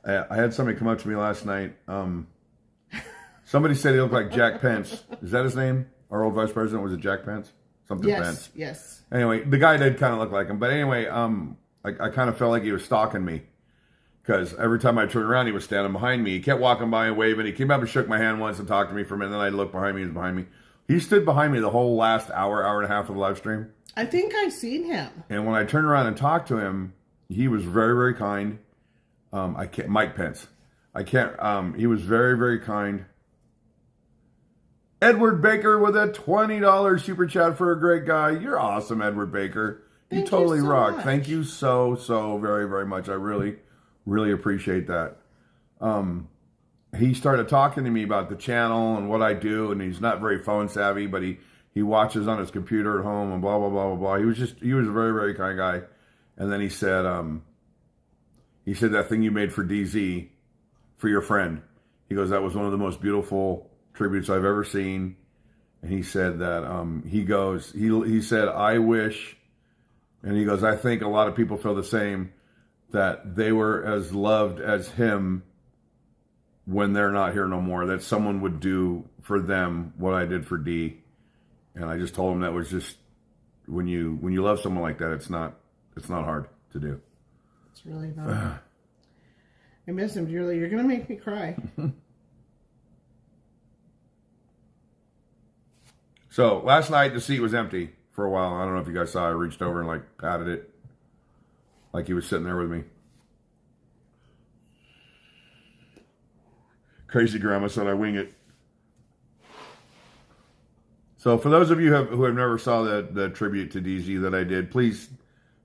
I had somebody come up to me last night. Somebody said he looked like Jack Pence. Is that his name? Our old vice president, was it Jack Pence? Something Pence. Yes. Anyway, the guy did kind of look like him. But anyway, I kind of felt like he was stalking me. Because every time I turned around, he was standing behind me. He kept walking by and waving. He came up and shook my hand once and talked to me for a minute. Then I looked behind me. He was behind me. He stood behind me the whole last hour and a half of the live stream. I think I've seen him. And when I turned around and talked to him, he was very, very kind. Mike Pence. He was very, very kind. Edward Baker with a $20 super chat for a great guy. You're awesome, Edward Baker. You Thank you totally so rock. much. Thank you so very, very much. I really, really appreciate that. He started talking to me about the channel and what I do, and he's not very phone savvy, but he watches on his computer at home and blah, blah, blah, blah, blah. He was a very, very kind guy. And then he said that thing you made for DZ, for your friend, he goes, that was one of the most beautiful tributes I've ever seen. And he said that, he said, I wish, and he goes, I think a lot of people feel the same, that they were as loved as him when they're not here no more, that someone would do for them what I did for D. And I just told him that was just, when you love someone like that, it's not hard to do. It's really not. I miss him dearly. You're going to make me cry. So last night the seat was empty for a while. I don't know if you guys saw. I reached over and like patted it, like he was sitting there with me. Crazy grandma said I wing it. So for those of you who have never saw the tribute to DZ that I did, please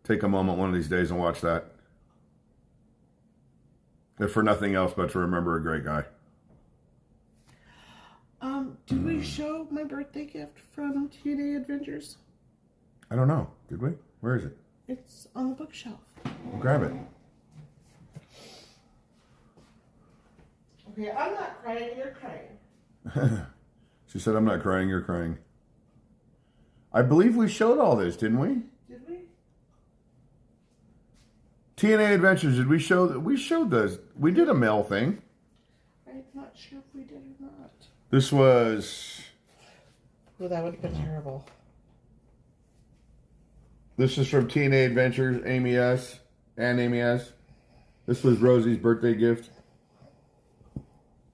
take a moment one of these days and watch that. If for nothing else but to remember a great guy. Did we show my birthday gift from TNA Adventures? I don't know. Did we? Where is it? It's on the bookshelf. We'll grab it. Okay, I'm not crying, you're crying. She said, I'm not crying, you're crying. I believe we showed all this, didn't we? Did we? TNA Adventures, did we show that? We showed this. We did a mail thing. I'm not sure if we did or not. This was... Well, that would have been terrible. This is from TNA Adventures, Amy S. And Amy S. This was Rosie's birthday gift.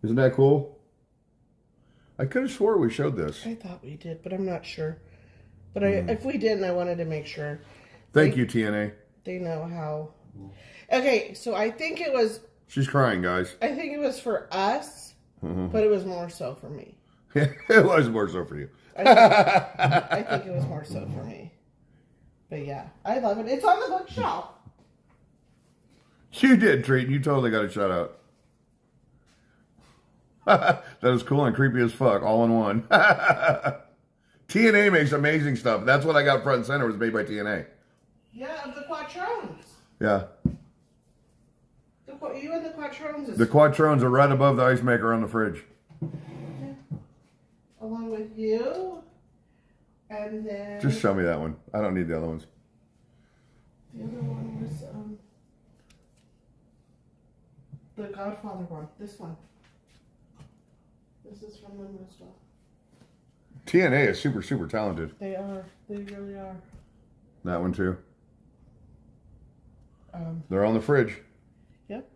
Isn't that cool? I could have swore we showed this. I thought we did, but I'm not sure. But if we didn't, I wanted to make sure. Thank you, TNA. They know how. Okay, so I think it was... She's crying, guys. I think it was for us, but it was more so for me. It was more so for you. I think it was more so for me. But yeah, I love it. It's on the bookshelf. You did, Treat. You totally got a shout out. That is cool and creepy as fuck, all in one. TNA makes amazing stuff. That's what I got front and center, was made by TNA. Yeah, of the Quattrones. Yeah. You and the Quattrones. The Quattrones are right above the ice maker on the fridge. Yeah. Along with you. And then... Just show me that one. I don't need the other ones. The other one was the Godfather one. This one. This is from them as well. TNA is super, super talented. They are. They really are. That one too. They're on the fridge. Yep.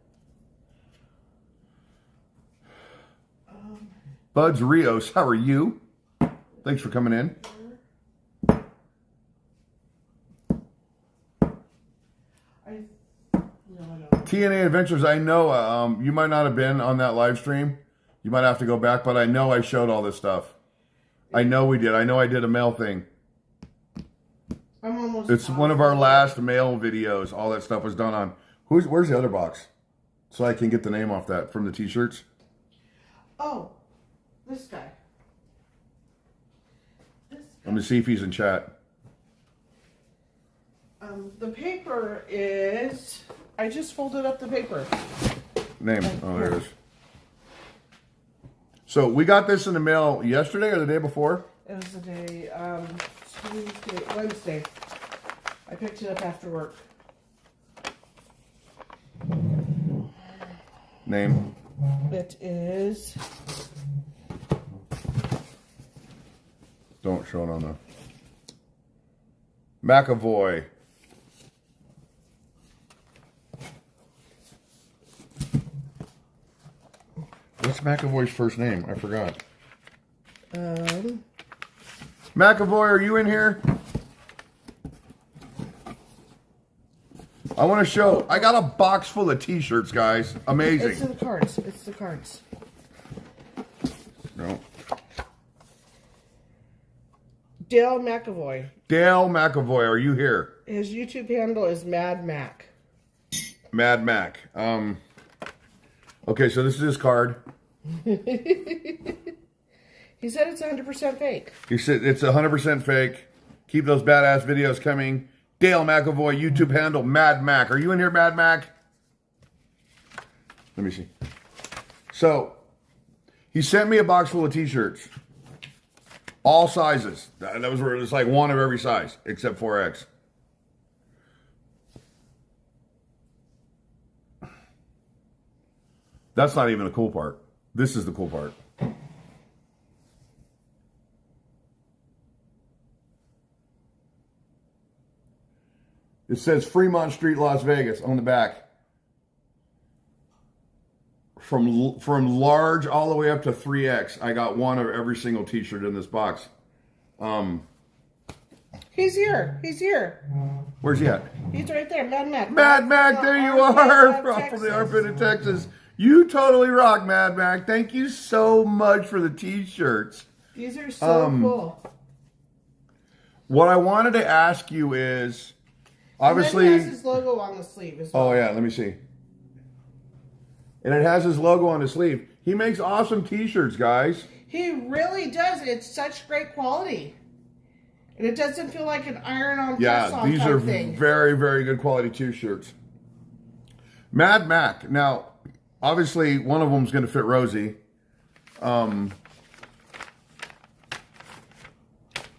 Buds Rios, how are you? Thanks for coming in. TNA Adventures, I know you might not have been on that live stream. You might have to go back, but I know I showed all this stuff. I know we did. I know I did a mail thing. I'm almost. It's one of our last mail videos. All that stuff was done on. Where's the other box? So I can get the name off that from the t-shirts. Oh, this guy. Let me see if he's in chat. The paper is... I just folded up the paper. Name. Oh, there it is. So we got this in the mail yesterday or the day before? It was the day, Wednesday. I picked it up after work. Name. It is... Don't show it on the... McAvoy. What's McAvoy's first name? I forgot. McAvoy, are you in here? I want to show. I got a box full of t-shirts, guys. Amazing. It's the cards. It's the cards. No. Dale McAvoy. Dale McAvoy, are you here? His YouTube handle is Mad Mac. Mad Mac. Okay, so this is his card. He said it's 100% fake. He said it's 100% fake. Keep those badass videos coming. Dale McAvoy, YouTube handle, Mad Mac. Are you in here, Mad Mac? Let me see. So, he sent me a box full of t-shirts. All sizes. That was where it was like one of every size, except 4X. That's not even the cool part. This is the cool part. It says Fremont Street, Las Vegas on the back. From large all the way up to 3X, I got one of every single t-shirt in this box. He's here. He's here. Where's he at? He's right there. Mad Mac. Mad Mac, there you are. From the armpit of Texas. You totally rock, Mad Mac. Thank you so much for the t-shirts. These are so cool. What I wanted to ask you is, obviously... And then he has his logo on the sleeve as well. Oh, yeah, let me see. And it has his logo on the sleeve. He makes awesome t-shirts, guys. He really does. It's such great quality. And it doesn't feel like an iron-on press-on these type are thing. very, very good quality t-shirts. Mad Mac. Now, obviously, one of them's going to fit Rosie.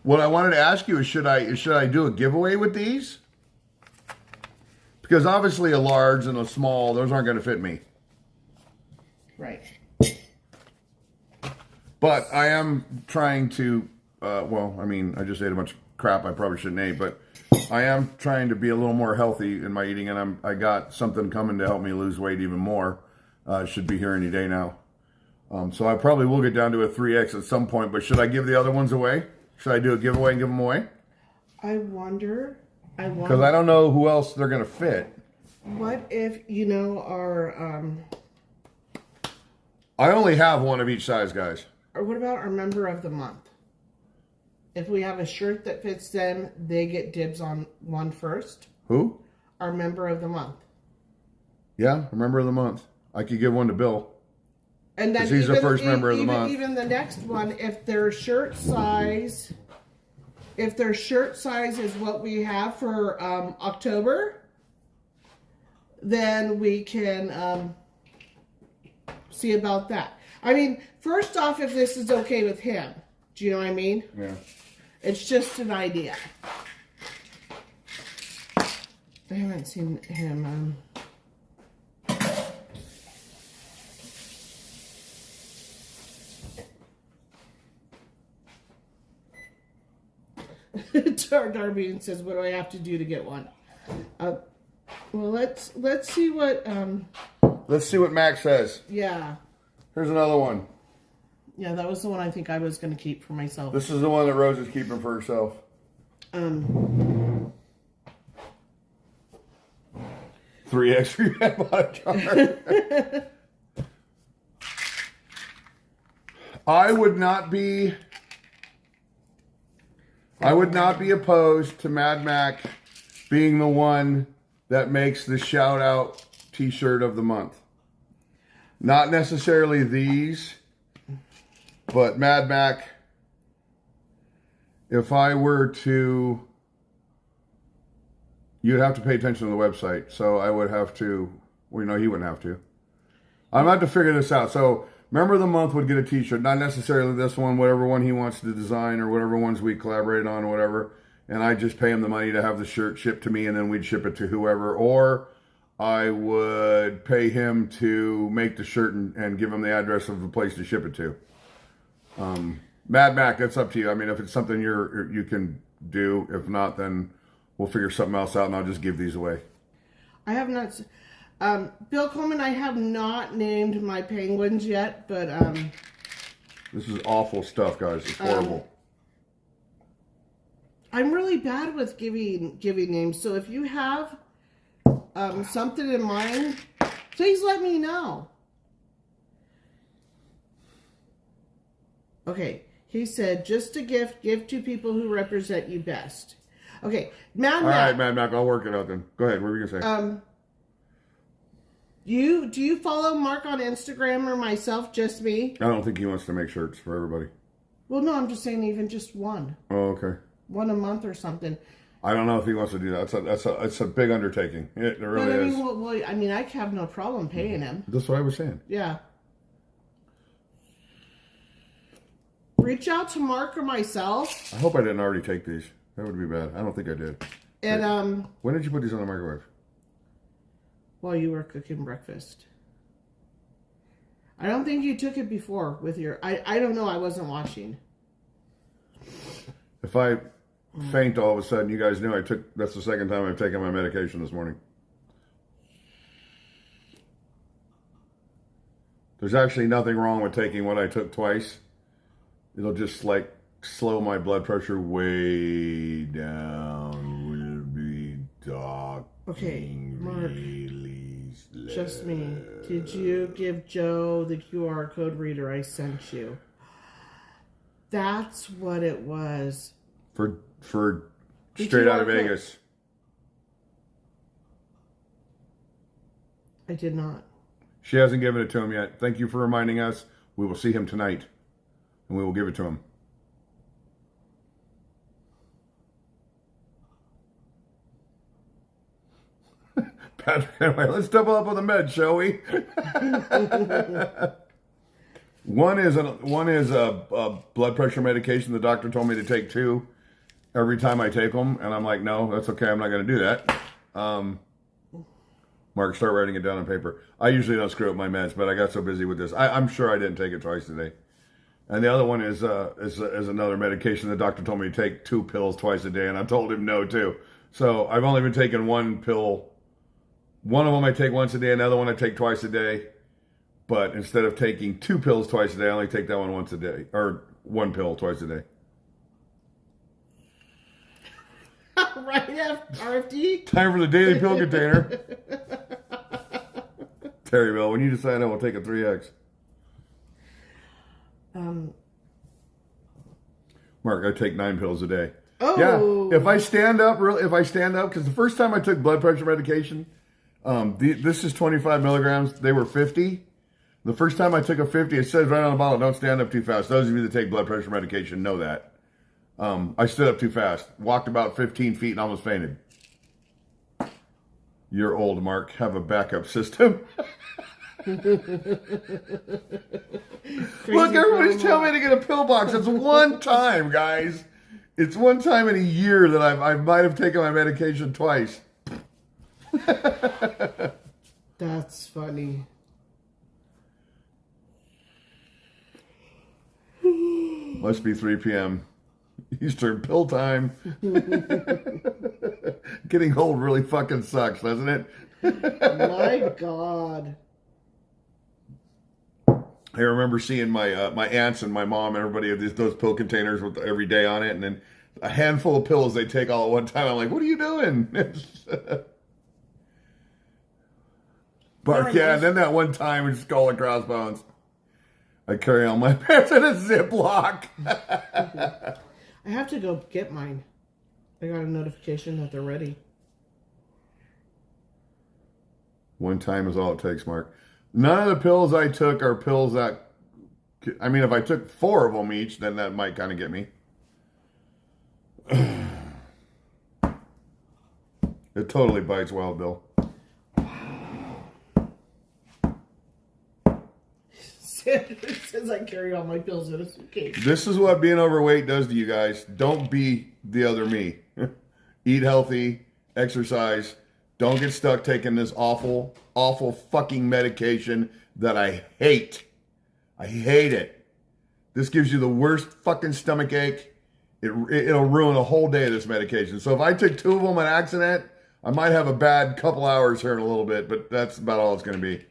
What I wanted to ask you is, should I do a giveaway with these? Because obviously a large and a small, those aren't going to fit me. Right. But I am trying to, well, I mean, I just ate a bunch of crap I probably shouldn't eat, but I am trying to be a little more healthy in my eating, and I got something coming to help me lose weight even more. Should be here any day now. So I probably will get down to a 3X at some point, but should I give the other ones away? Should I do a giveaway and give them away? I wonder. Because I don't know who else they're going to fit. What if, our... I only have one of each size, guys. Or what about our member of the month? If we have a shirt that fits them, they get dibs on one first. Who? Our member of the month. Yeah, member of the month. I could give one to Bill. And then he's the first member of the month. Even the next one, if their shirt size is what we have for October, then we can see about that. I mean, first off, if this is okay with him, do you know what I mean? Yeah. It's just an idea. I haven't seen him. Darby says, "What do I have to do to get one?" Well, let's see what. Let's see what Max says. Yeah. Here's another one. Yeah, that was the one I think I was going to keep for myself. This is the one that Rose is keeping for herself. 3X rehab jar. I would not be opposed to Mad Mac being the one that makes the shout out t-shirt of the month. Not necessarily these, but Mad Mac, if I were to, you'd have to pay attention to the website. So I would have to, well, he wouldn't have to. I'm about to figure this out. So member of the month would get a t-shirt, not necessarily this one, whatever one he wants to design or whatever ones we collaborate on or whatever. And I just pay him the money to have the shirt shipped to me, and then we'd ship it to whoever. Or I would pay him to make the shirt and give him the address of the place to ship it to. Mad Mac, that's up to you. I mean, if it's something you can do, if not, then we'll figure something else out, and I'll just give these away. I have not. Bill Coleman, I have not named my penguins yet, but this is awful stuff, guys. It's horrible. I'm really bad with giving names, so if you have something in mind, please let me know. Okay, He said, just a gift, give to people who represent you best. Okay, Mad All Mac. right, Mad Mac, I'll work it out then. Go ahead. What were you gonna say? Do you follow Mark on Instagram or myself? Just me? I don't think he wants to make shirts for everybody. Well, no, I'm just saying even just one. Oh, okay. One a month or something. I don't know if he wants to do that. It's a big undertaking. It really But I is. mean, I mean, I have no problem paying him. That's what I was saying. Yeah. Reach out to Mark or myself. I hope I didn't already take these. That would be bad. I don't think I did. And When did you put these on the microwave? while you were cooking breakfast. I don't think you took it before with your. I don't know. I wasn't watching. If I faint all of a sudden, you guys knew that's the second time I've taken my medication this morning. There's actually nothing wrong with taking what I took twice. It'll just like slow my blood pressure way down. Will be talking Okay, Mark. really slow. Just me. Did you give Joe the QR code reader I sent you? That's what it was. For The straight out QR of code. Vegas. I did not. She hasn't given it to him yet. Thank you for reminding us. We will see him tonight, and we will give it to him. Patrick, anyway, let's double up on the meds, shall we? One is a blood pressure medication. The doctor told me to take 2 every time I take them, and I'm like, no, that's okay. I'm not going to do that. Mark, start writing it down on paper. I usually don't screw up my meds, but I got so busy with this. I'm sure I didn't take it twice today. And the other one is another medication. The doctor told me to take 2 pills twice a day, and I told him no too. So I've only been taking 1 pill. One of them I take once a day, another one I take twice a day. But instead of taking 2 pills twice a day, I only take that one once a day, or 1 pill twice a day. Right after RFD? Time for the daily pill container. Terryville, when you decide I will take a 3X. Mark, I take 9 pills a day. Oh. Yeah, if I stand up, because the first time I took blood pressure medication, this is 25 milligrams. They were 50. The first time I took a 50, it says right on the bottle, don't stand up too fast. Those of you that take blood pressure medication know that. I stood up too fast, walked about 15 feet and almost fainted. You're old, Mark. Have a backup system. Look, everybody's telling me to get a pill box. It's one time, guys. It's one time in a year that I might have taken my medication twice. That's funny. Must be 3 p.m. Eastern pill time. Getting old really fucking sucks, doesn't it? My God. I remember seeing my my aunts and my mom and everybody have those pill containers with every day on it, and then a handful of pills they take all at one time. I'm like, what are you doing? But yeah, and then that one time with skull and crossbones, I carry on my pants in a Ziploc. I have to go get mine. I got a notification that they're ready. One time is all it takes, Mark. None of the pills I took are pills that, I mean, if I took 4 of them each, then that might kind of get me. It totally bites Wild Bill. It says I carry all my pills in a suitcase. This is what being overweight does to you guys. Don't be the other me. Eat healthy, exercise. Don't get stuck taking this awful, awful fucking medication that I hate. I hate it. This gives you the worst fucking stomach ache. It'll ruin a whole day of this medication. So if I took 2 of them on accident, I might have a bad couple hours here in a little bit, but that's about all it's going to be.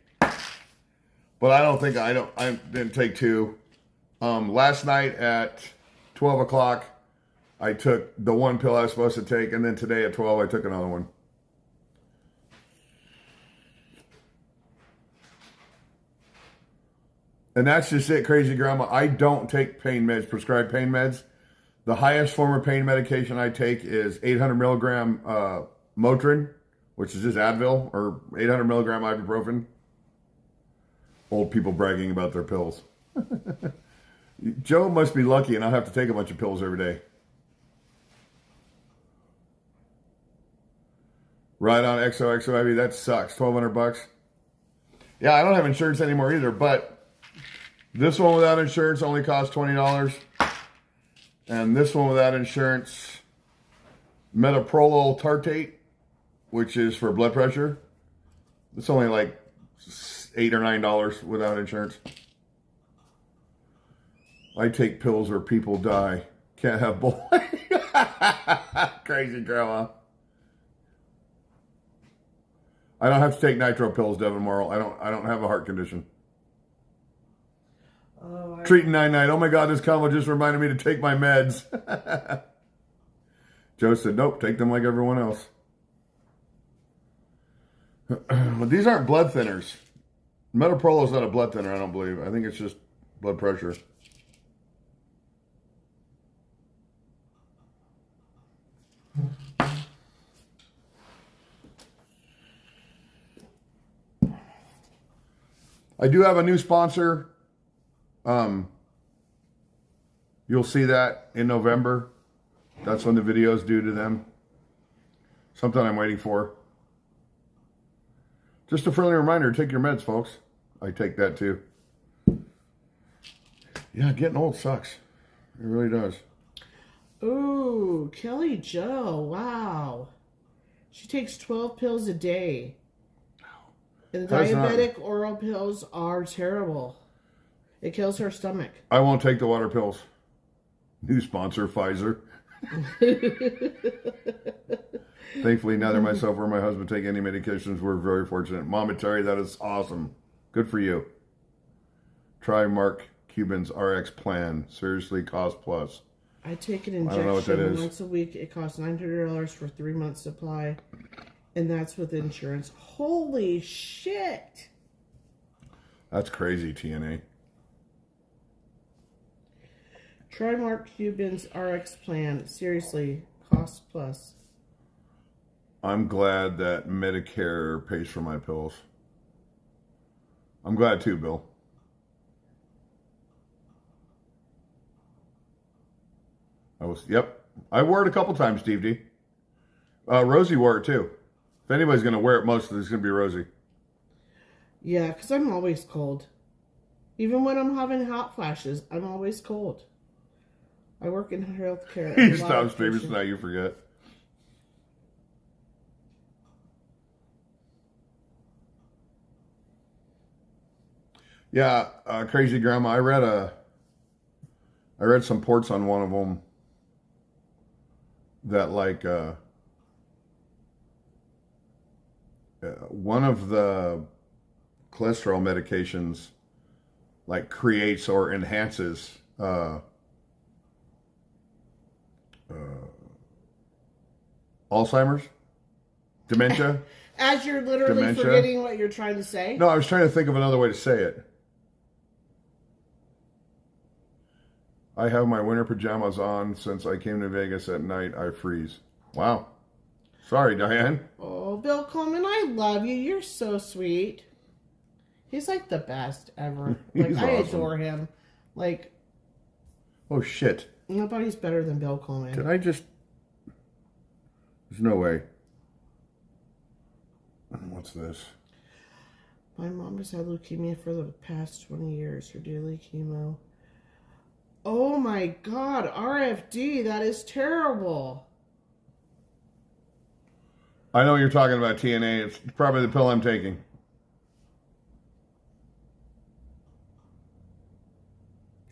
But I didn't take 2. Last night at 12 o'clock, I took the 1 pill I was supposed to take, and then today at 12, I took another one. And that's just it, crazy grandma. I don't take pain meds, prescribed pain meds. The highest form of pain medication I take is 800 milligram Motrin, which is just Advil, or 800 milligram ibuprofen. Old people bragging about their pills. Joe must be lucky and I'll have to take a bunch of pills every day. Right on XOXO IV, that sucks. $1,200. Yeah, I don't have insurance anymore either, but this one without insurance only costs $20. And this one without insurance, metoprolol tartrate, which is for blood pressure. It's only like $8 or $9 without insurance. I take pills or people die. Can't have both. Crazy grandma. I don't have to take nitro pills, Devin Morrill. I don't have a heart condition. Oh, Treating 99. Oh my God, this combo just reminded me to take my meds. Joe said, nope, take them like everyone else. But these aren't blood thinners. Metoprolol is not a blood thinner, I don't believe. I think it's just blood pressure. I do have a new sponsor. You'll see that in November. That's when the video's due to them. Something I'm waiting for. Just a friendly reminder, take your meds, folks. I take that too. Yeah, getting old sucks. It really does. Ooh, Kelly Joe, wow. She takes 12 pills a day. And the diabetic oral pills are terrible. It kills her stomach. I won't take the water pills. New sponsor, Pfizer. Thankfully, neither myself or my husband take any medications. We're very fortunate. Mama Terry, that is awesome. Good for you. Try Mark Cuban's RX plan. Seriously, cost plus. I take an I don't know what that injection is. once a week. It costs $900 for 3 months supply. And that's with insurance. Holy shit. That's crazy, TNA. Try Mark Cuban's RX plan. Seriously, cost plus. I'm glad that Medicare pays for my pills. I'm glad too, Bill. Yep. I wore it a couple times, Steve D. Rosie wore it too. If anybody's going to wear it, most of it's going to be Rosie. Yeah, because I'm always cold. Even when I'm having hot flashes, I'm always cold. I work in healthcare. He stops, baby, so now you forget. Yeah, crazy grandma. I read some ports on one of them that like one of the cholesterol medications like creates or enhances Alzheimer's, dementia. As you're literally forgetting what you're trying to say. No, I was trying to think of another way to say it. I have my winter pajamas on since I came to Vegas at night. I freeze. Wow. Sorry, Diane. Oh, Bill Coleman, I love you. You're so sweet. He's like the best ever. Like, I adore him. Like, oh, shit. Nobody's better than Bill Coleman. Did I just... There's no way. What's this? My mom has had leukemia for the past 20 years. Her daily chemo. Oh my God, RFD, that is terrible. I know you're talking about TNA. It's probably the pill I'm taking.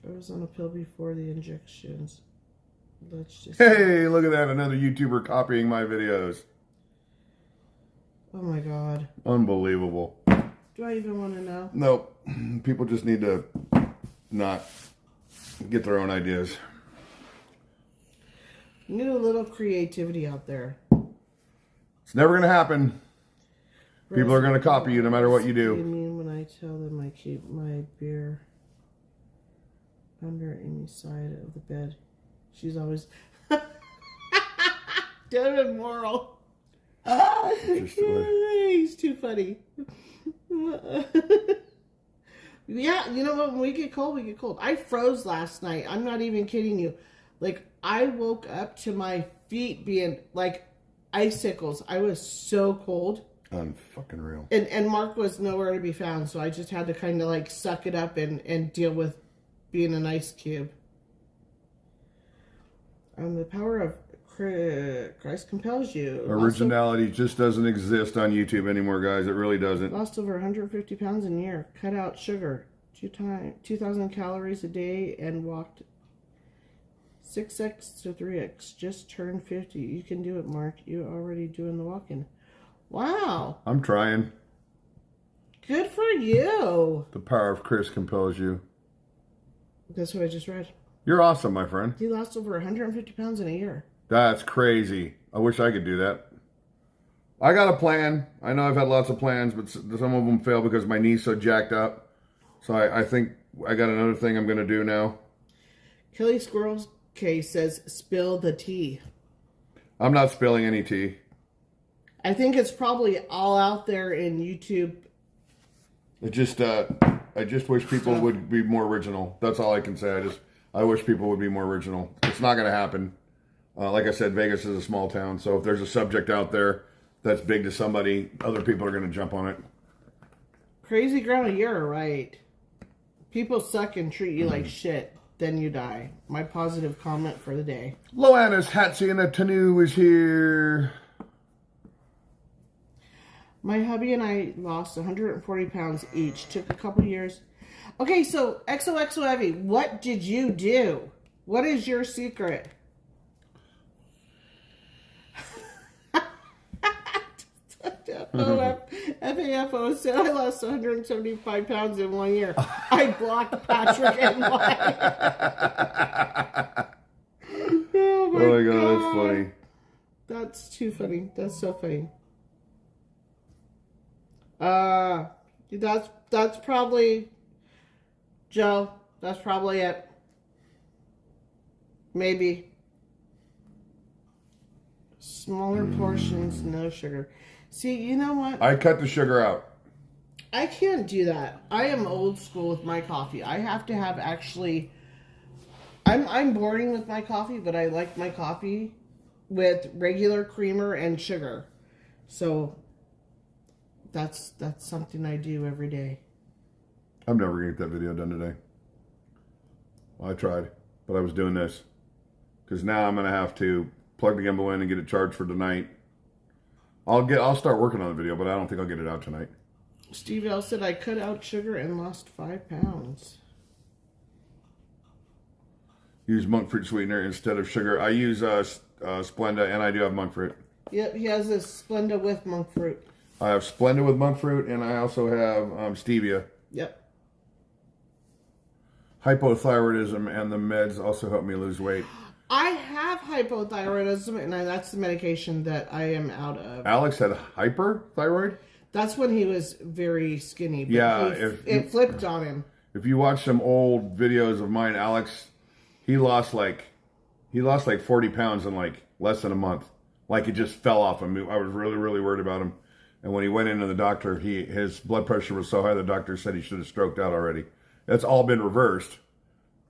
I was on a pill before the injections. Let's just... Hey, look at that. Another YouTuber copying my videos. Oh my God. Unbelievable. Do I even want to know? Nope. People just need to not get their own ideas. Need a little creativity out there. It's never going to happen. People are going to copy you no matter what you do. What do you mean when I tell them I keep my beer? under Amy's side of the bed. She's always Devin Moral. He's too funny. Yeah, you know what? When we get cold, we get cold. I froze last night. I'm not even kidding you. Like, I woke up to my feet being like icicles. I was so cold. Unfucking real. And Mark was nowhere to be found, so I just had to kind of like suck it up and deal with being an ice cube. The power of Christ compels you. Originality just doesn't exist on YouTube anymore, guys. It really doesn't. Lost over 150 pounds in a year. Cut out sugar. 2,000 calories a day and walked 6x to 3x. Just turned 50. You can do it, Mark. You're already doing the walking. Wow. I'm trying. Good for you. The power of Chris compels you. That's what I just read. You're awesome, my friend. He lost over 150 pounds in a year. That's crazy. I wish I could do that. I got a plan. I know I've had lots of plans, but some of them fail because my knee's so jacked up. So I think I got another thing I'm going to do now. Kelly Squirrel's case says, spill the tea. I'm not spilling any tea. I think it's probably all out there in YouTube. I just wish people would be more original. That's all I can say. I wish people would be more original. It's not going to happen. Like I said, Vegas is a small town, so if there's a subject out there that's big to somebody, other people are going to jump on it. Crazy Grandma, you're right. People suck and treat you like shit. Then you die. My positive comment for the day. Loanna's Hatsy and the Tanu is here. My hubby and I lost 140 pounds each. Took a couple years. Okay, so XOXO Evie, what did you do? What is your secret? FAFO said I lost 175 pounds in 1 year. I blocked Patrick and Mike. Oh my God, that's funny. That's too funny. That's so funny. That's probably Joe. That's probably it. Maybe. Smaller portions, no sugar. See, you know what? I cut the sugar out. I can't do that. I am old school with my coffee. I have to have actually. I'm boring with my coffee, but I like my coffee with regular creamer and sugar. So that's something I do every day. I'm never gonna get that video done today. Well, I tried, but I was doing this because now I'm gonna have to plug the gimbal in and get it charged for tonight. I'll start working on the video, but I don't think I'll get it out tonight. Steve L said I cut out sugar and lost 5 pounds. Use monk fruit sweetener instead of sugar. I use Splenda, and I do have monk fruit. Yep, he has this Splenda with monk fruit. I have Splenda with monk fruit, and I also have stevia. Yep. Hypothyroidism and the meds also help me lose weight. I have hypothyroidism, and that's the medication that I am out of. Alex had hyperthyroid? That's when he was very skinny. But Yeah. it flipped on him. If you watch some old videos of mine, Alex, he lost like 40 pounds in like less than a month. Like it just fell off him. I was really, really worried about him. And when he went into the doctor, his blood pressure was so high, the doctor said he should have stroked out already. That's all been reversed.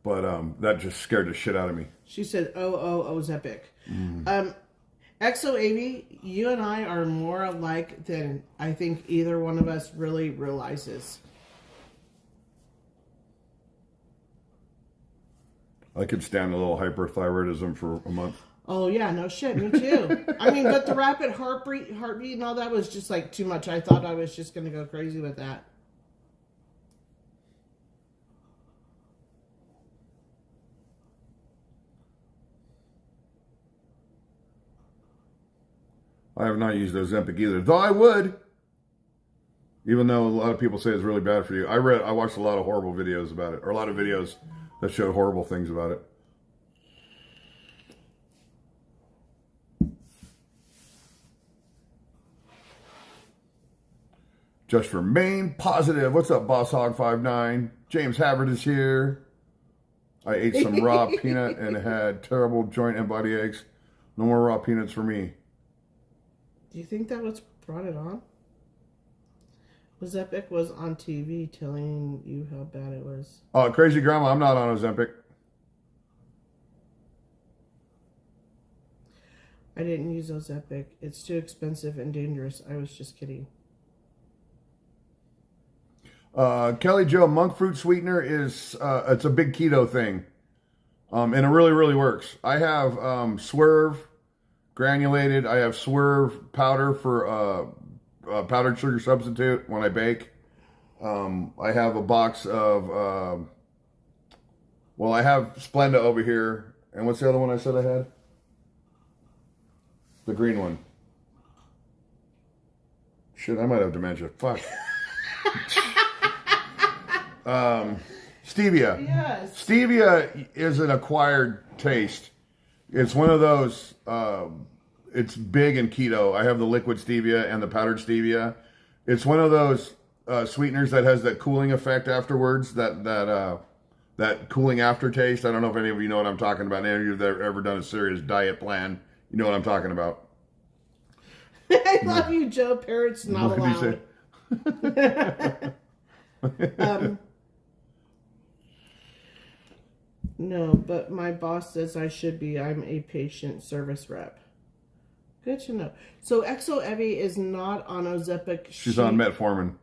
But that just scared the shit out of me. She said, Zepic. XOAV, you and I are more alike than I think either one of us really realizes. I could stand a little hyperthyroidism for a month. Oh, yeah, no shit, me too. I mean, but the rapid heartbeat and all that was just like too much. I thought I was just going to go crazy with that. I have not used Ozempic either, though I would. Even though a lot of people say it's really bad for you. I watched a lot of horrible videos about it, or a lot of videos that showed horrible things about it. Just remain positive. What's up, Boss Hog 59? James Havard is here. I ate some raw peanut and had terrible joint and body aches. No more raw peanuts for me. Do you think that was brought it on? Ozempic was on TV telling you how bad it was. Oh, crazy grandma, I'm not on Ozempic. I didn't use Ozempic. It's too expensive and dangerous. I was just kidding. Kelly Jo, monk fruit sweetener is, it's a big keto thing. And it really, really works. I have Swerve granulated. I have Swerve powder for powdered sugar substitute when I bake. I have a box of, well, I have Splenda over here. And what's the other one I said I had? The green one. Shit, I might have dementia. Fuck. Stevia. Yes. Stevia is an acquired taste. It's one of those, it's big in keto. I have the liquid stevia and the powdered stevia. It's one of those sweeteners that has that cooling effect afterwards, that cooling aftertaste. I don't know if any of you know what I'm talking about. Any of you have ever done a serious diet plan, you know what I'm talking about. I love you, Joe. Parrots not What did allowed. you say? No, but my boss says I should be. I'm a patient service rep. Good to know. So Exo Evie is not on Ozempic. She's on metformin.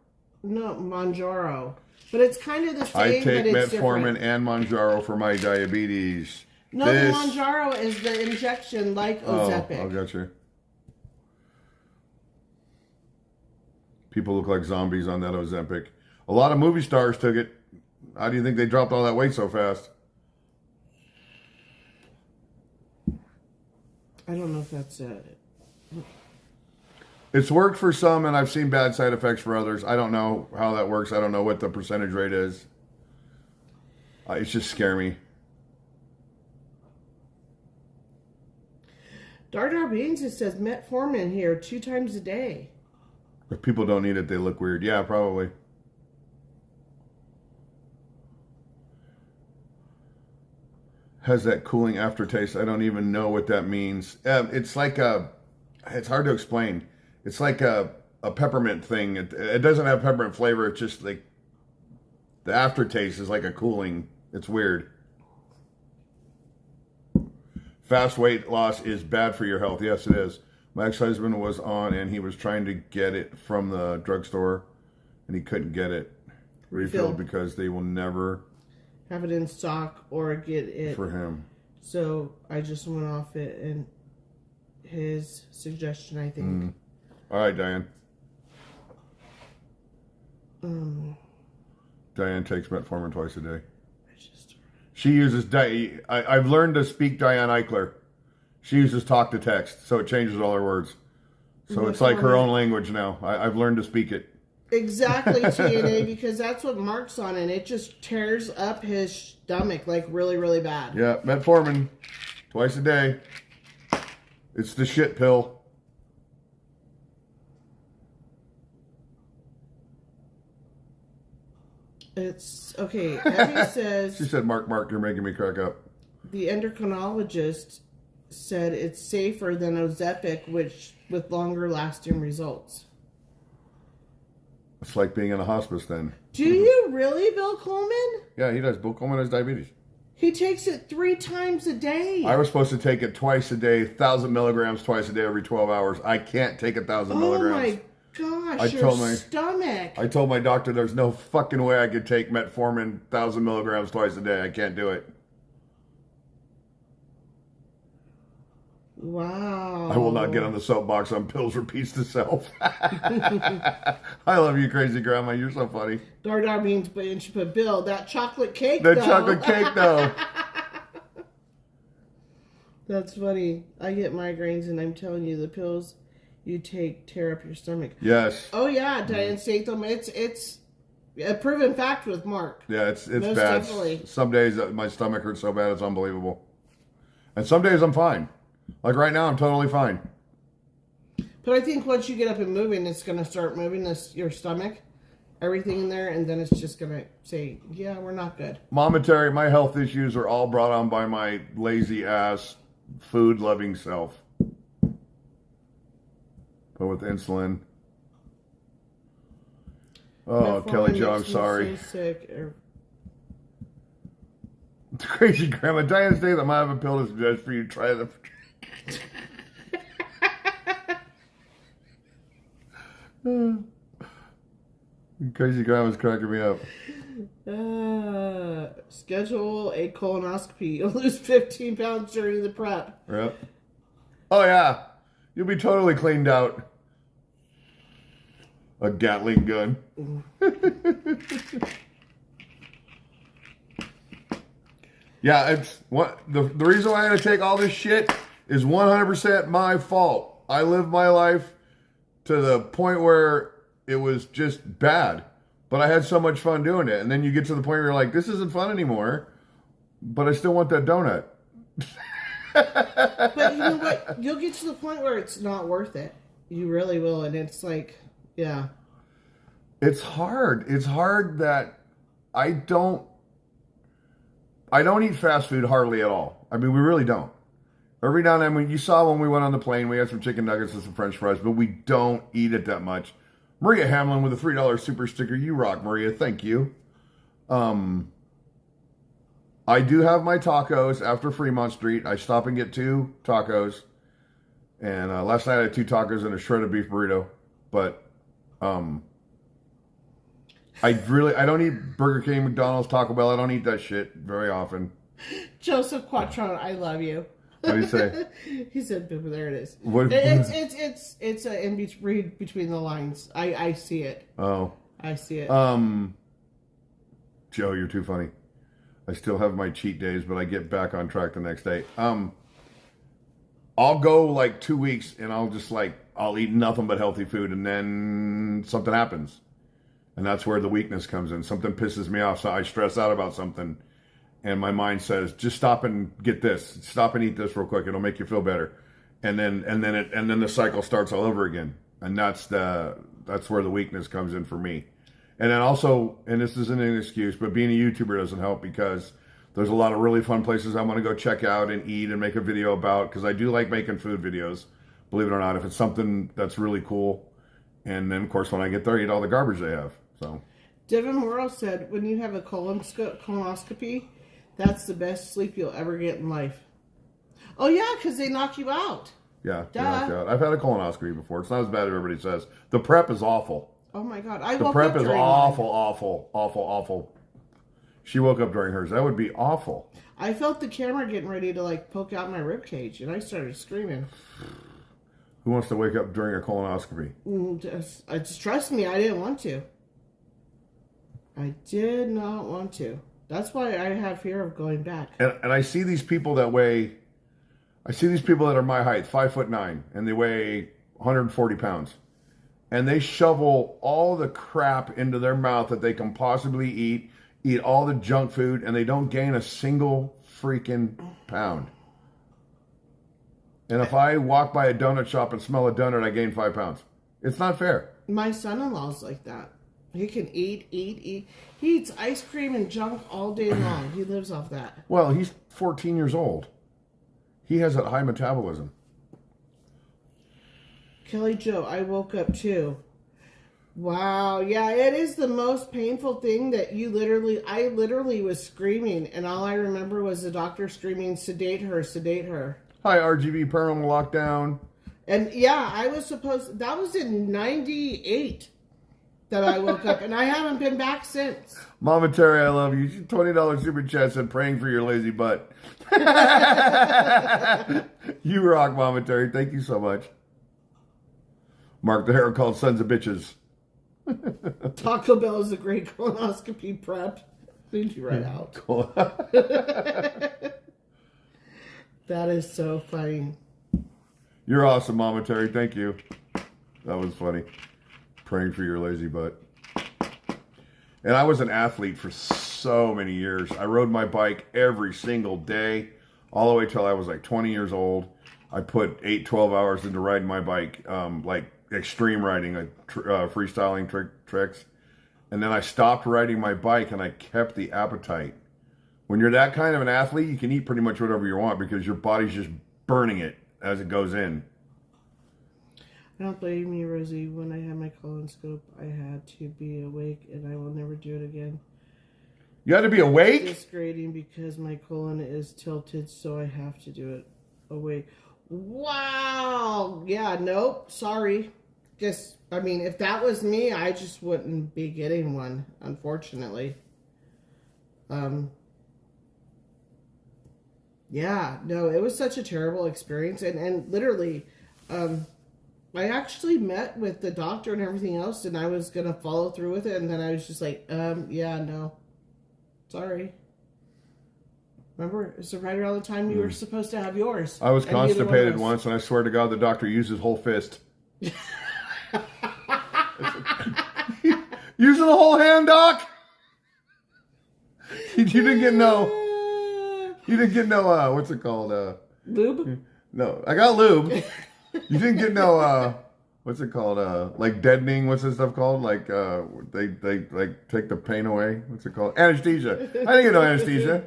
No, Mounjaro. But it's kind of the same, I take but it's metformin different. and Mounjaro for my diabetes. No, the Mounjaro is the injection like Ozempic. Oh, I got you. People look like zombies on that Ozempic. A lot of movie stars took it. How do you think they dropped all that weight so fast? I don't know if that's it. It's worked for some, and I've seen bad side effects for others. I don't know how that works. I don't know what the percentage rate is. It's just scare me. Dardar Beans, it says metformin here 2 times a day. If people don't eat it, they look weird. Yeah, probably. Has that cooling aftertaste. I don't even know what that means. It's like it's hard to explain. It's like a peppermint thing. It doesn't have peppermint flavor. It's just like the aftertaste is like a cooling. It's weird. Fast weight loss is bad for your health. Yes, it is. My ex-husband was on and he was trying to get it from the drugstore and he couldn't get it refilled because they will never have it in stock or get it for him. So I just went off it and his suggestion, I think. All right, Diane. Diane takes metformin twice a day. She uses I've learned to speak Diane Eichler. She uses talk to text, so it changes all her words. So it's like her own language now. I've learned to speak it. Exactly, TNA, because that's what Mark's on, and it just tears up his stomach like really, really bad. Yeah, metformin twice a day. It's the shit pill. It's okay. Abby says She said, Mark, you're making me crack up. The endocrinologist said it's safer than Ozempic, which with longer lasting results. It's like being in a hospice then. Do you really, Bill Coleman? Yeah, he does. Bill Coleman has diabetes. He takes it 3 times a day. I was supposed to take it twice a day, 1,000 milligrams twice a day every 12 hours. I can't take 1,000 milligrams. Oh my gosh, your stomach. I told my doctor there's no fucking way I could take metformin 1,000 milligrams twice a day. I can't do it. Wow. I will not get on the soapbox on pills, repeats to self. I love you, crazy grandma. You're so funny. Dardar means, but Bill, that chocolate cake, The chocolate cake, though. That's funny. I get migraines, and I'm telling you, the pills you take tear up your stomach. Yes. Oh, yeah, Diane Statham. It's a proven fact with Mark. Yeah, it's Most bad. definitely. Some days my stomach hurts so bad it's unbelievable. And some days I'm fine. Like right now, I'm totally fine. But I think once you get up and moving, it's going to start moving your stomach. everything in there, and then it's just gonna say, yeah, we're not good. Momentary, my health issues are all brought on by my lazy ass, food loving self. But with insulin. Oh, Kelly Joe, I'm sorry. So sick. It's crazy, Grandma. Diane Day, I might have a pill to suggest for you. Try the. Crazy Grandma's cracking me up. Schedule a colonoscopy. You'll lose 15 pounds during the prep. Yep. Oh, yeah. You'll be totally cleaned out. A Gatling gun. Yeah, it's what the reason why I had to take all this shit is 100% my fault. I lived my life to the point where it was just bad, but I had so much fun doing it. And then you get to the point where you're like, this isn't fun anymore, but I still want that donut. But you know what? You'll get to the point where it's not worth it. You really will, and it's like, yeah. It's hard. It's hard that I don't eat fast food hardly at all. I mean, we really don't. Every now and then, when you saw when we went on the plane, we had some chicken nuggets and some French fries, but we don't eat it that much. Maria Hamlin with a $3 super sticker. You rock, Maria. Thank you. I do have my tacos after Fremont Street. I stop and get 2 tacos. And last night I had 2 tacos and a shredded beef burrito. But I don't eat Burger King, McDonald's, Taco Bell. I don't eat that shit very often. Joseph Quattrone, I love you. What do you say? He said, there it is. What? It's a read between the lines. I see it. Oh. I see it. Joe, you're too funny. I still have my cheat days, but I get back on track the next day. I'll go like 2 weeks and I'll eat nothing but healthy food, and then something happens. And that's where the weakness comes in. Something pisses me off, so I stress out about something. And my mind says, just stop and get this. Stop and eat this real quick. It'll make you feel better. And then the cycle starts all over again. And that's where the weakness comes in for me. And then also, and this isn't an excuse, but being a YouTuber doesn't help, because there's a lot of really fun places I want to go check out and eat and make a video about, because I do like making food videos, believe it or not, if it's something that's really cool. And then, of course, when I get there, I eat all the garbage they have. So, Devin Morrow said, when you have a colonoscopy, that's the best sleep you'll ever get in life. Oh, yeah, because they knock you out. Yeah, they knock you out. I've had a colonoscopy before. It's not as bad as everybody says. The prep is awful. Oh, my God. The prep is awful. She woke up during hers. That would be awful. I felt the camera getting ready to, poke out my rib cage, and I started screaming. Who wants to wake up during a colonoscopy? Just trust me, I didn't want to. I did not want to. That's why I have fear of going back. And I see these people that weigh... I see these people that are my height, 5'9", and they weigh 140 pounds. And they shovel all the crap into their mouth that they can possibly eat all the junk food, and they don't gain a single freaking pound. And if I walk by a donut shop and smell a donut, I gain 5 pounds. It's not fair. My son-in-law's like that. He can eat. He eats ice cream and junk all day long. He lives off that. Well, he's 14 years old. He has a high metabolism. Kelly Joe, I woke up too. Wow, yeah, it is the most painful thing that I literally was screaming, and all I remember was the doctor screaming, sedate her, sedate her. Hi, RGB permanent lockdown. And yeah, that was in 98 that I woke up, and I haven't been back since. Mama Terry, I love you. $20 super chat said praying for your lazy butt. You rock, Mama Terry. Thank you so much. Mark the hair called sons of bitches. Taco Bell is a great colonoscopy prep. Cleans you right out. Cool. That is so funny. You're awesome, Mama Terry. Thank you. That was funny. Praying for your lazy butt. And I was an athlete for so many years. I rode my bike every single day, all the way till I was like 20 years old. I put 12 hours into riding my bike, like extreme riding, like freestyling tricks. and then I stopped riding my bike, and I kept the appetite. When you're that kind of an athlete, you can eat pretty much whatever you want because your body's just burning it as it goes in. Don't blame me, Rosie. When I had my colonoscope, I had to be awake, and I will never do it again. You had to be awake? It's grating because my colon is tilted, so I have to do it awake. Wow. Yeah, nope. Sorry. Just, I mean, if that was me, I just wouldn't be getting one, unfortunately. Yeah, no, it was such a terrible experience. And literally, I actually met with the doctor and everything else, and I was going to follow through with it. And then I was just like, yeah, no. Sorry. Remember, it's right around the time you were supposed to have yours. I was constipated once, and I swear to God, the doctor used his whole fist. Using the whole hand, Doc? You didn't get no... You didn't get no, what's it called? Lube? No, I got lube. You didn't get no, what's it called? Like deadening, what's this stuff called? Like, they like take the pain away. What's it called? Anesthesia. I didn't get no anesthesia.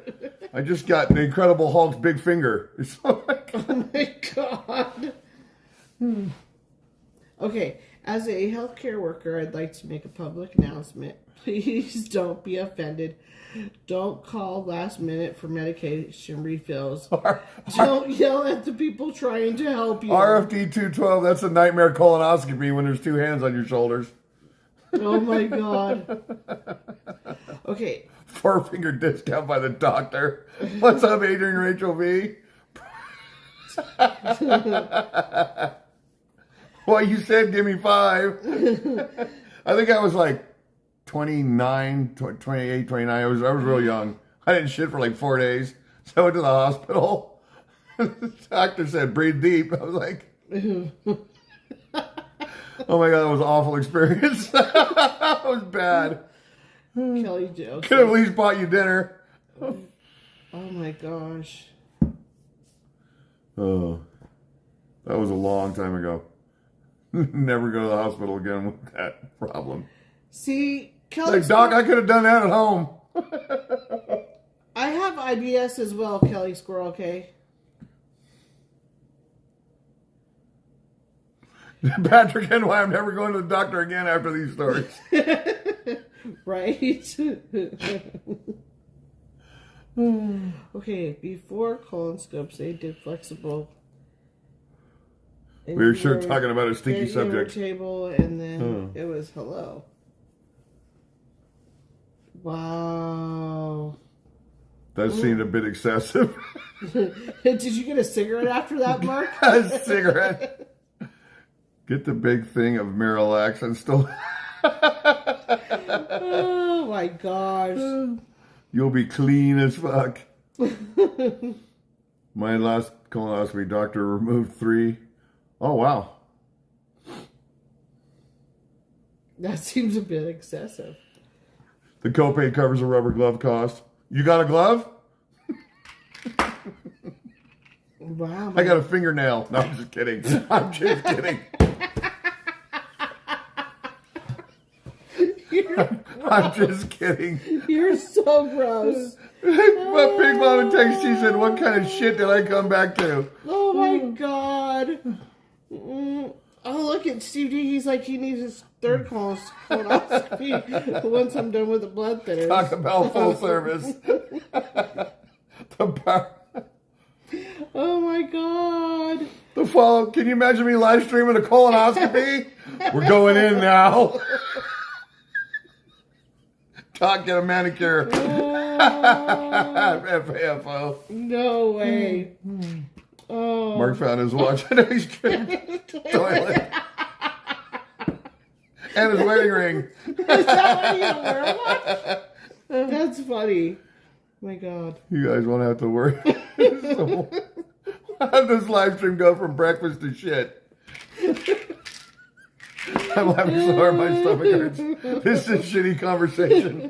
I just got the Incredible Hulk's big finger. It's like, oh my God. Okay, as a healthcare worker, I'd like to make a public announcement. Please don't be offended. Don't call last minute for medication refills. Don't yell at the people trying to help you. RFD 212, that's a nightmare colonoscopy when there's two hands on your shoulders. Oh my God. Okay. 4-finger discount by the doctor. What's up, Adrian Rachel V? Well, you said give me 5. I think I was like 29, 28, 29. I was real young. I didn't shit for like 4 days. So I went to the hospital. The doctor said, breathe deep. I was like, oh my God, that was an awful experience. That was bad. Kelly Joe. Could have at least bought you dinner. Oh my gosh. Oh, that was a long time ago. Never go to the hospital again with that problem. See, Kelly. Like, Doc, I could have done that at home. I have IBS as well, Kelly Squirrel, okay? Patrick and why I'm never going to the doctor again after these stories. Right? Okay, before colonoscopes, they did flexible. We were sure talking about a stinky subject. Table, and then it was hello. Wow. That seemed a bit excessive. Did you get a cigarette after that, Mark? A cigarette. Get the big thing of Miralax and still. Oh my gosh. You'll be clean as fuck. My last colonoscopy doctor removed 3. Oh, wow. That seems a bit excessive. The copay covers a rubber glove cost. You got a glove? Wow. I got a fingernail. No, I'm just kidding. I'm just kidding. I'm just kidding. You're so gross. My big mama texted, she said, what kind of shit did I come back to? Oh my God. Oh, look at Steve D. He's like, he needs his 3rd colonoscopy once I'm done with the blood thinners. Talk about full service. The power. Oh my God. The follow. Can you imagine me live streaming a colonoscopy? We're going in now. Talk, get a manicure. FAFO. No way. Oh. Mark found his watch and his toilet. And his wedding ring. Is that why you don't wear a watch? That's funny. Oh my God. You guys won't have to worry. So, how did this live stream go from breakfast to shit? I'm laughing so hard my stomach hurts. This is shitty conversation.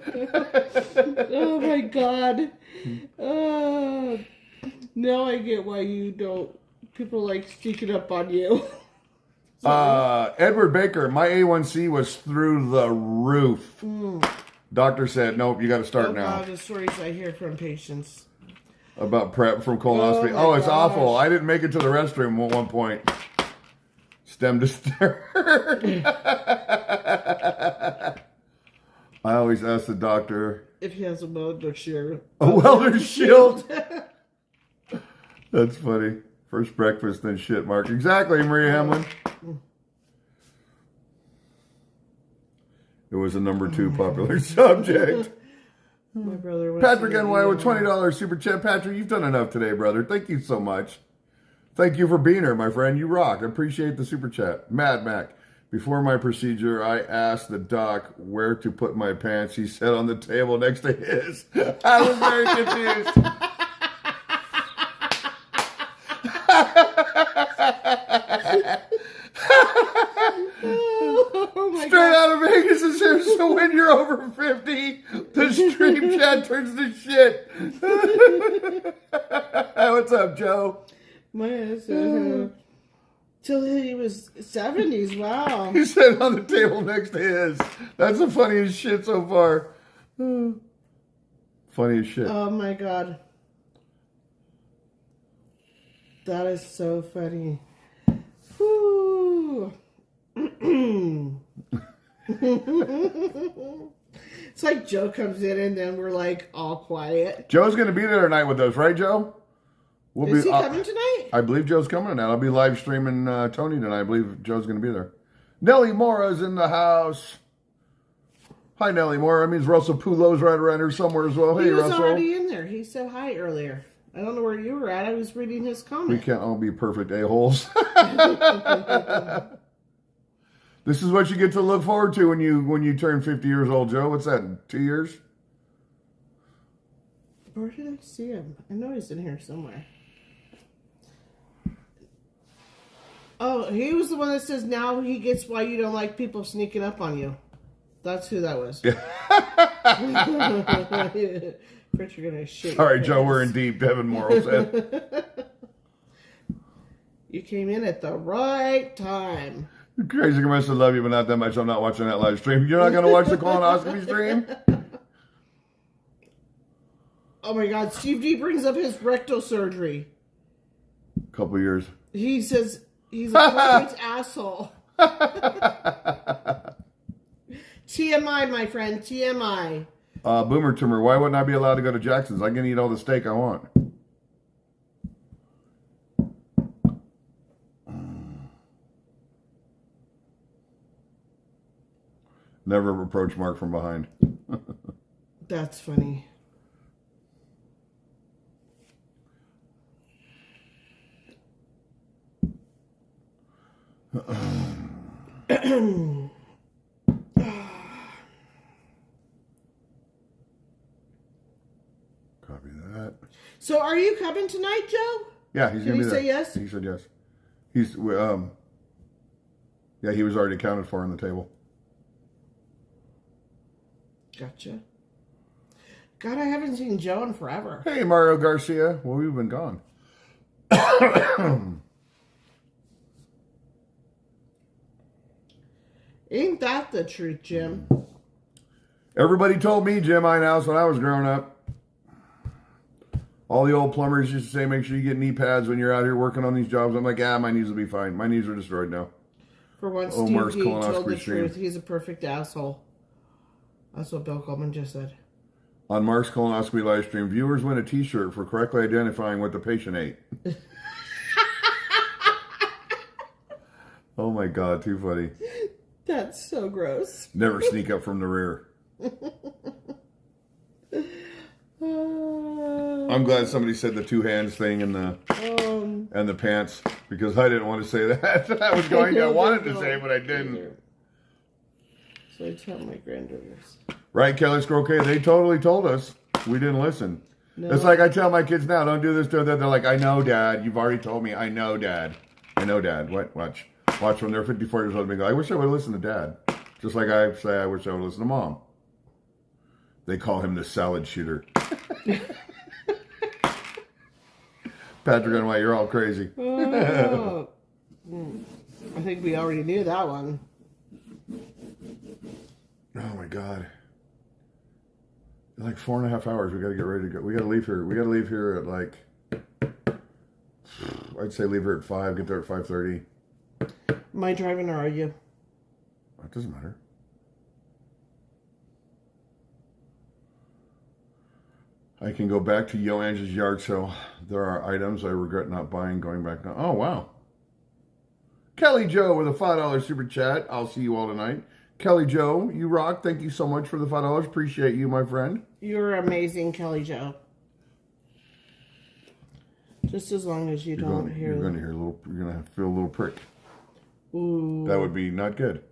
Oh my God. Now I get why you don't. People like sneaking up on you. Edward Baker, my A1C was through the roof. Doctor said, nope, you got to start now. God, the stories I hear from patients. About prep from colonoscopy. Oh, my it's gosh. awful. I didn't make it to the restroom at one point. Stem to stern. I always ask the doctor. If he has a welder shield. A welder's shield. That's funny. First breakfast, then shit, Mark. Exactly, Maria Hamlin. It was a number 2 popular subject. My brother was Patrick NY with $20 super chat. Patrick, you've done enough today, brother. Thank you so much. Thank you for being here, my friend. You rock. I appreciate the super chat. Mad Mac. Before my procedure, I asked the doc where to put my pants. He said on the table next to his. I was very confused. Straight out of Vegas is here, so when you're over 50, the stream chat turns to shit. What's up, Joe? My husband. Till he was 70s, wow. He said on the table next to his. That's the funniest shit so far. Funniest shit. Oh my God. That is so funny. Whew. It's like Joe comes in and then we're like all quiet. Joe's going to be there tonight with us, right, Joe? Is he coming tonight? I believe Joe's coming tonight. I'll be live streaming Tony tonight. I believe Joe's going to be there. Nellie Mora's in the house. Hi, Nellie Mora. That means Russell Pulo's right around here somewhere as well. Hey, He was Russell. already in there. He said hi earlier. I don't know where you were at. I was reading his comment. We can't all be perfect a-holes. This is what you get to look forward to when you turn 50 years old, Joe. What's that, 2 years? Where did I see him? I know he's in here somewhere. Oh, he was the one that says now he gets why you don't like people sneaking up on you. That's who that was. Prince, you're gonna shake. All right, Joe, we're in deep. Devin Morrill said. You came in at the right time. Crazy Commercial, love you, but not that much. I'm not watching that live stream. You're not going to watch the colonoscopy stream? Oh my God, Steve D brings up his rectal surgery. Couple years. He says he's a perfect asshole. TMI, my friend, TMI. Boomer Tumor, why wouldn't I be allowed to go to Jackson's? I can eat all the steak I want. Never approach Mark from behind. That's funny. Copy that. So are you coming tonight, Joe? Yeah, he's going to be there. Did he say yes? He said yes. He's, yeah, he was already accounted for on the table. Gotcha. God, I haven't seen Joe in forever. Hey, Mario Garcia. Well, we've been gone. Ain't that the truth, Jim? Everybody told me Jim Einhaus when I was growing up. All the old plumbers used to say, make sure you get knee pads when you're out here working on these jobs. I'm like, my knees will be fine. My knees are destroyed now. For once, Omar's Steve D told the colonoscopy stream. truth. He's a perfect asshole. That's what Bill Coleman just said. On Mark's colonoscopy live stream, viewers win a t-shirt for correctly identifying what the patient ate. Oh my God, too funny. That's so gross. Never sneak up from the rear. I'm glad somebody said the two hands thing and the pants, because I didn't want to say that. I wanted to say it, but I didn't. So I tell my granddaughters. Right, Kelly Scroquet? They totally told us. We didn't listen. No. It's like I tell my kids now, don't do this, do that. They're like, I know, Dad. You've already told me. I know, Dad. I know, Dad. What? Watch when they're 54 years old and go, I wish I would have listened to Dad. Just like I say, I wish I would have listened to Mom. They call him the salad shooter. Patrick and White, you're all crazy. Oh. think we already knew that one. Oh my God. Like 4.5 hours. We got to get ready to go. We got to leave here. We got to leave here at like, I'd say leave here at 5, get there at 5:30. Am I driving or are you? It doesn't matter. I can go back to Yo Ange's yard sale. There are items I regret not buying going back now. Oh, wow. Kelly Joe with a $5 super chat. I'll see you all tonight. Kelly Joe, you rock. Thank you so much for the $5. Appreciate you, my friend. You're amazing, Kelly Joe. Just as long as you're going to hear a little, you're going to feel a little prick. Ooh. That would be not good.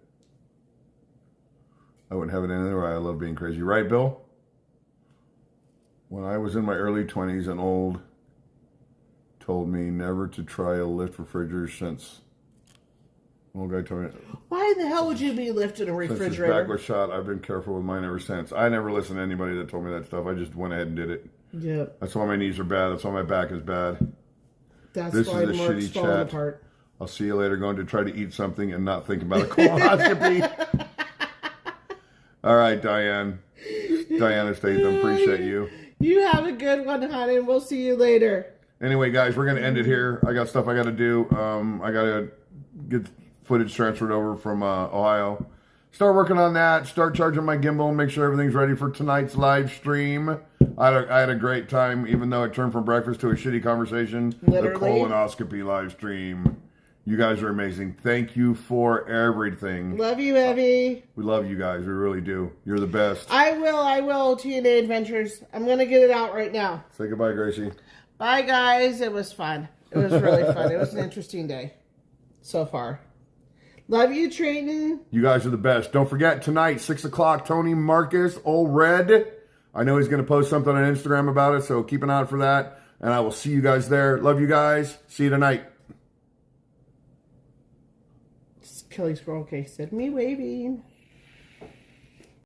I wouldn't have it any other way. I love being crazy. Right, Bill? When I was in my early 20s, an old told me never to try a lift refrigerator since. An old guy told me. Why the hell would you be lifting a Since his refrigerator? back was shot, I've been careful with mine ever since. I never listened to anybody that told me that stuff. I just went ahead and did it. Yep. That's why my knees are bad. That's why my back is bad. That's This why is a Mark's shitty falling chat. apart. I'll see you later. Going to try to eat something and not think about a colonoscopy. All right, Diana Statham, appreciate you. You have a good one, honey, and we'll see you later. Anyway, guys, we're going to end it here. I got stuff I got to do. I got to get footage transferred over from Ohio. Start working on that. Start charging my gimbal. Make sure everything's ready for tonight's live stream. I had a great time, even though it turned from breakfast to a shitty conversation. Literally. The colonoscopy live stream. You guys are amazing. Thank you for everything. Love you, Evie. We love you guys. We really do. You're the best. I will, TNA Adventures. I'm going to get it out right now. Say goodbye, Gracie. Bye, guys. It was fun. It was really fun. It was an interesting day so far. Love you, Trayton. You guys are the best. Don't forget, tonight, 6 o'clock, Tony Marcus, Old Red. I know he's going to post something on Instagram about it, so keep an eye out for that. And I will see you guys there. Love you guys. See you tonight. Kelly Squirrel Cake said, me waving.